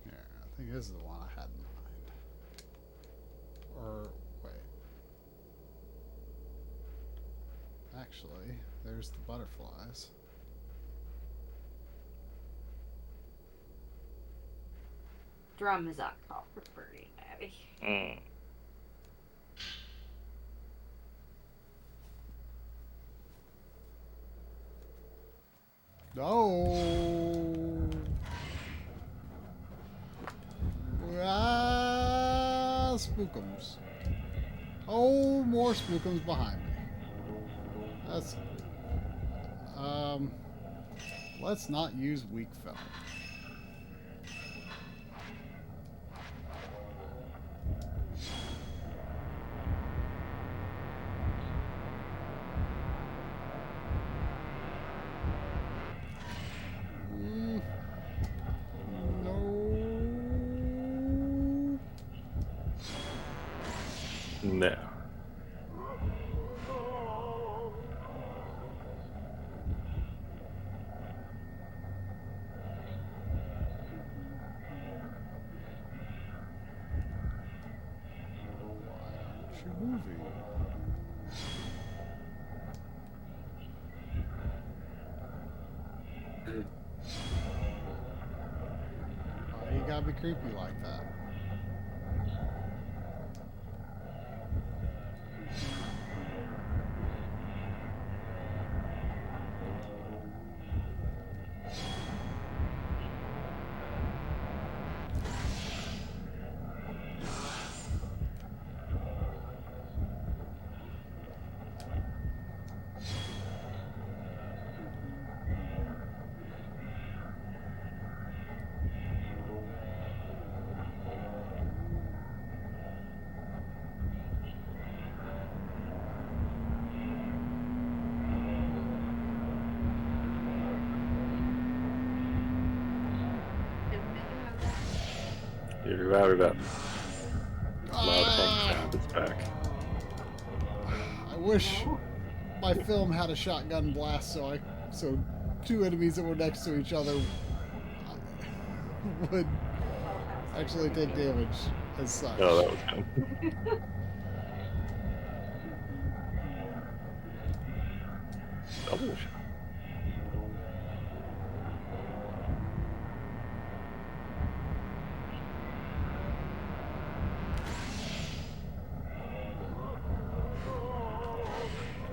Yeah, I think this is the one I had in mind. Or, wait. actually. There's the butterflies. Drum is on call for Birdie and Abby. No. Ah, spookums. Oh, more spookums behind me. That's let's not use weak film. No. Movie. Why you gotta be creepy like that? You routed up. Loud hum sound is back. I wish my film had a shotgun blast, so two enemies that were next to each other would actually take damage as such. Oh, that was fun. Double shot.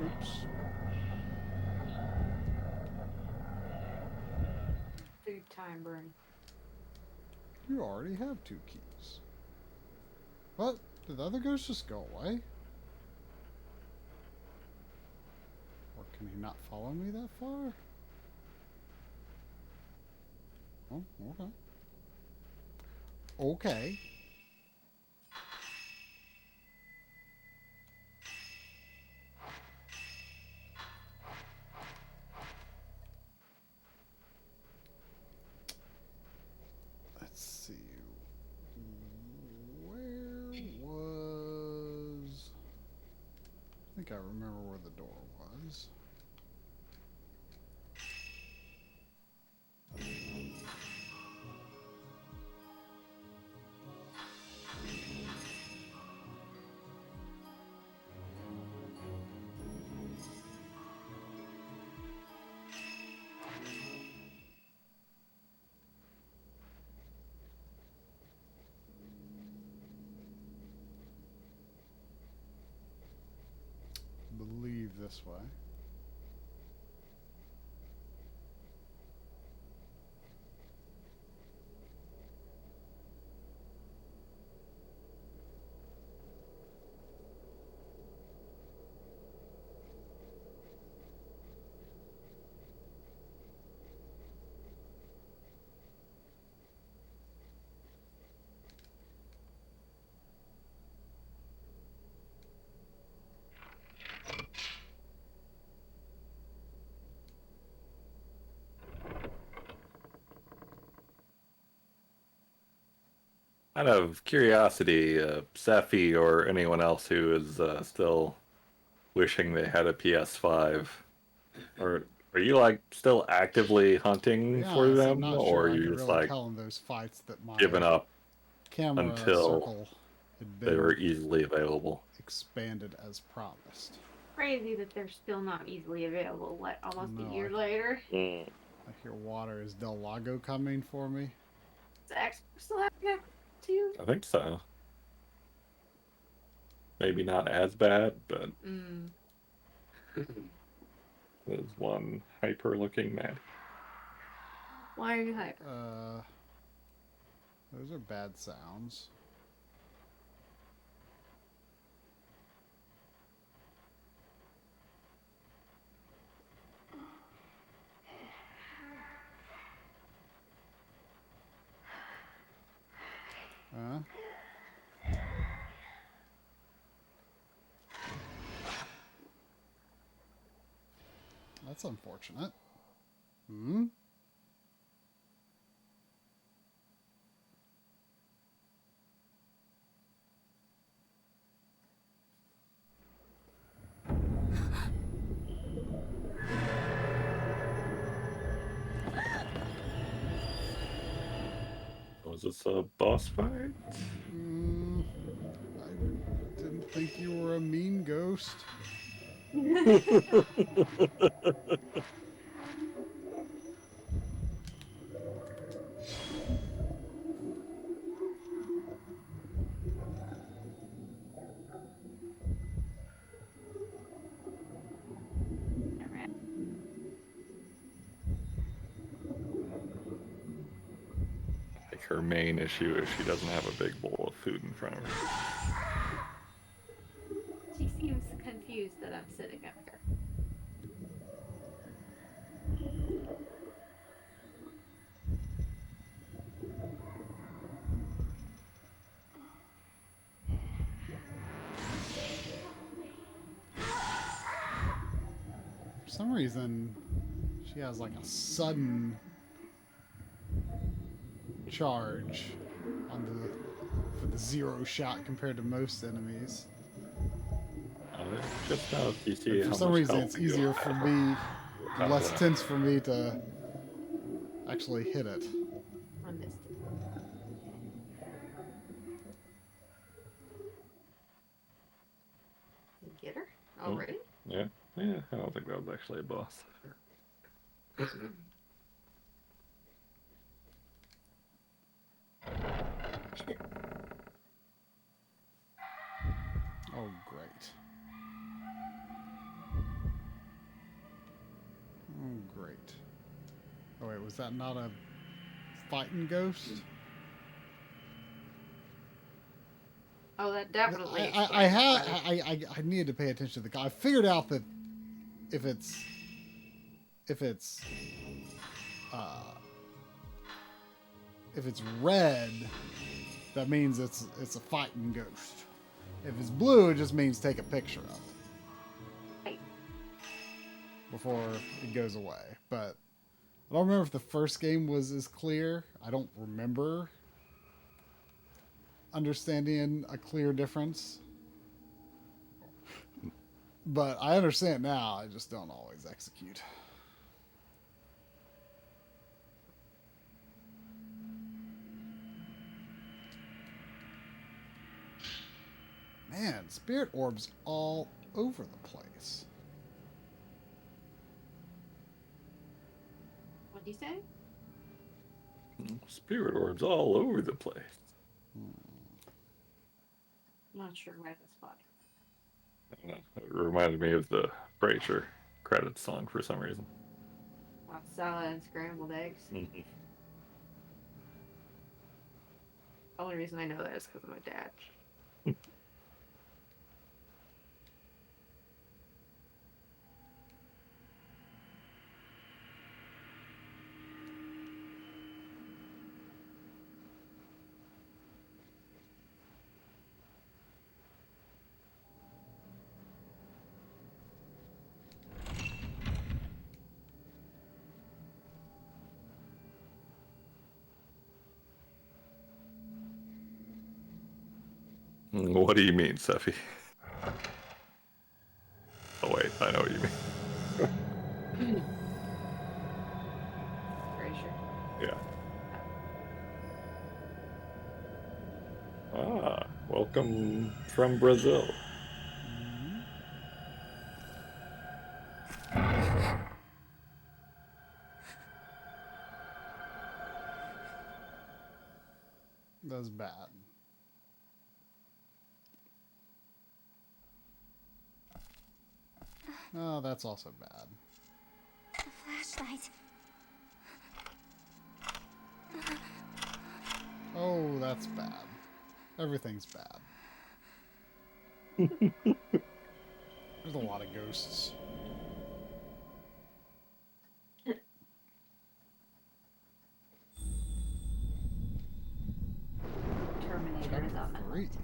Oops. Food time, Burn. You already have 2 keys. What? Did the other ghost just go away? Or can he not follow me that far? Oh, okay. Okay. Let's see. Where was... I think I remember where the door was. Believe this way. Out of curiosity, Sephi or anyone else who is still wishing they had a PS5, or are you like still actively hunting for I'm them, not or sure are I you could just really like tell in those fights that my giving up camera until circle had they been were easily available? expanded as promised. crazy that they're still not easily available. What, almost a year later? I hear water. Is Del Lago coming for me? Zach's still having that too? I think so. Maybe not as bad, but there's one hyper-looking man. Why are you hyper? Those are bad sounds. That's unfortunate. Was this a boss fight? I didn't think you were a mean ghost. Like her main issue is she doesn't have a big bowl of food in front of her. She seems confused that I'm sitting up here. For some reason, she has like a sudden charge for the zero shot compared to most enemies. Just now, if you see For how some much reason, health it's you easier have. for me, less tense for me to actually hit it. I missed it. Did you get her already? Yeah, I don't think that was actually a boss. Oh, great. Oh, great. Oh, wait, was that not a fighting ghost? Oh, that definitely. I needed to pay attention to the guy. I figured out that if it's red, that means it's a fighting ghost. If it's blue, it just means take a picture of it before it goes away. But I don't remember if the first game was as clear. I don't remember understanding a clear difference. But I understand now, I just don't always execute. Man, spirit orbs all over the place. What'd you say? Spirit orbs all over the place. I'm not sure where that's spot. It reminded me of the Frasier credits song for some reason. Wow, salad and scrambled eggs. Only reason I know that is because of my dad. What do you mean, Seffi? Oh wait, I know what you mean. Frasier. Yeah. Welcome from Brazil. That's bad. Oh, that's also bad. The flashlight. Oh, that's bad. Everything's bad. There's a lot of ghosts. Terminator is on my list.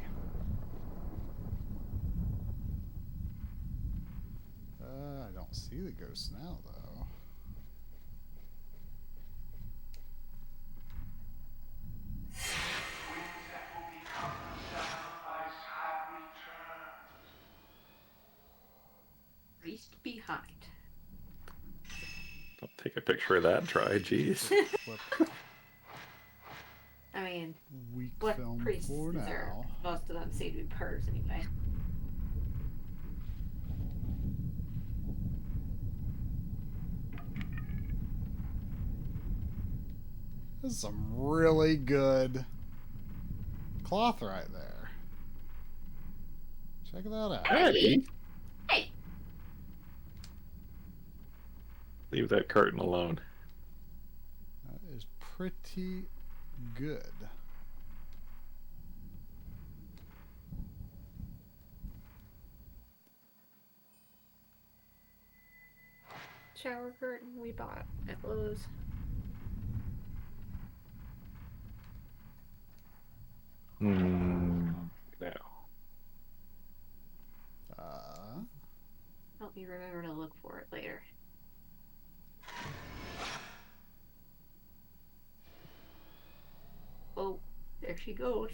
I don't see the ghosts now, though. Least behind. I'll take a picture of that. Try, jeez. I mean, Weak what film priests for is there? now. Most of them seem to be pervs anyway. This is some really good cloth right there. Check that out. Hey! Hey! Leave that curtain alone. That is pretty good. Shower curtain we bought at Lowe's. No. Help me remember to look for it later. Oh, there she goes.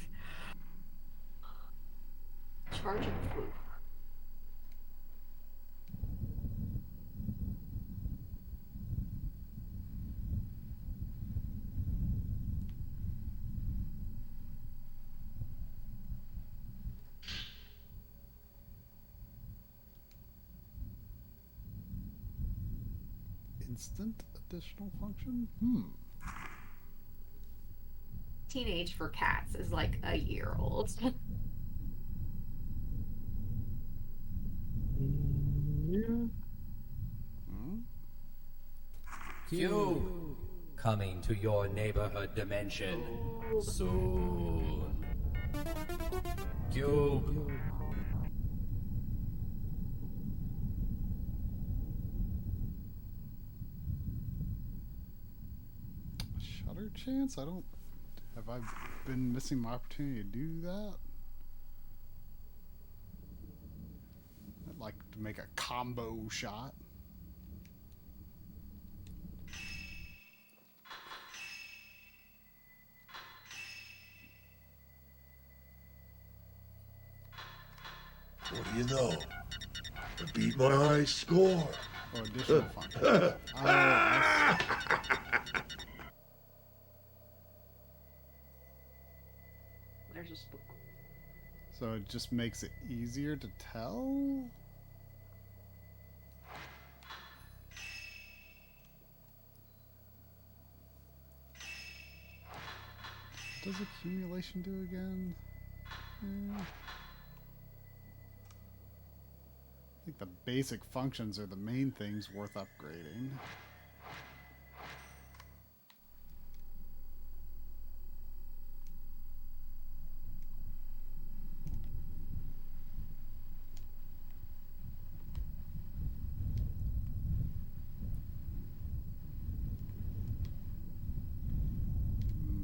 Charging flu. Instant additional function? Teenage for cats is like a year old. Cube, coming to your neighborhood dimension soon. Cube. Shutter chance? I don't... Have I been missing my opportunity to do that? I'd like to make a combo shot. What do you know? I beat my high score. Oh, additional function. There's a spook. So it just makes it easier to tell? What does accumulation do again? I think the basic functions are the main things worth upgrading.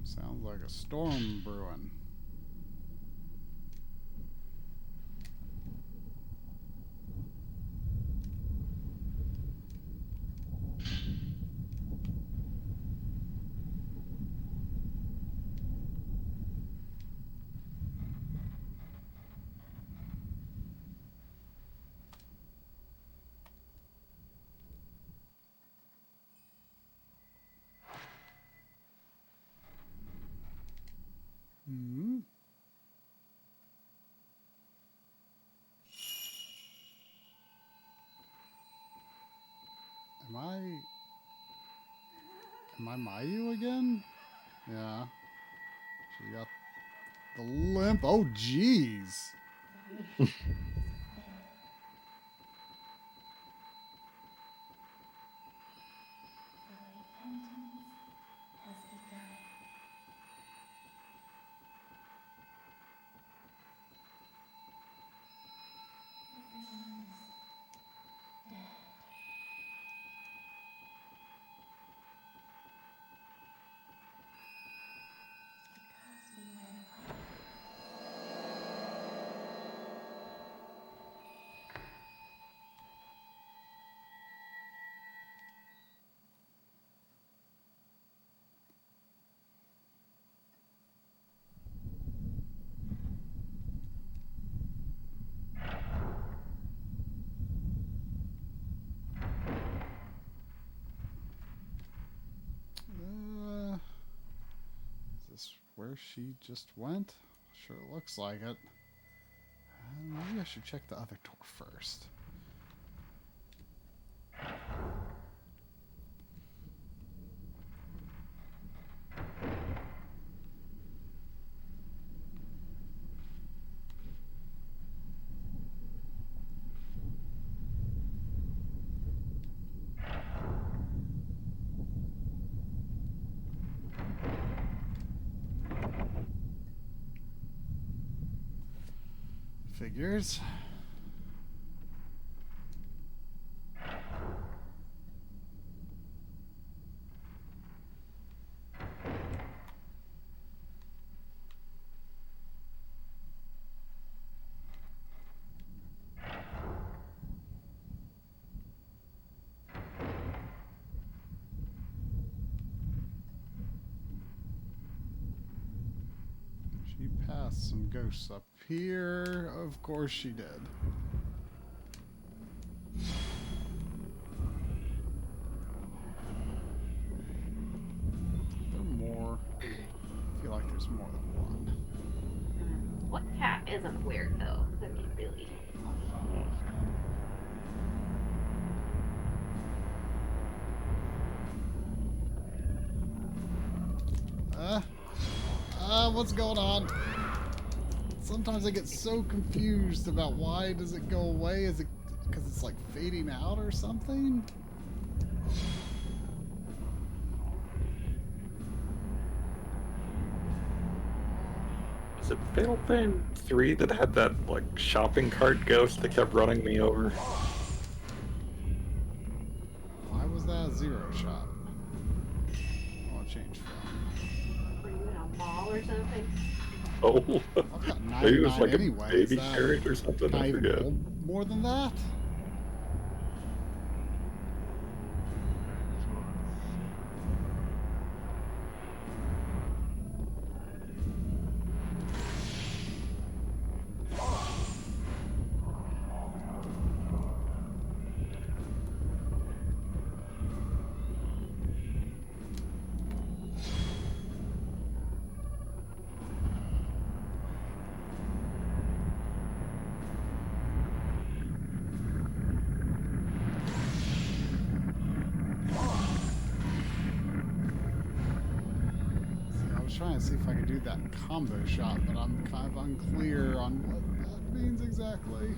Sounds like a storm brewing. Am I Mayu again? Yeah. She got The limp. Oh, jeez. Is this where she just went? Sure looks like it. Maybe I should check the other door first. Figures. She passed some ghosts up here. Of course she did. There are more. I feel like there's more than one. What cat isn't weird though? I mean, really. What's going on? Sometimes I get so confused about why does it go away? Is it because it's like fading out or something? Was it Fatal Frame 3 that had that like shopping cart ghost that kept running me over? Why was that a zero shot? I want to change film. Were you in a mall or something? Oh, maybe it was like anyway. a baby carriage or something. I forget. More than that? Trying to see if I can do that combo shot, but I'm kind of unclear on what that means exactly.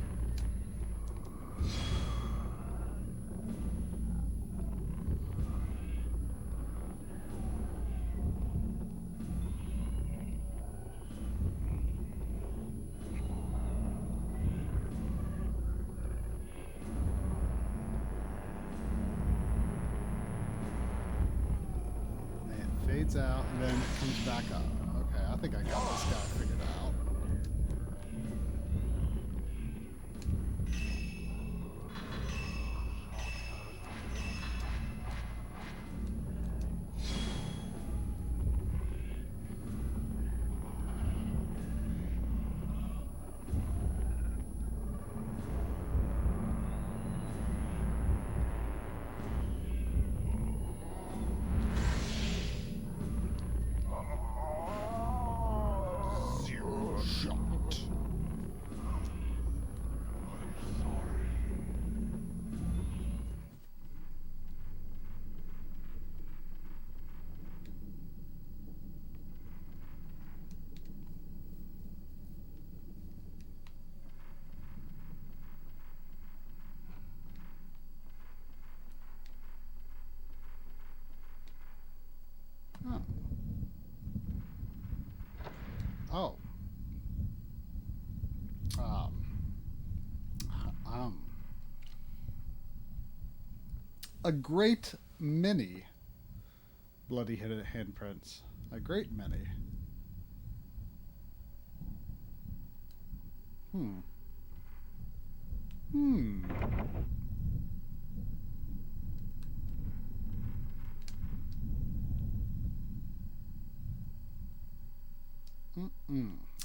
Fades out and then it comes back up. Okay, I think I got this guy figured out. Oh. Oh. A great many bloody handprints. A great many.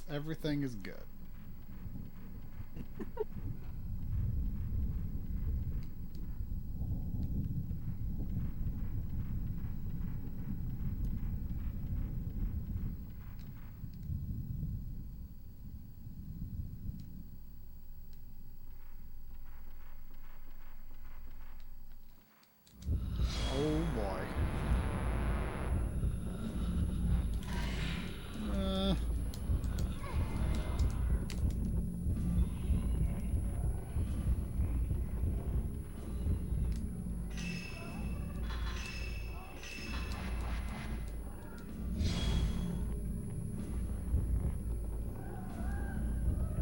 Everything is good. Oh boy.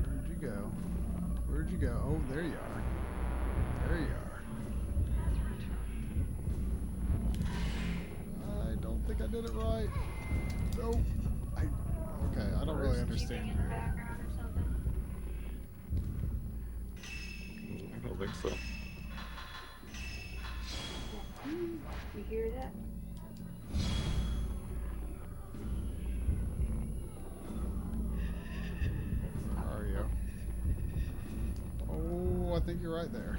Where'd you go? Where'd you go? Oh, there you are. There you are. I don't think I did it right. Nope. Okay, I don't really understand you. I don't think so. You hear that? Where are you? Oh, I think you're right there.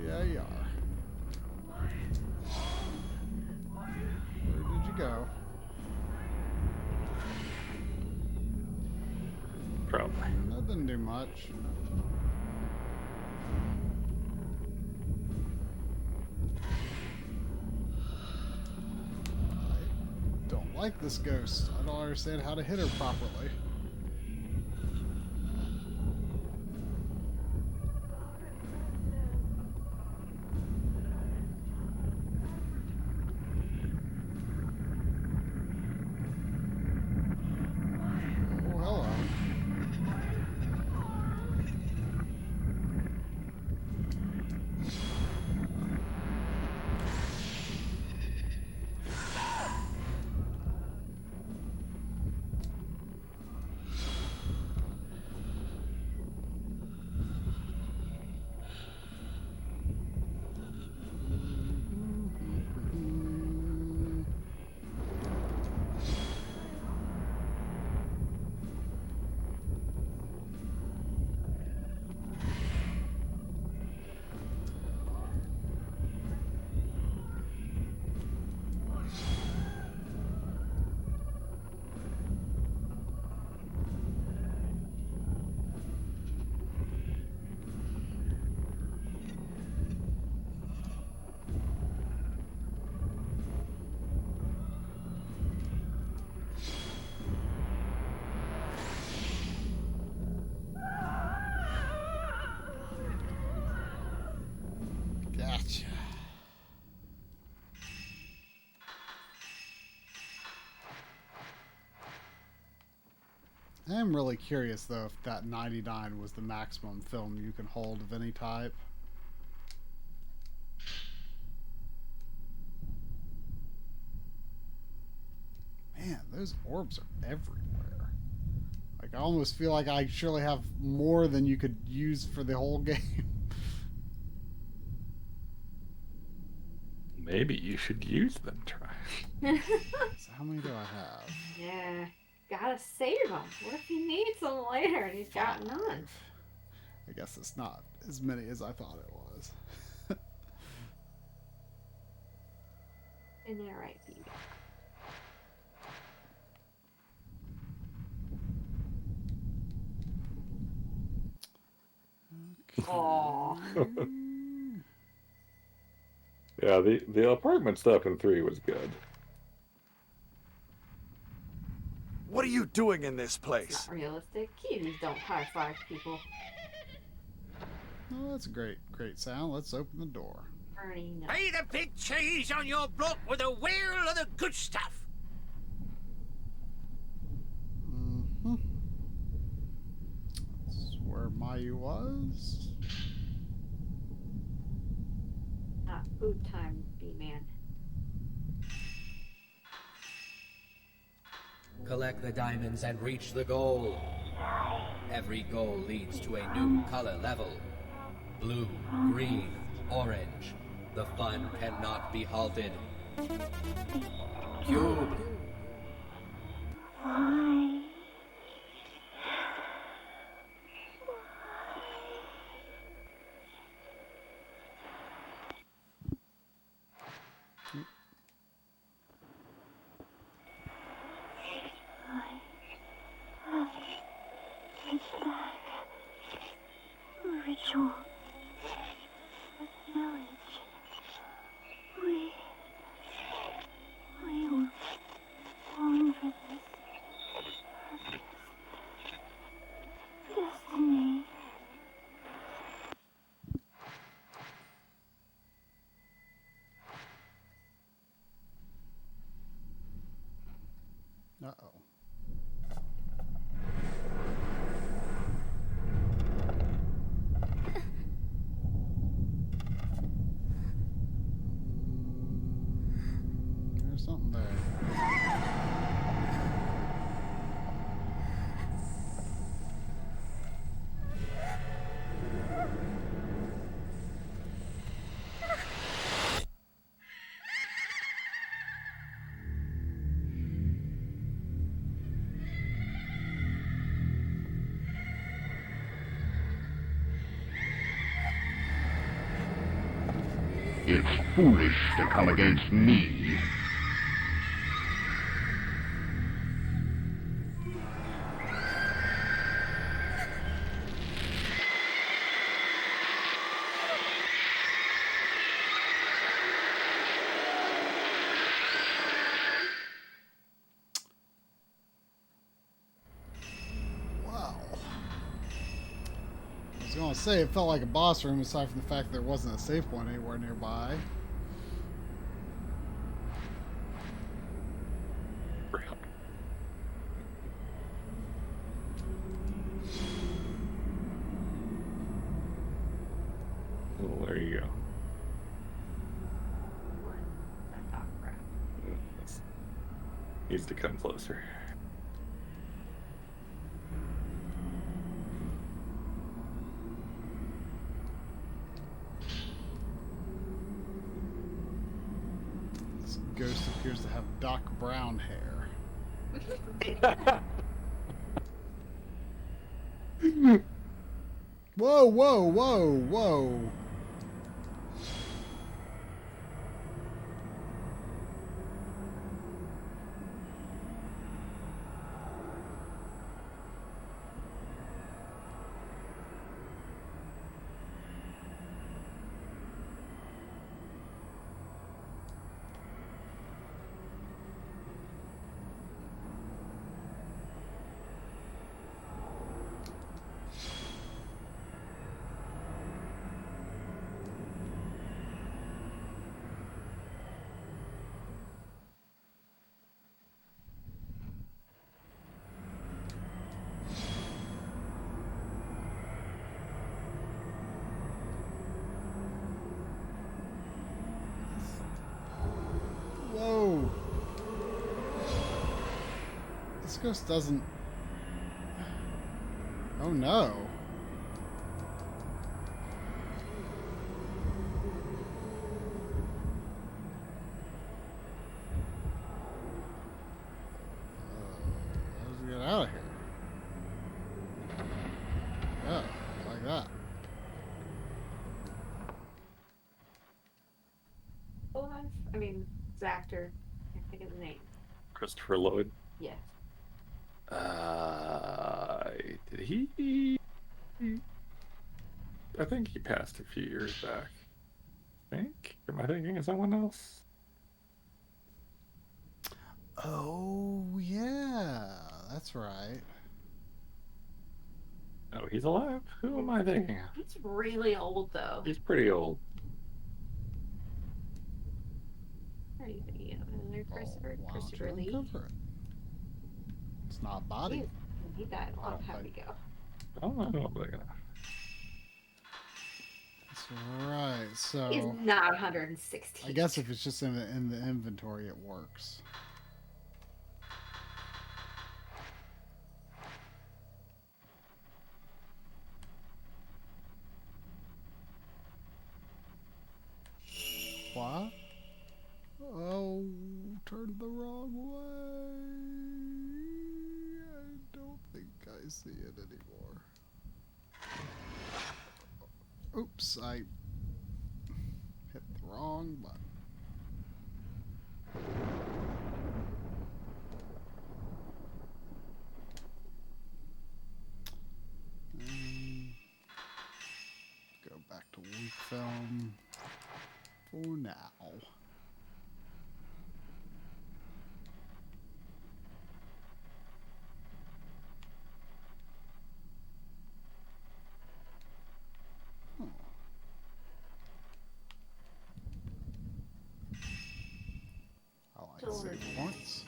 Yeah, you are. Where did you go? Probably. That didn't do much. I don't like this ghost. I don't understand how to hit her properly. Oh, hello. Gotcha. I am really curious though if that 99 was the maximum film you can hold of any type. Man, those orbs are everywhere. Like I almost feel like I surely have more than you could use for the whole game. Maybe you should use them, Try. So how many do I have? Yeah, gotta save them. What if he needs them later and he's got none? I guess it's not as many as I thought it was. Isn't that right, Phoebe? Aww. Yeah, the apartment stuff in 3 was good. What are you doing in this place? It's not realistic. Kiwis don't high-five people. Oh, that's a great sound. Let's open the door. Ernie, no. Pay the big cheese on your block with a wheel of the good stuff. Mm-hmm. That's where Mayu was. Not food time, B-Man. Collect the diamonds and reach the goal. Every goal leads to a new color level. Blue, green, orange. The fun cannot be halted. Cube. Why? It's back. Ritual. Village. We were born for this. Destiny. Uh-oh. There's something there. It's foolish to come against me. Wow. I was gonna say it felt like a boss room aside from the fact that there wasn't a safe one anywhere nearby. Well, there you go. Needs to come closer. This ghost appears to have dark brown hair. Whoa, whoa, whoa, whoa. Whoa. This ghost doesn't... Oh no. How does he get out of here? Yeah, like that. I mean, his actor. I can't think of his name. Christopher Lloyd. Yes. Did he? I think he passed a few years back. I think. Am I thinking of someone else? Oh, yeah. That's right. Oh, he's alive? Who am I thinking of? He's really old, though. He's pretty old. What are you thinking of? Another Christopher? Why don't Christopher you Lee? uncover it? It's not body. He died a long time ago. Oh, I don't know. That's right. So He's not 116. I guess if it's just in the inventory, it works. What? Oh, turned the wrong way. I don't think I see it anymore. Oops, I hit the wrong button. Go back to weak film for now. I like city points.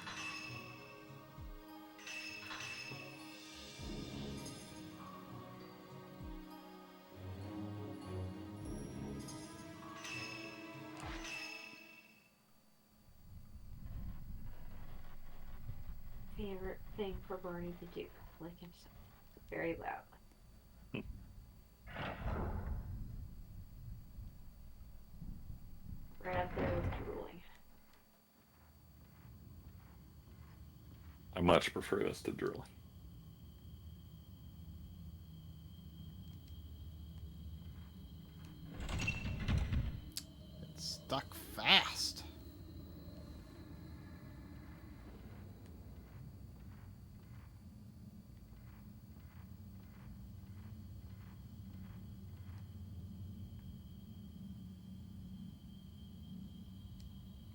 Favorite thing for Bernie to do, like himself, very loud. Right up there with drooling. I much prefer this to drooling. It's stuck fast.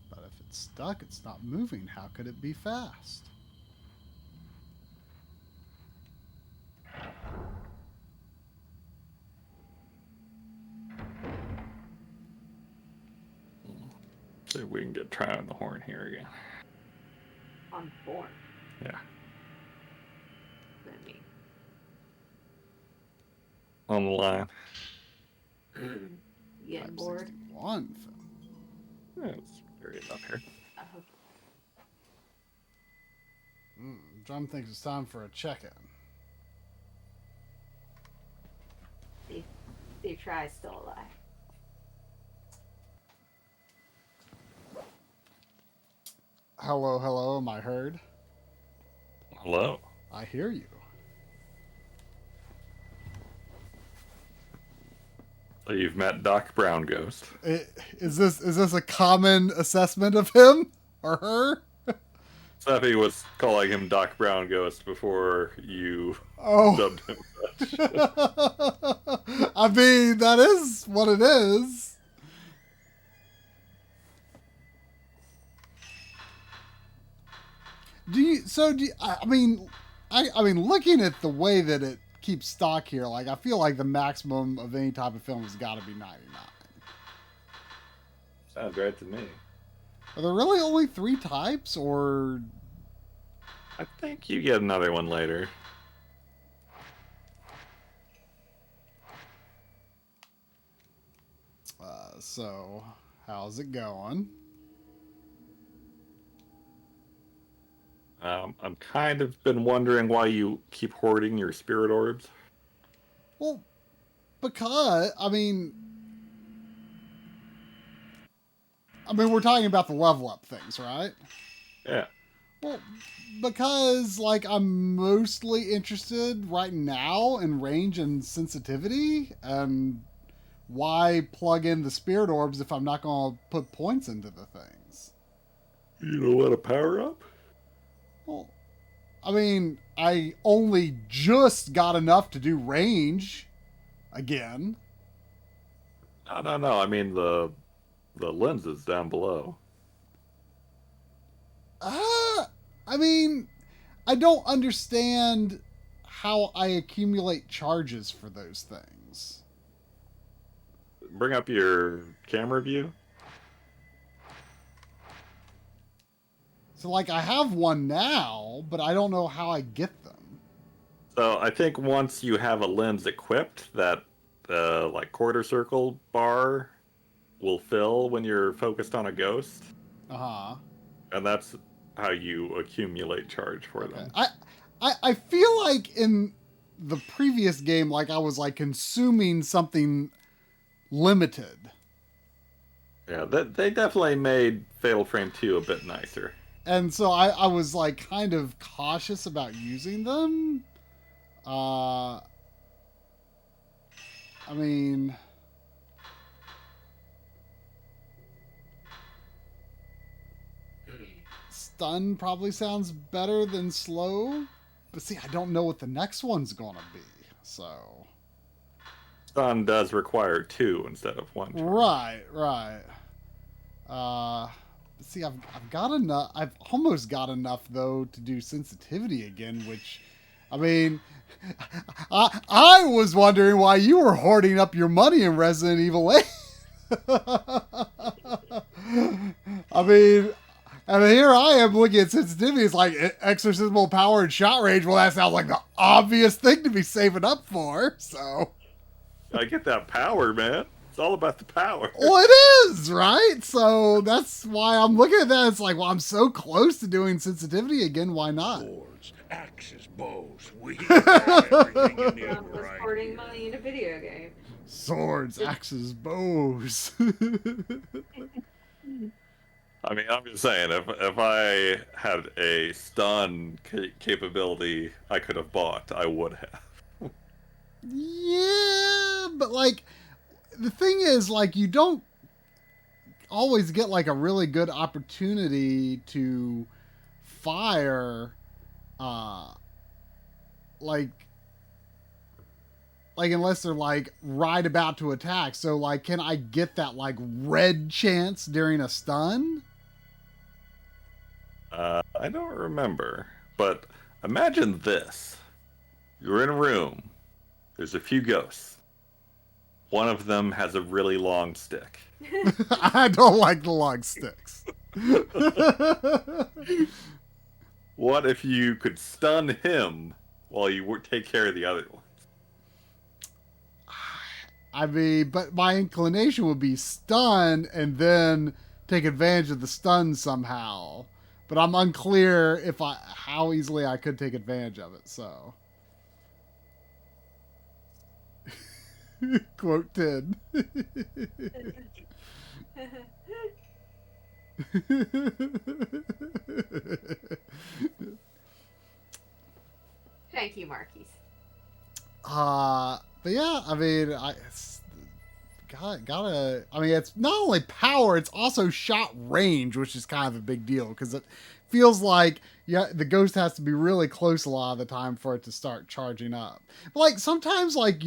But if it's stuck, it's not moving. How could it be fast? See if we can get try on the horn here again. On horn. Yeah. What do you mean? On the line. You getting bored? One. Yeah, it's very up here. Drum thinks it's time for a check-in. See if Try's still alive. Hello, hello, am I heard? Hello. I hear you. So you've met Doc Brown Ghost. Is this a common assessment of him or her? Steffi was calling him Doc Brown Ghost before you dubbed him such. I mean, that is what it is. I mean, looking at the way that it keeps stock here, like I feel like the maximum of any type of film has got to be 99. Sounds right to me. Are there really only 3 types, or? I think you get another one later. So, how's it going? I'm kind of been wondering why you keep hoarding your spirit orbs. Well, because, I mean, we're talking about the level up things, right? Yeah. Well, because, like, I'm mostly interested right now in range and sensitivity, and why plug in the spirit orbs if I'm not going to put points into the things? You don't want to power up? Well, I mean, I only just got enough to do range again. No. I mean the lenses down below. I mean, I don't understand how I accumulate charges for those things. Bring up your camera view. So, like, I have one now, but I don't know how I get them. So I think once you have a lens equipped, that like quarter circle bar will fill when you're focused on a ghost. Uh-huh. And that's how you accumulate charge for them. I feel like in the previous game, like I was like consuming something limited. Yeah, they definitely made Fatal Frame 2 a bit nicer. And so I was like kind of cautious about using them. I mean, stun probably sounds better than slow. But see, I don't know what the next one's gonna be. So Stun does require 2 instead of 1 charge. Right. See, I've got enough. I've almost got enough though to do sensitivity again, which, I mean, I was wondering why you were hoarding up your money in Resident Evil 8. I mean, and here I am looking at sensitivity. It's like exorcismal power and shot range. Well, that sounds like the obvious thing to be saving up for. So I get that power, man. It's all about the power. Well, it is, right? So that's why I'm looking at that. It's like, well, I'm so close to doing sensitivity again. Why not? Swords, axes, bows. We have everything you need right Hoarding money in a video game. Swords, axes, bows. I mean, I'm just saying, if I had a stun capability I could have bought, I would have. Yeah, but like, the thing is, like, you don't always get like a really good opportunity to fire, like unless they're like right about to attack. So like, can I get that like red chance during a stun? I don't remember, but imagine this. You're in a room. There's a few ghosts. One of them has a really long stick. I don't like the long sticks. What if you could stun him while you take care of the other ones? I mean, but my inclination would be stun and then take advantage of the stun somehow. But I'm unclear if how easily I could take advantage of it, so. Quote 10. Thank you, Marquise. But yeah, I mean, I mean, it's not only power, it's also shot range, which is kind of a big deal because it feels like the ghost has to be really close a lot of the time for it to start charging up. But like sometimes, like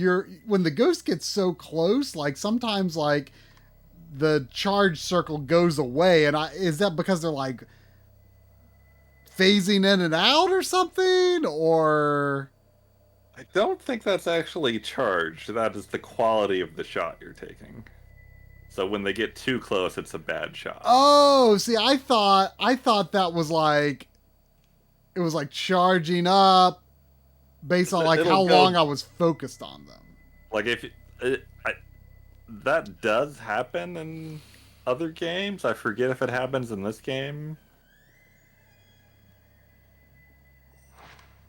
when the ghost gets so close, like sometimes like the charge circle goes away, and is that because they're like phasing in and out or something, or? I don't think that's actually charged. That is the quality of the shot you're taking. So when they get too close, it's a bad shot. Oh, see, I thought that was like, it was like charging up based on like how long I was focused on them. Like that does happen in other games. I forget if it happens in this game.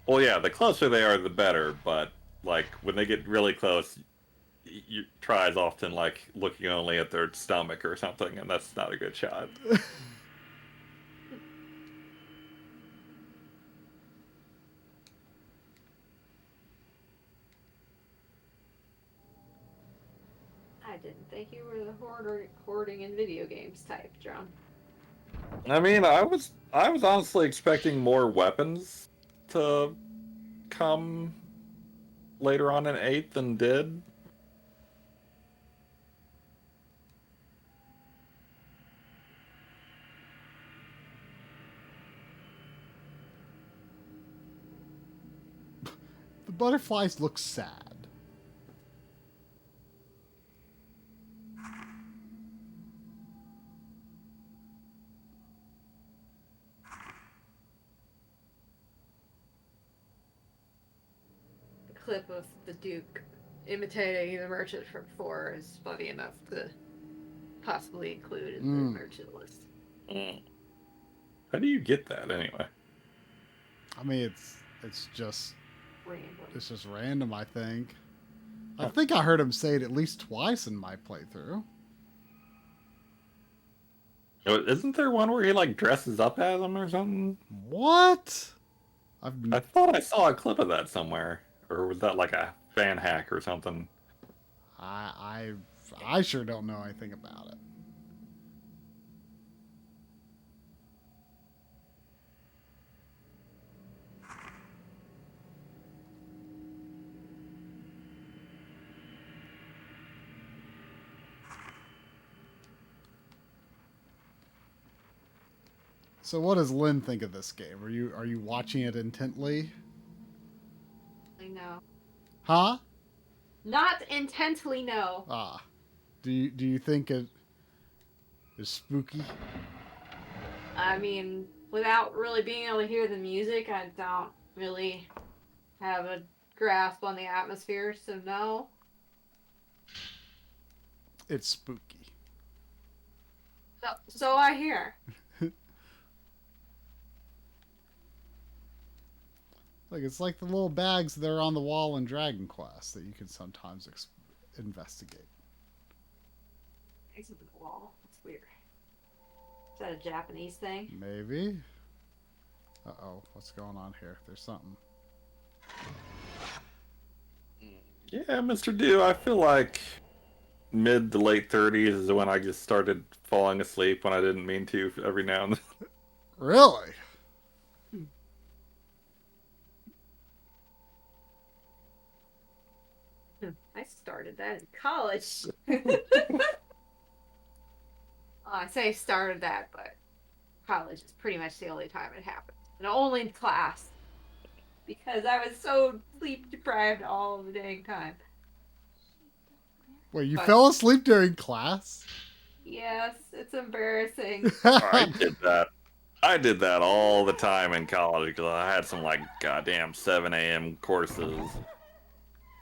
Well, yeah, the closer they are, the better. But like when they get really close, you try as often like looking only at their stomach or something, and that's not a good shot. I didn't think you were the hoarding in video games type, John. I mean, I was honestly expecting more weapons to come later on in 8 than did. The butterflies look sad. clip of the Duke imitating the merchant from 4 is funny enough to possibly include in the merchant list. How do you get that anyway? I mean, it's just random. It's just random, I think. I think I heard him say it at least twice in my playthrough. Isn't there one where he like dresses up as him or something? What? I thought I saw a clip of that somewhere, or was that like a fan hack or something? I sure don't know anything about it. So what does Lynn think of this game? Are you watching it intently? I know. Huh? Not intently, no. Ah. Do you think it is spooky? I mean, without really being able to hear the music, I don't really have a grasp on the atmosphere, so no. It's spooky. So I hear. Like, it's like the little bags that are on the wall in Dragon Quest that you can sometimes investigate. Bags on the wall. That's weird. Is that a Japanese thing? Maybe. Uh-oh. What's going on here? There's something. Yeah, Mr. Do, I feel like mid to late 30s is when I just started falling asleep when I didn't mean to every now and then. Really? I started that in college. I say started that, but college is pretty much the only time it happened. And only in class. Because I was so sleep deprived all the dang time. Wait, you fell asleep during class? Yes, it's embarrassing. I did that. I did that all the time in college because I had some like goddamn 7 a.m. courses.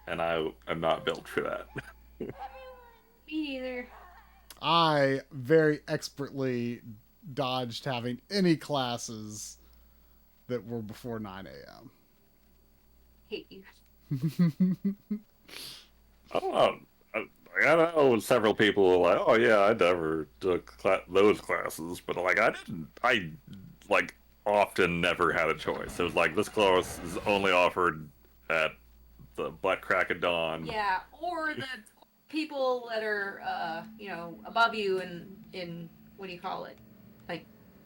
And I am not built for that. Me either. I very expertly dodged having any classes that were before 9 a.m. Hate you. I don't know. I know several people were like, "Oh yeah, I never took those classes," but like I didn't. I like often never had a choice. It was like this class is only offered at the butt crack of dawn. Yeah, or the people that are, above you in what do you call it? Like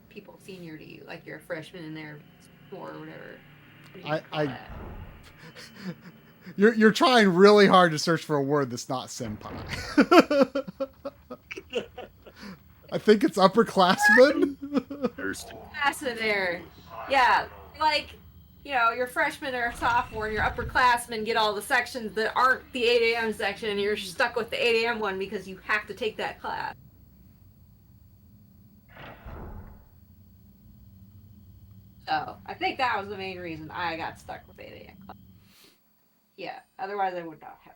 people senior to you, like you're a freshman in there, or whatever. You're trying really hard to search for a word that's not senpai. I think it's upperclassmen. Class in there. Yeah, like, you're freshman or sophomore and your upperclassmen get all the sections that aren't the 8 a.m. section and you're stuck with the 8 a.m. one because you have to take that class. So, I think that was the main reason I got stuck with 8 a.m. class. Yeah, otherwise I would not have.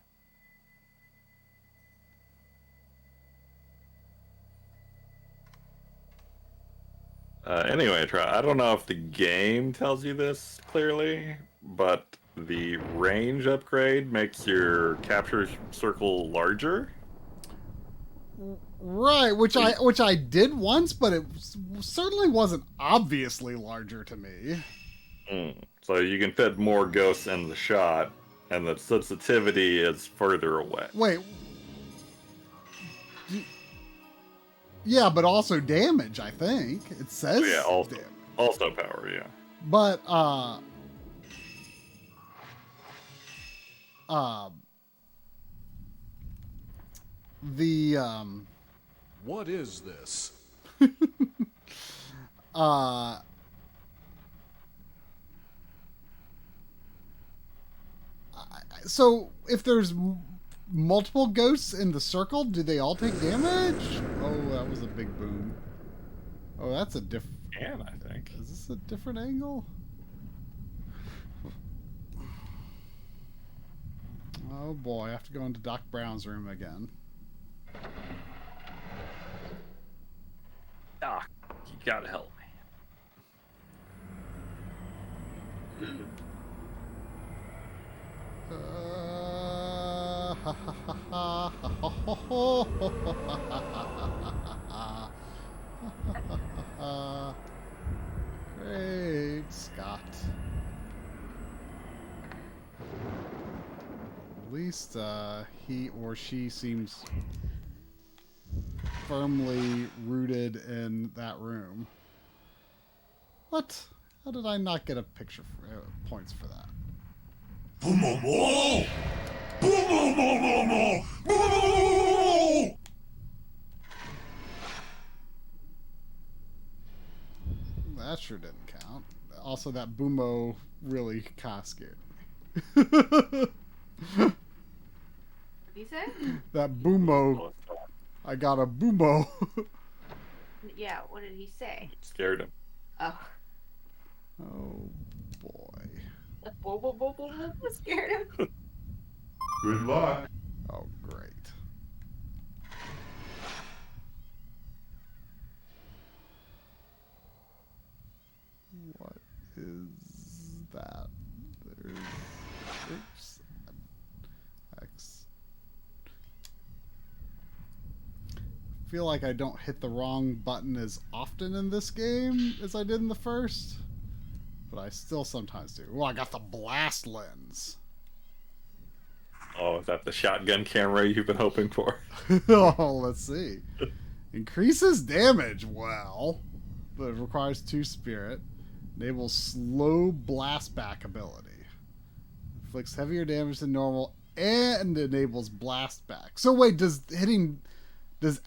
Anyway, I don't know if the game tells you this clearly, but the range upgrade makes your capture circle larger. Right, which I did once, but it certainly wasn't obviously larger to me. So you can fit more ghosts in the shot, and the sensitivity is further away. Wait. Yeah, but also damage, I think. It says damage. Also power, yeah. But, What is this? So, if there's multiple ghosts in the circle, do they all take damage? Oh, that was a big boom. Oh, that's a different... And I think. Is this a different angle? Oh boy, I have to go into Doc Brown's room again. Doc, you gotta help me. Great Scott. At least he or she seems firmly rooted in that room. What? How did I not get a picture for points for that? That sure didn't count. Also, that Boomo really kind of scared me. What did he say? That Boomo. I got a Boomo. Yeah, what did he say? Scared him. Oh. Oh, boy. Scared him. Good luck. Oh, great. What is that? There's... Oops. X. I feel like I don't hit the wrong button as often in this game as I did in the first. But I still sometimes do. Oh, I got the blast lens. Oh, is that the shotgun camera you've been hoping for? Oh, let's see. Increases damage. Well, but it requires 2 spirit. Enables slow blast back ability. Inflicts heavier damage than normal and enables blast back. So wait, does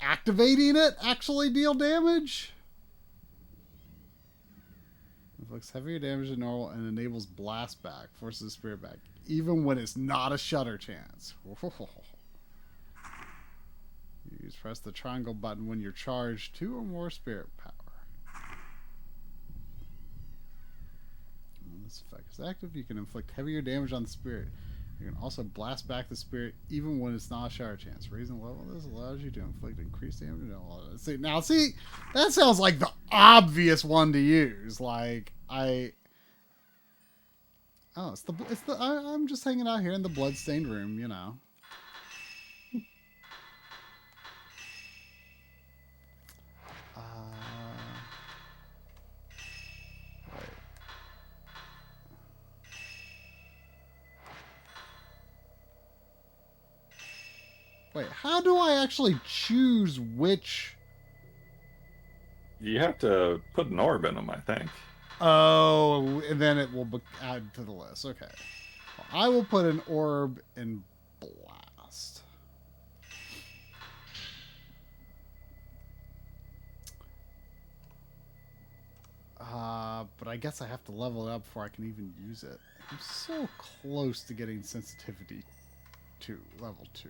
activating it actually deal damage? Inflicts heavier damage than normal and enables blast back. Forces the spirit back. Even when it's not a shutter chance. Use press the triangle button when you're charged 2 or more spirit power. When this effect is active, you can inflict heavier damage on the spirit. You can also blast back the spirit even when it's not a shutter chance. Raising the level of this allows you to inflict increased damage. See, that sounds like the obvious one to use. Like I'm just hanging out here in the bloodstained room, you know. Wait, how do I actually choose which? You have to put an orb in them, I think. Oh, and then it will add to the list. Okay. Well, I will put an orb in blast. But I guess I have to level it up before I can even use it. I'm so close to getting sensitivity to level 2.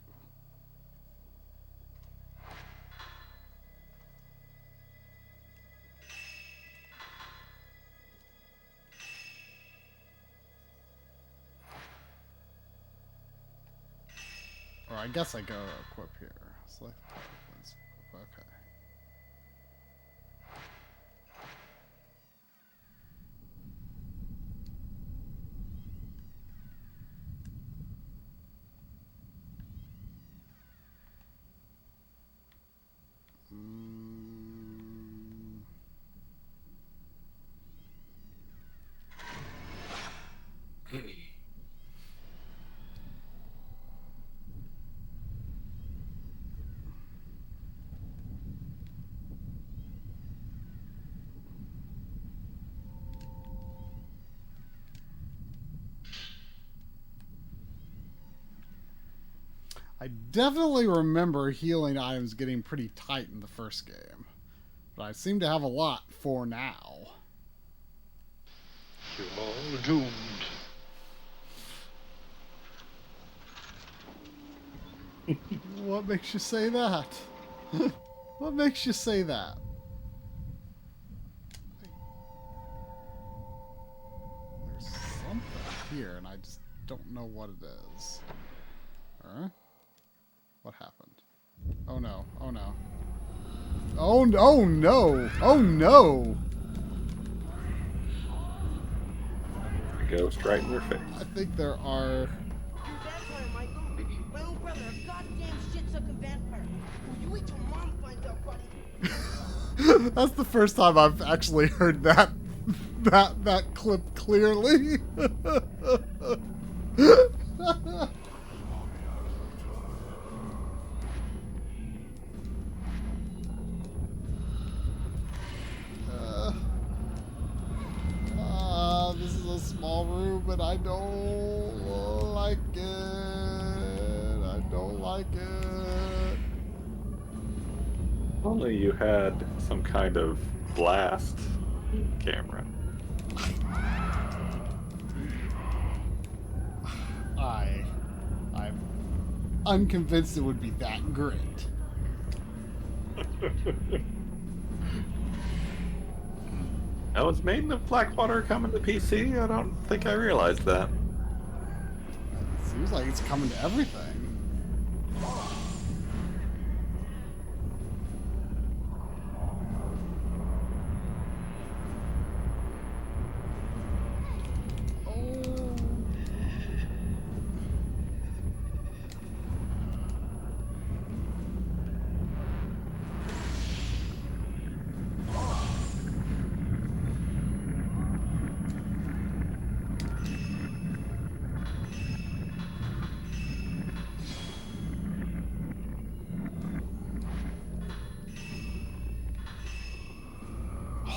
Or I guess I go equip here. Select weapons. Okay. I definitely remember healing items getting pretty tight in the first game. But I seem to have a lot for now. You're all doomed. What makes you say that? What makes you say that? There's something here, and I just don't know what it is. Huh? What happened? Oh no. Oh no. Oh no. Oh no. Oh no. Ghost right in your face. I think there are. Vampire, Michael. My own brother, a goddamn shit-sucking vampire. You wait till Mom finds out, buddy. That's the first time I've actually heard that clip clearly. This is a small room, and I don't like it. I don't like it. If only you had some kind of blast camera. I'm unconvinced it would be that great. Oh, it's made of Blackwater coming to PC? I don't think I realized that. It seems like it's coming to everything.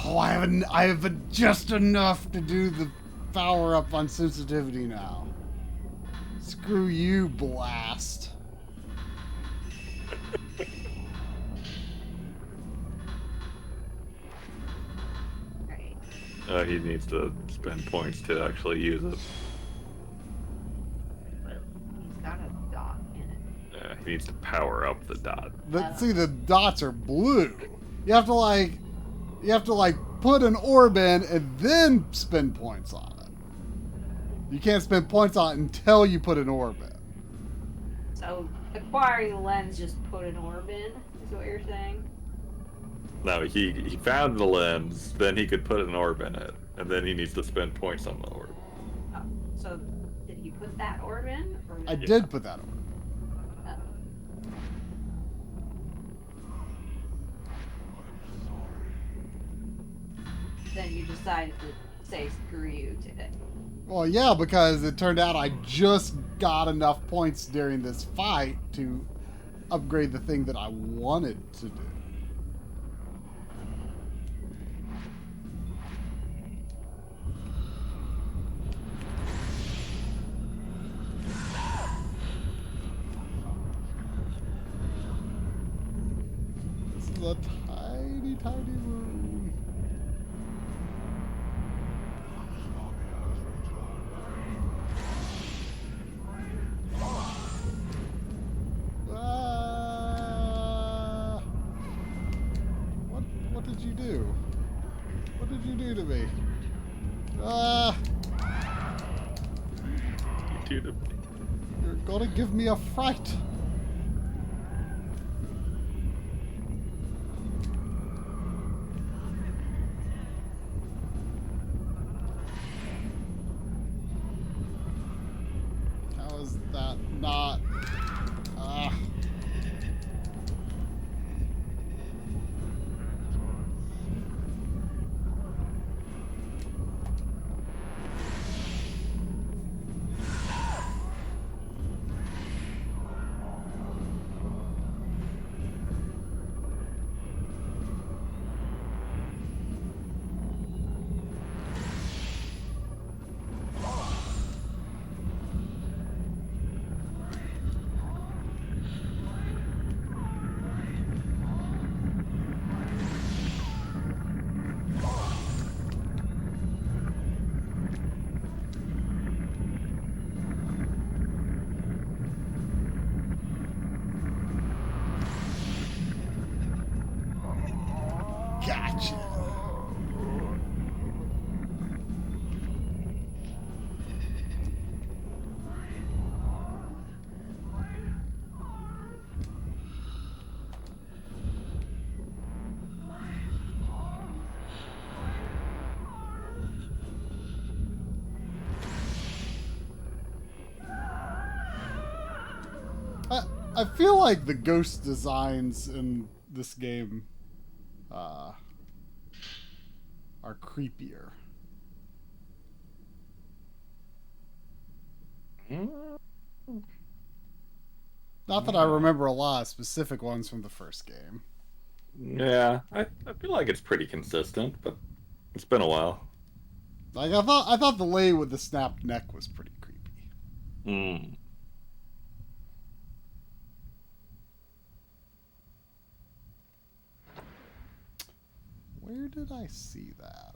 Oh, I have just enough to do the power up on sensitivity now. Screw you, Blast. He needs to spend points to actually use it. He's got a dot in it. Yeah, he needs to power up the dot. See, the dots are blue. You have to like put an orb in and then spend points on it. You can't spend points on it until you put an orb in. So acquiring the lens just put an orb in, is what you're saying? No, he found the lens, then he could put an orb in it, and then he needs to spend points on the orb. Oh, so did he put that orb in? Or I did put that orb. Then you decided to say screw you to it. Well, yeah, because it turned out I just got enough points during this fight to upgrade the thing that I wanted to do. This is a tiny, tiny room. What did you do? What did you do to me? You're gonna give me a fright. How is that not? I feel like the ghost designs in this game are creepier. Not that I remember a lot of specific ones from the first game. Yeah, I feel like it's pretty consistent, but it's been a while. Like I thought the lady with the snapped neck was pretty creepy. Hmm. Where did I see that?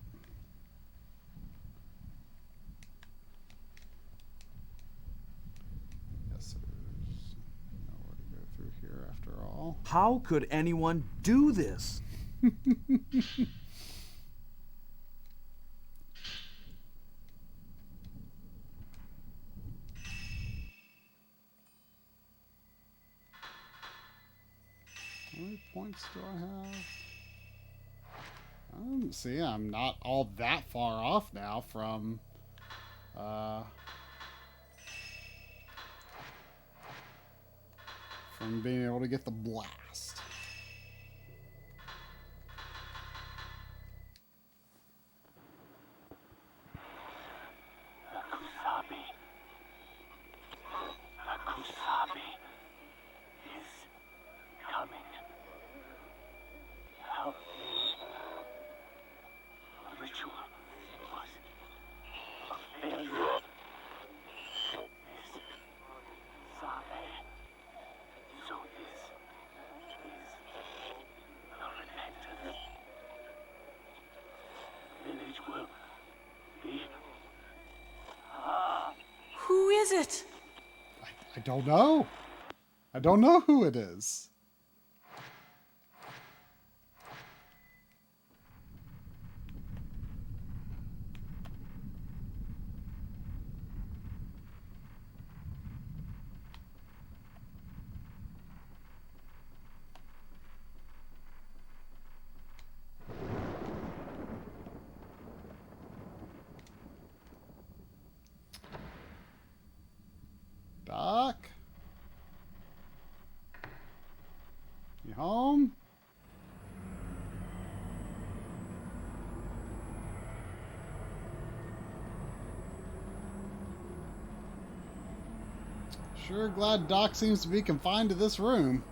Yes, there's nowhere to go through here after all. How could anyone do this? How many points do I have? See, I'm not all that far off now from being able to get the blast. Akusabi is coming. Help me. The ritual was a failure. Sabe. So this is the repentance. The village will be. Who is it? I don't know. I don't know who it is. Doc? You home? Sure glad Doc seems to be confined to this room.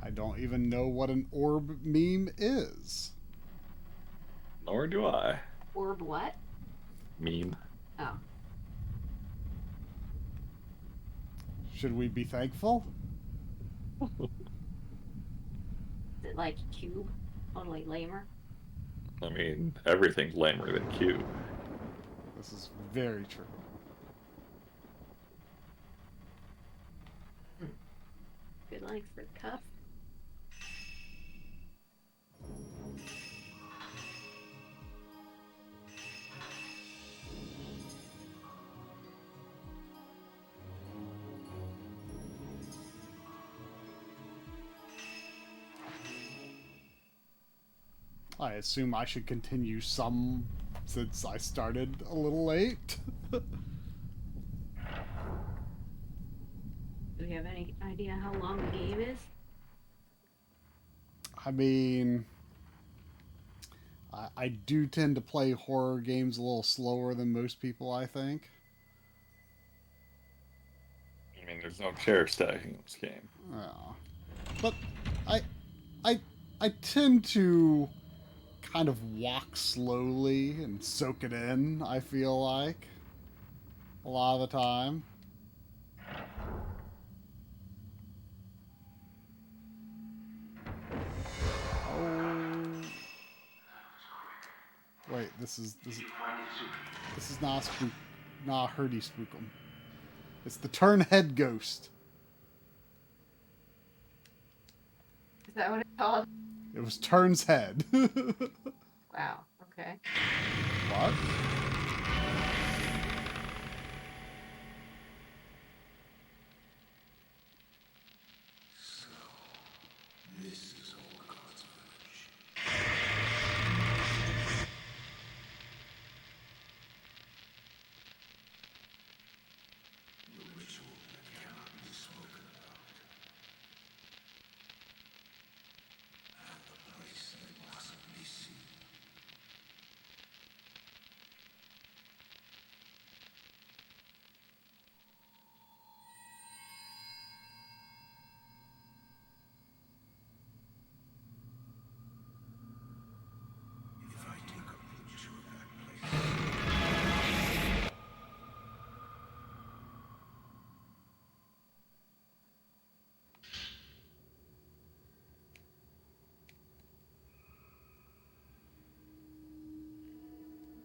I don't even know what an orb meme is. Nor do I. Orb what? Meme. Oh. Should we be thankful? Is it like Cube? Totally lamer? I mean, everything's lamer than Cube. This is very true. Good length for the cuff. I assume I should continue some since I started a little late. Do we have any idea how long the game is? I mean, I do tend to play horror games a little slower than most people, I think. I mean, there's no chair stacking in this game. Yeah. But I tend to kind of walk slowly and soak it in, I feel like. A lot of the time. Oh. Wait, this is not a spook, not a Hurdy Spookum. It's the turn head ghost. Is that what it's called? It was Turn's head. Wow, okay. What?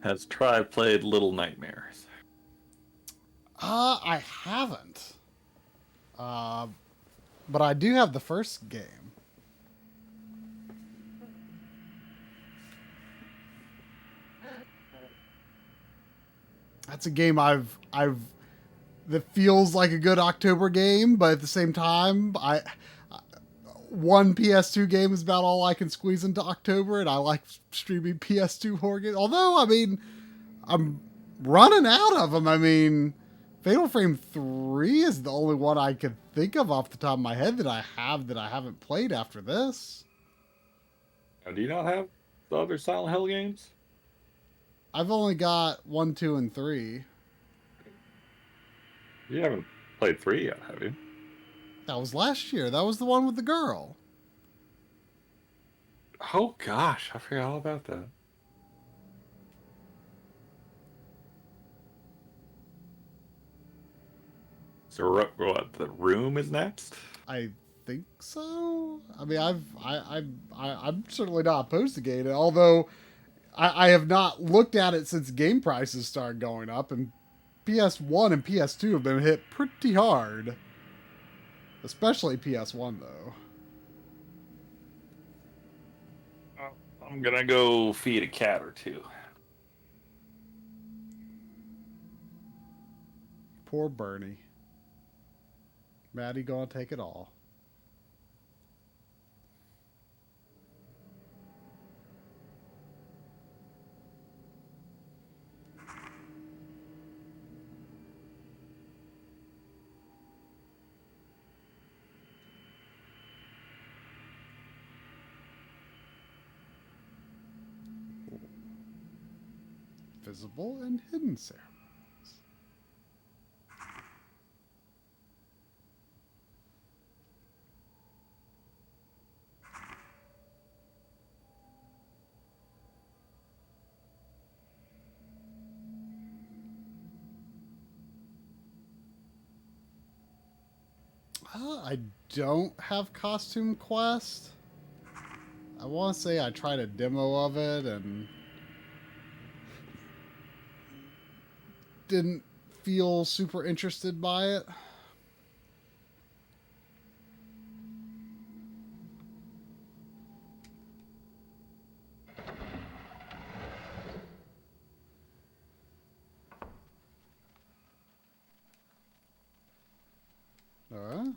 has Tribe played Little Nightmares? I haven't. But I do have the first game. That's a game that feels like a good October game, but at the same time, one PS2 game is about all I can squeeze into October, and I like streaming PS2 horror games. Although, I mean, I'm running out of them. I mean, Fatal Frame 3 is the only one I can think of off the top of my head that I haven't played after this. Now, do you not have the other Silent Hill games? I've only got 1, 2, and 3. You haven't played 3 yet, have you? That was last year. That was the one with the girl. Oh gosh, I forgot all about that. So what? The Room is next? I think so. I mean, I'm certainly not opposed to getting it. Although I have not looked at it since game prices started going up, and PS1 and PS2 have been hit pretty hard. Especially PS1, though. I'm gonna go feed a cat or two. Poor Bernie. Maddie gonna take it all. Visible and hidden ceremonies. I don't have Costume Quest. I want to say I tried a demo of it and didn't feel super interested by it. Alright.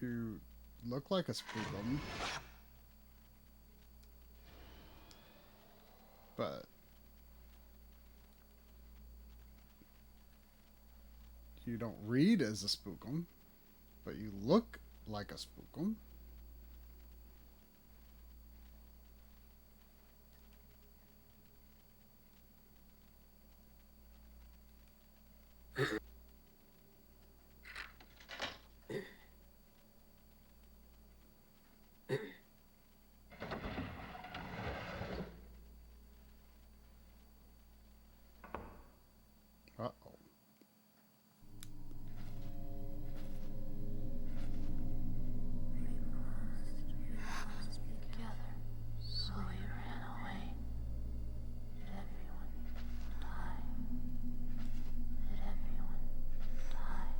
You look like a spookum, but you don't read as a spookum, but you look like a spookum. Uh-oh. Together, so we ran away. Did everyone die? Did everyone die?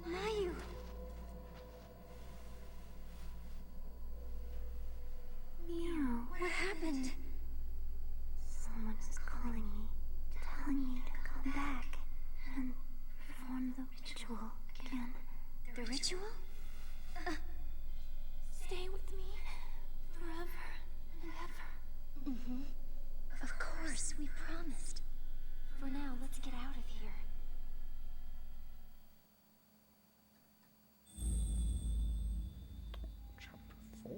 Mayu! Nero, what happened? Someone is calling me, telling me to come back and perform the ritual again. The ritual? Stay with me forever and ever. Mm-hmm. Of course, we promised. For now, let's get out of here. Chapter 4.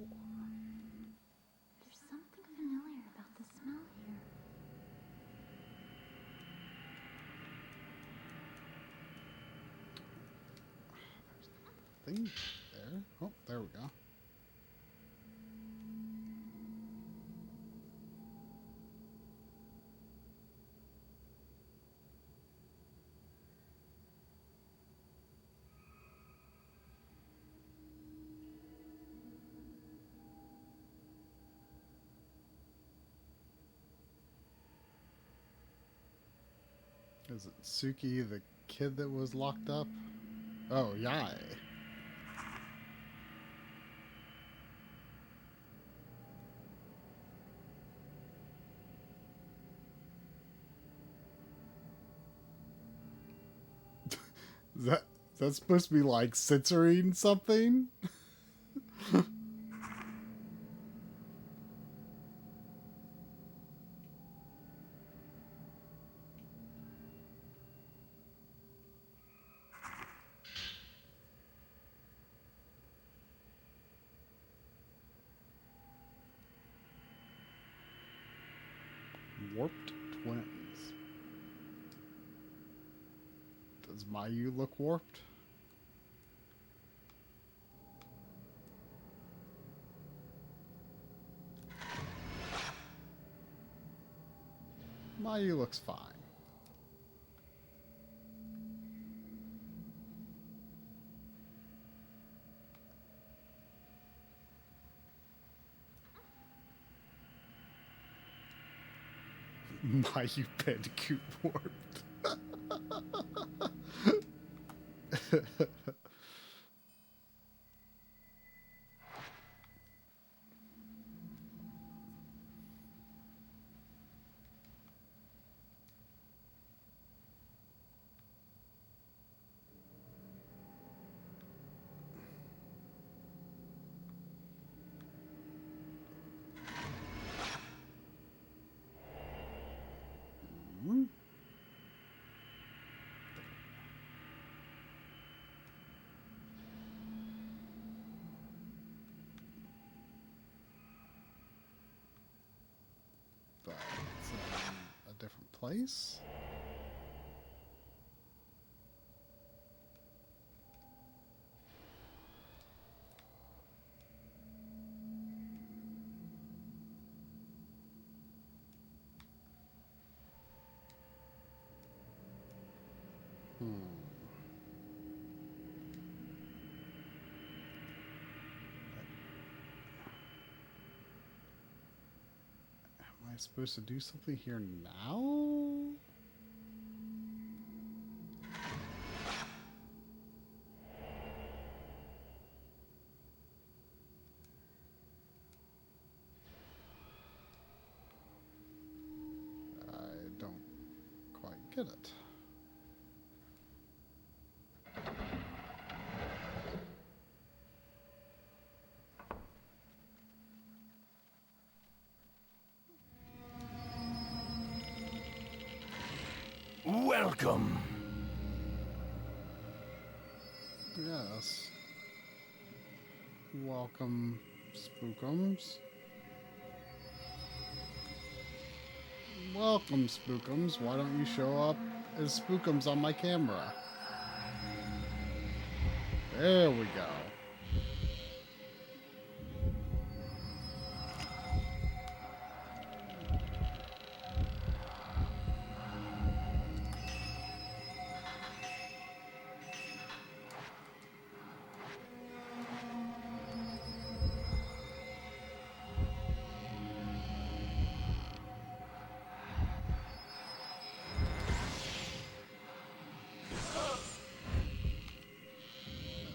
There's something familiar about the smell here. Thing there. Oh, there we go. Is it Suki, the kid that was locked up? Oh, Yai. Is that supposed to be like censoring something? Warped twins. Does Mayu look warped? Mayu looks fine. Mayu Bandicoot warped. But it's a different place. Am I supposed to do something here now? I don't quite get it. Welcome. Yes. Welcome, Spookums. Welcome, Spookums. Why don't you show up as Spookums on my camera? There we go.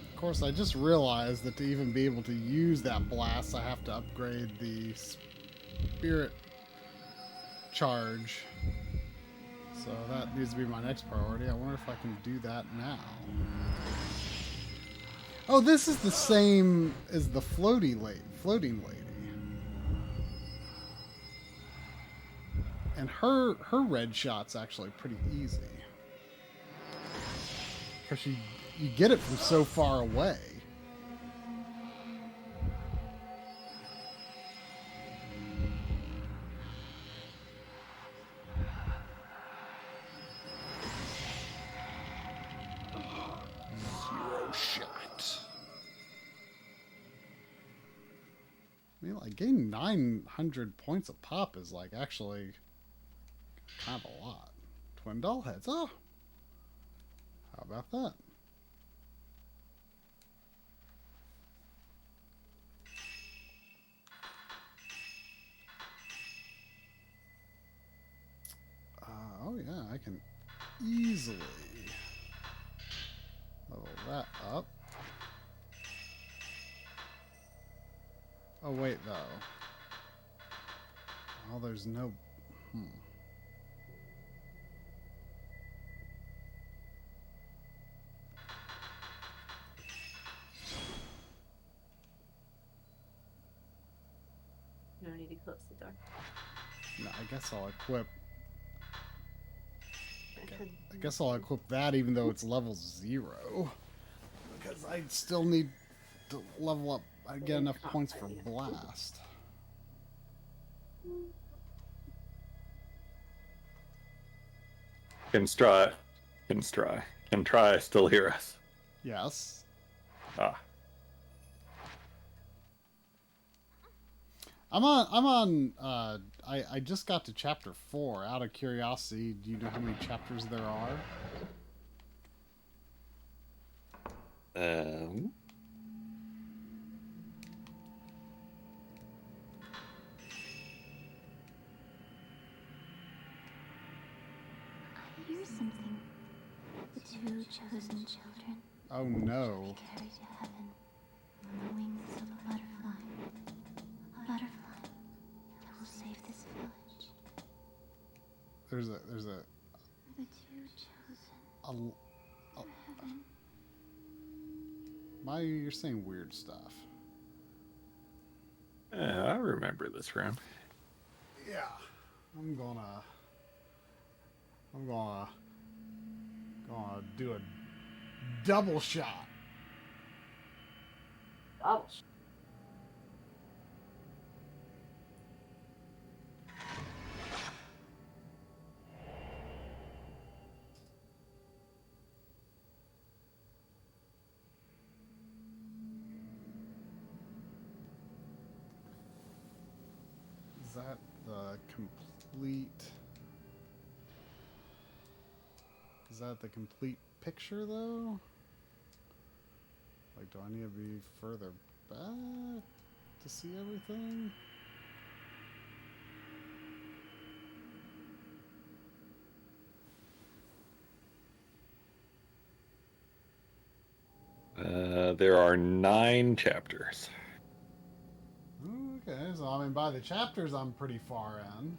Of course, I just realized that to even be able to use that blast, I have to upgrade the spirit charge. So that needs to be my next priority. I wonder if I can do that now. Oh, this is the same as the floating lady. And her red shot's actually pretty easy. Because you get it from so far away. Zero shot. I mean, like, getting 900 points a pop is, like, actually kind of a lot. Twin doll heads. Oh! How about that? Oh, yeah, I can easily level that up. Oh, wait, though. Oh, there's no... No need to close the door. No, I guess I'll equip... I guess I'll equip that even though it's level 0. Because I still need to level up. I get enough points for blast. Can try still hear us? Yes. Ah. I just got to chapter 4. Out of curiosity, do you know how many chapters there are? Um. I hear something. The two chosen children. Oh no. Carried to heaven on the wings of a butterfly. A butterfly that will save this village. There's a The two chosen. Heaven. Why you're saying weird stuff? Yeah, I remember this room. Yeah. I'm gonna do a double shot. Double shot. Is that the complete... Is that the complete picture, though? Like, do I need to be further back to see everything? There are 9 chapters. Okay, so I mean, by the chapters, I'm pretty far in.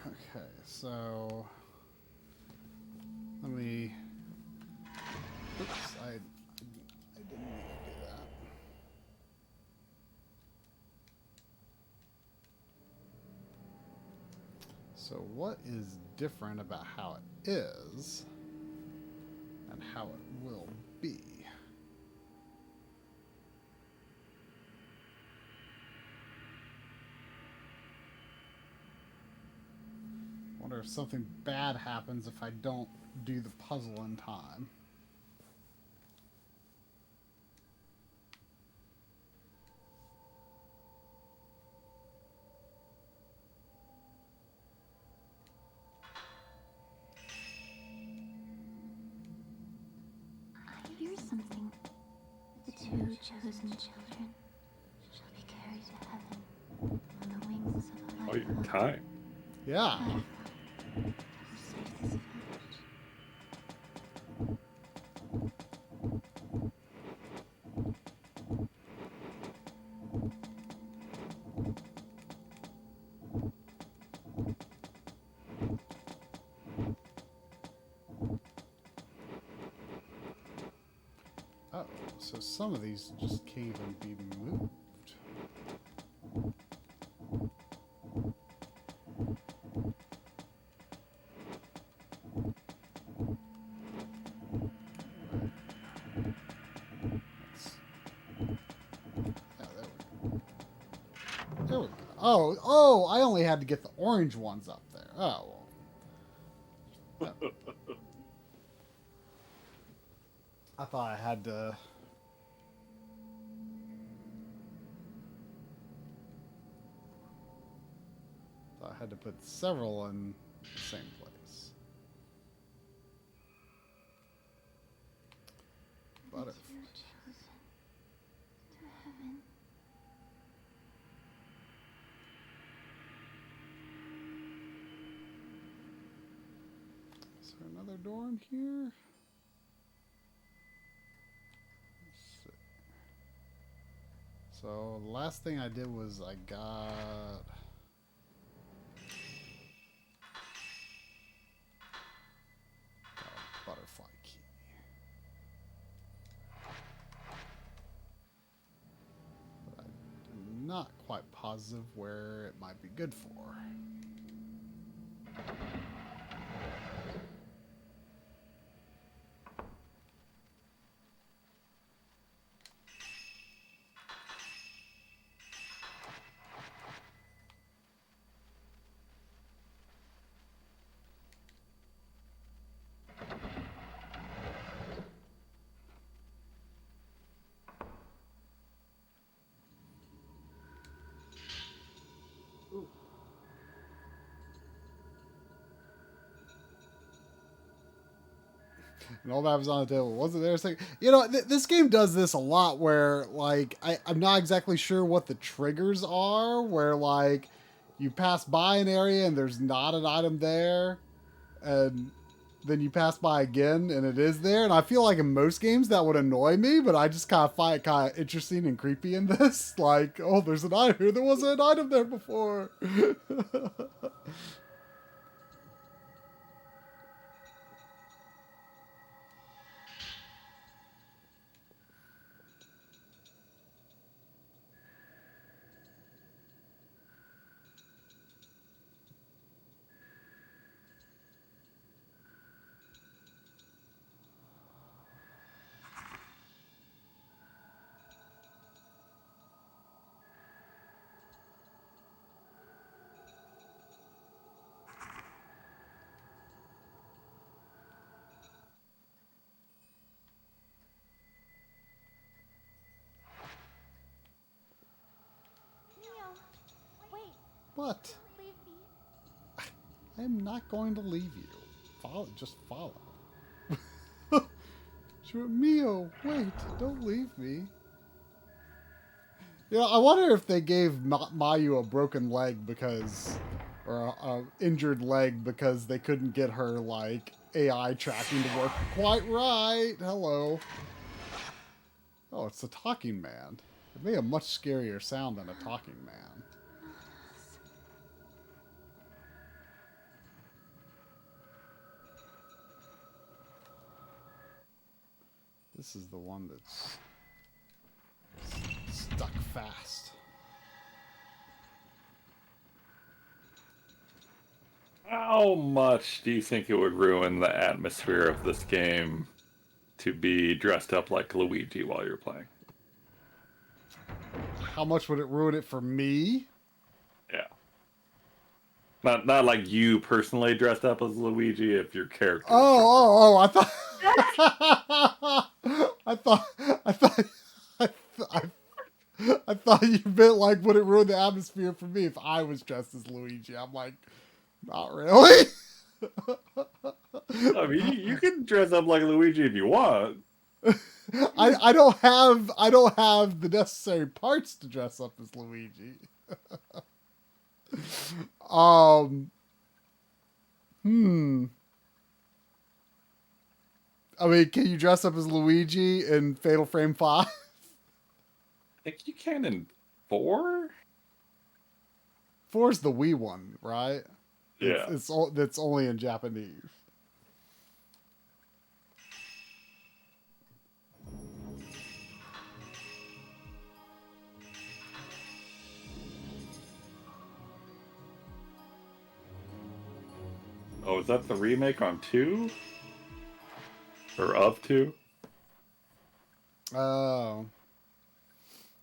Okay, so let me. Oops, I didn't mean to do that. So what is different about how it is and how it will be? Wonder if something bad happens if I don't do the puzzle in time. I hear something. The two chosen children shall be carried to heaven on the wings of a Oh, your butterfly. time. Yeah. That will save this village. Oh, so some of these just can't even be moved. There we go. Oh, I only had to get the orange ones up there. Oh, well. I thought I had to... had to put several in the same place. Butterfly. Is there another door in here? Let's see. So the last thing I did was I got a butterfly key. But I'm not quite positive where it might be good for. And all that was on the table. Wasn't there a second? You know, this game does this a lot where, like, I'm not exactly sure what the triggers are, where, like, you pass by an area and there's not an item there, and then you pass by again and it is there. And I feel like in most games that would annoy me, but I just kind of find it kind of interesting and creepy in this. Like, oh, there's an item here. There wasn't an item there before. What? I am not going to leave you. Follow, just follow. Mio, wait, don't leave me. You know, I wonder if they gave Mayu a broken leg because, or a injured leg because they couldn't get her, like, AI tracking to work quite right. Hello. Oh, it's a talking man. It made a much scarier sound than a talking man. This is the one that's stuck fast. How much do you think it would ruin the atmosphere of this game to be dressed up like Luigi while you're playing? How much would it ruin it for me? Yeah. Not like you personally dressed up as Luigi, if your character. I thought. I thought you meant like would it ruin the atmosphere for me if I was dressed as Luigi? I'm like, not really. I mean, you can dress up like Luigi if you want. I don't have the necessary parts to dress up as Luigi. I mean, can you dress up as Luigi in Fatal Frame 5? I think you can in 4? 4's the Wii one, right? Yeah. It's only in Japanese. Oh, is that the remake on 2? Or of 2? Oh.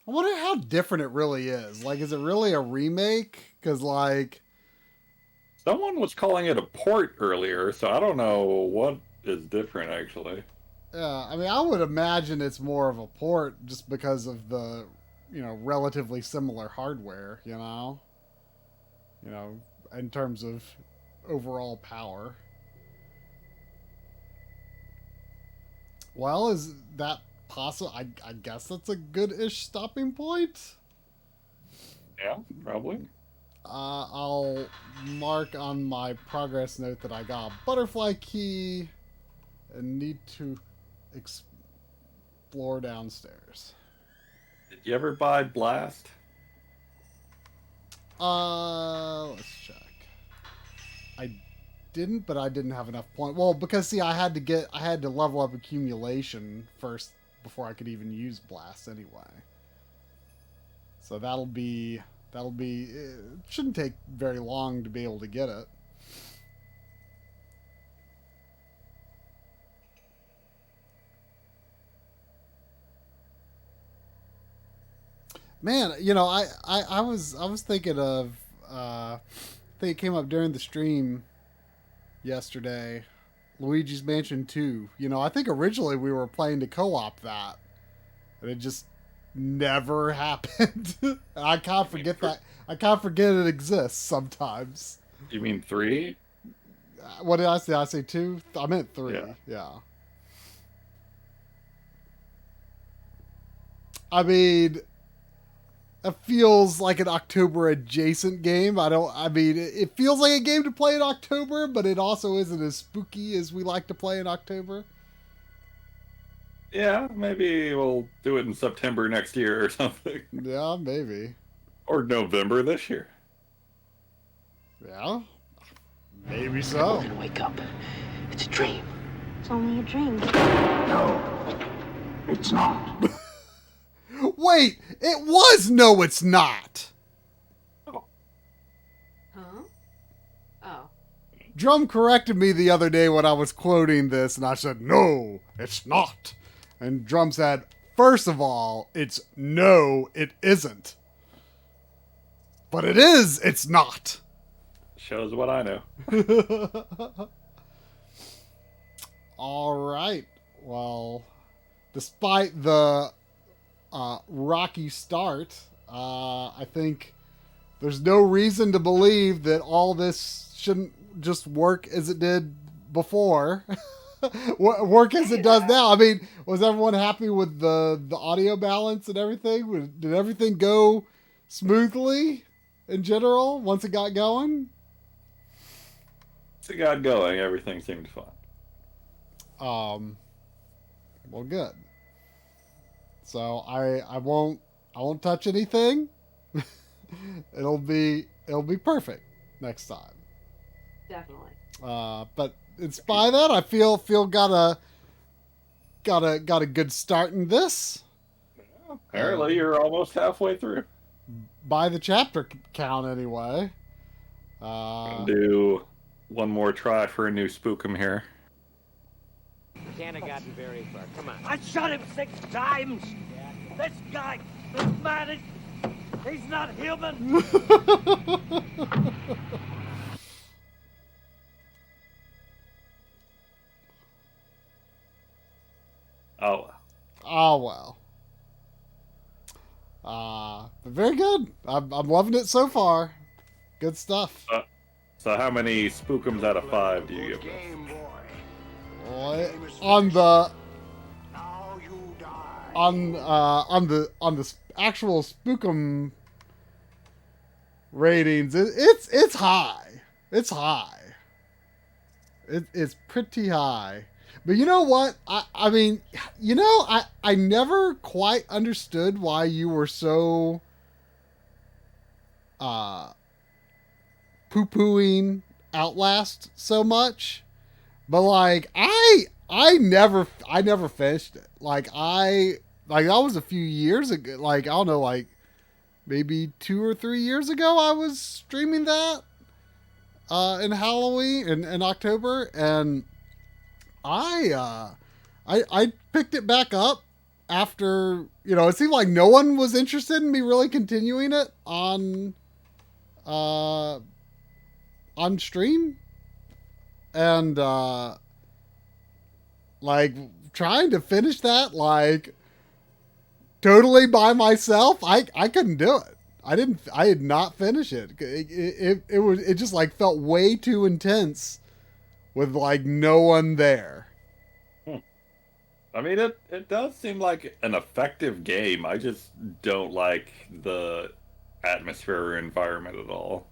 I wonder how different it really is. Like, is it really a remake? Because, like... Someone was calling it a port earlier, so I don't know what is different, actually. Yeah, I mean, I would imagine it's more of a port just because of the, relatively similar hardware, You know, in terms of overall power. Well, is that possible? I guess that's a good-ish stopping point. Yeah, probably. I'll mark on my progress note that I got a butterfly key and need to explore downstairs. Did you ever buy Blast? Let's check. I didn't, but I didn't have enough point. Well, because see, I had to level up accumulation first before I could even use Blast anyway. So it shouldn't take very long to be able to get it. Man, you know, I was thinking of I think it came up during the stream yesterday, Luigi's Mansion 2. You know, I think originally we were planning to co-op that, and it just never happened. I can't forget that. I can't forget it exists sometimes. You mean 3? What did I say? I say 2? I meant 3. Yeah. I mean, it feels like an October adjacent game. It feels like a game to play in October, but it also isn't as spooky as we like to play in October. Yeah, maybe we'll do it in September next year or something. Yeah, maybe. Or November this year. Yeah, maybe so. Wake up. It's a dream. It's only a dream. No, it's not. Wait, it was No, It's Not. Huh? Oh. Drum corrected me the other day when I was quoting this, and I said, no, it's not. And Drum said, first of all, it's no, it isn't. But it is, it's not. Shows what I know. All right. Well, despite the rocky start, I think there's no reason to believe that all this shouldn't just work as it did before. Work as it does now. I mean, was everyone happy with the audio balance and everything? Did everything go smoothly in general once it got going? Once it got going, everything seemed fun. Well, good. So I won't touch anything. It'll be perfect next time. Definitely. But in spite of that, I feel got a good start in this. Apparently, you're almost halfway through. By the chapter count, anyway. Do one more try for a new spookum here. Can't have gotten very far. Come on. I shot him 6 times. This guy, this man, he's not human. Oh well. Oh well. But very good. I'm loving it so far. Good stuff. So how many spookums out of 5 do you give this? On the actual spookum ratings, it's high. It's high. It's pretty high. But you know what? I mean, you know, I never quite understood why you were so poo-pooing Outlast so much. But like I never finished it. Like that was a few years ago. Like, I don't know, like maybe 2 or 3 years ago I was streaming that in Halloween in October, and I picked it back up after, you know, it seemed like no one was interested in me really continuing it on stream. And like trying to finish that like totally by myself, I couldn't do it. I did not finish it. It just like felt way too intense with like no one there. I mean, it does seem like an effective game. I just don't like the atmosphere or environment at all.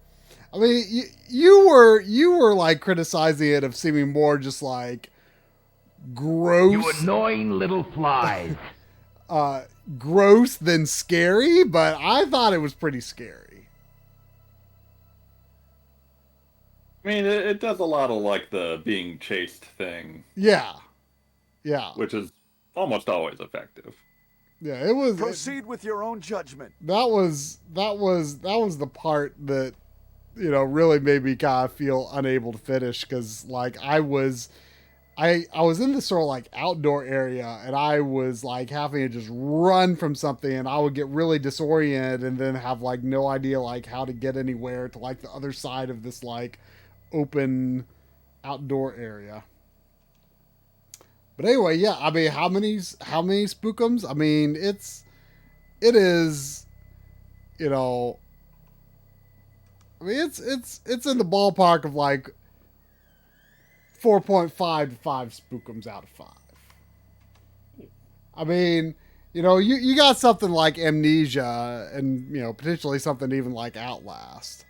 I mean, you were like criticizing it of seeming more just like gross. You annoying little flies. Gross than scary, but I thought it was pretty scary. I mean, it does a lot of like the being chased thing. Yeah. Which is almost always effective. Yeah, it was. Proceed with your own judgment. That was the part that, you know, really made me kind of feel unable to finish, because like I was in this sort of like outdoor area, and I was like having to just run from something, and I would get really disoriented and then have like no idea like how to get anywhere to like the other side of this like open outdoor area. But anyway, yeah, I mean, how many spookums? I mean, it is, you know, I mean, it's in the ballpark of like 4.5 to 5 spookums out of 5. I mean, you know, you got something like Amnesia and, you know, potentially something even like Outlast.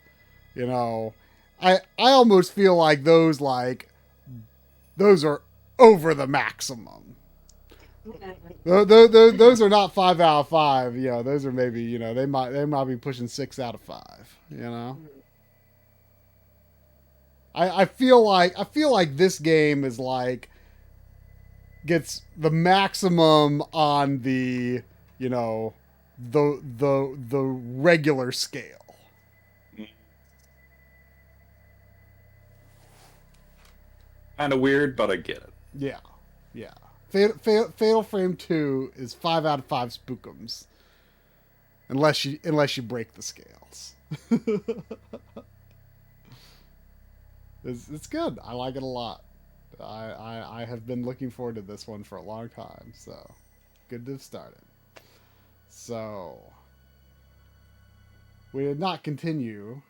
You know, I almost feel like those are over the maximum. Those are not 5 out of 5. You know, those are maybe, you know, they might be pushing 6 out of 5. You know, I feel like this game is like gets the maximum on the, you know, the regular scale. Kind of weird, but I get it. Yeah. Fatal Frame 2 is 5 out of 5 spookums, unless you break the scales. It's good. I like it a lot. I have been looking forward to this one for a long time, so good to have started. So we did not continue,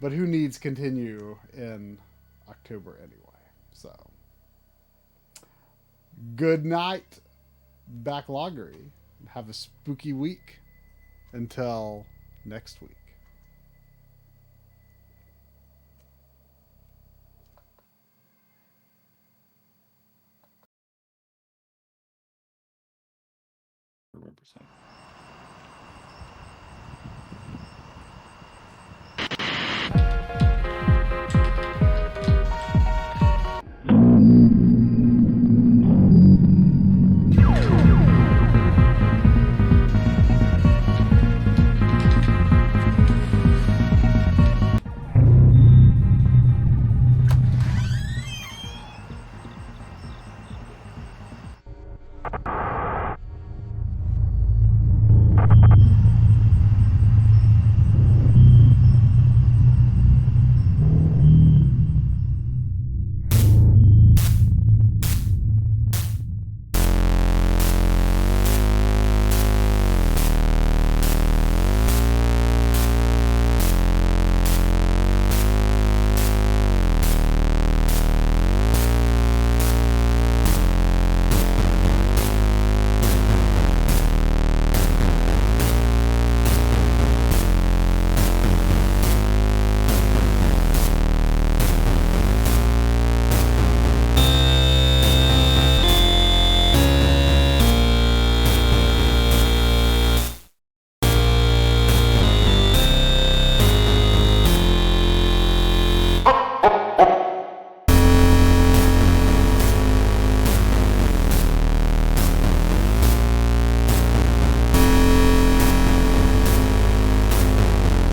but who needs continue in October anyway? So good night, Backloggery. Have a spooky week until next week.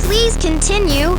Please continue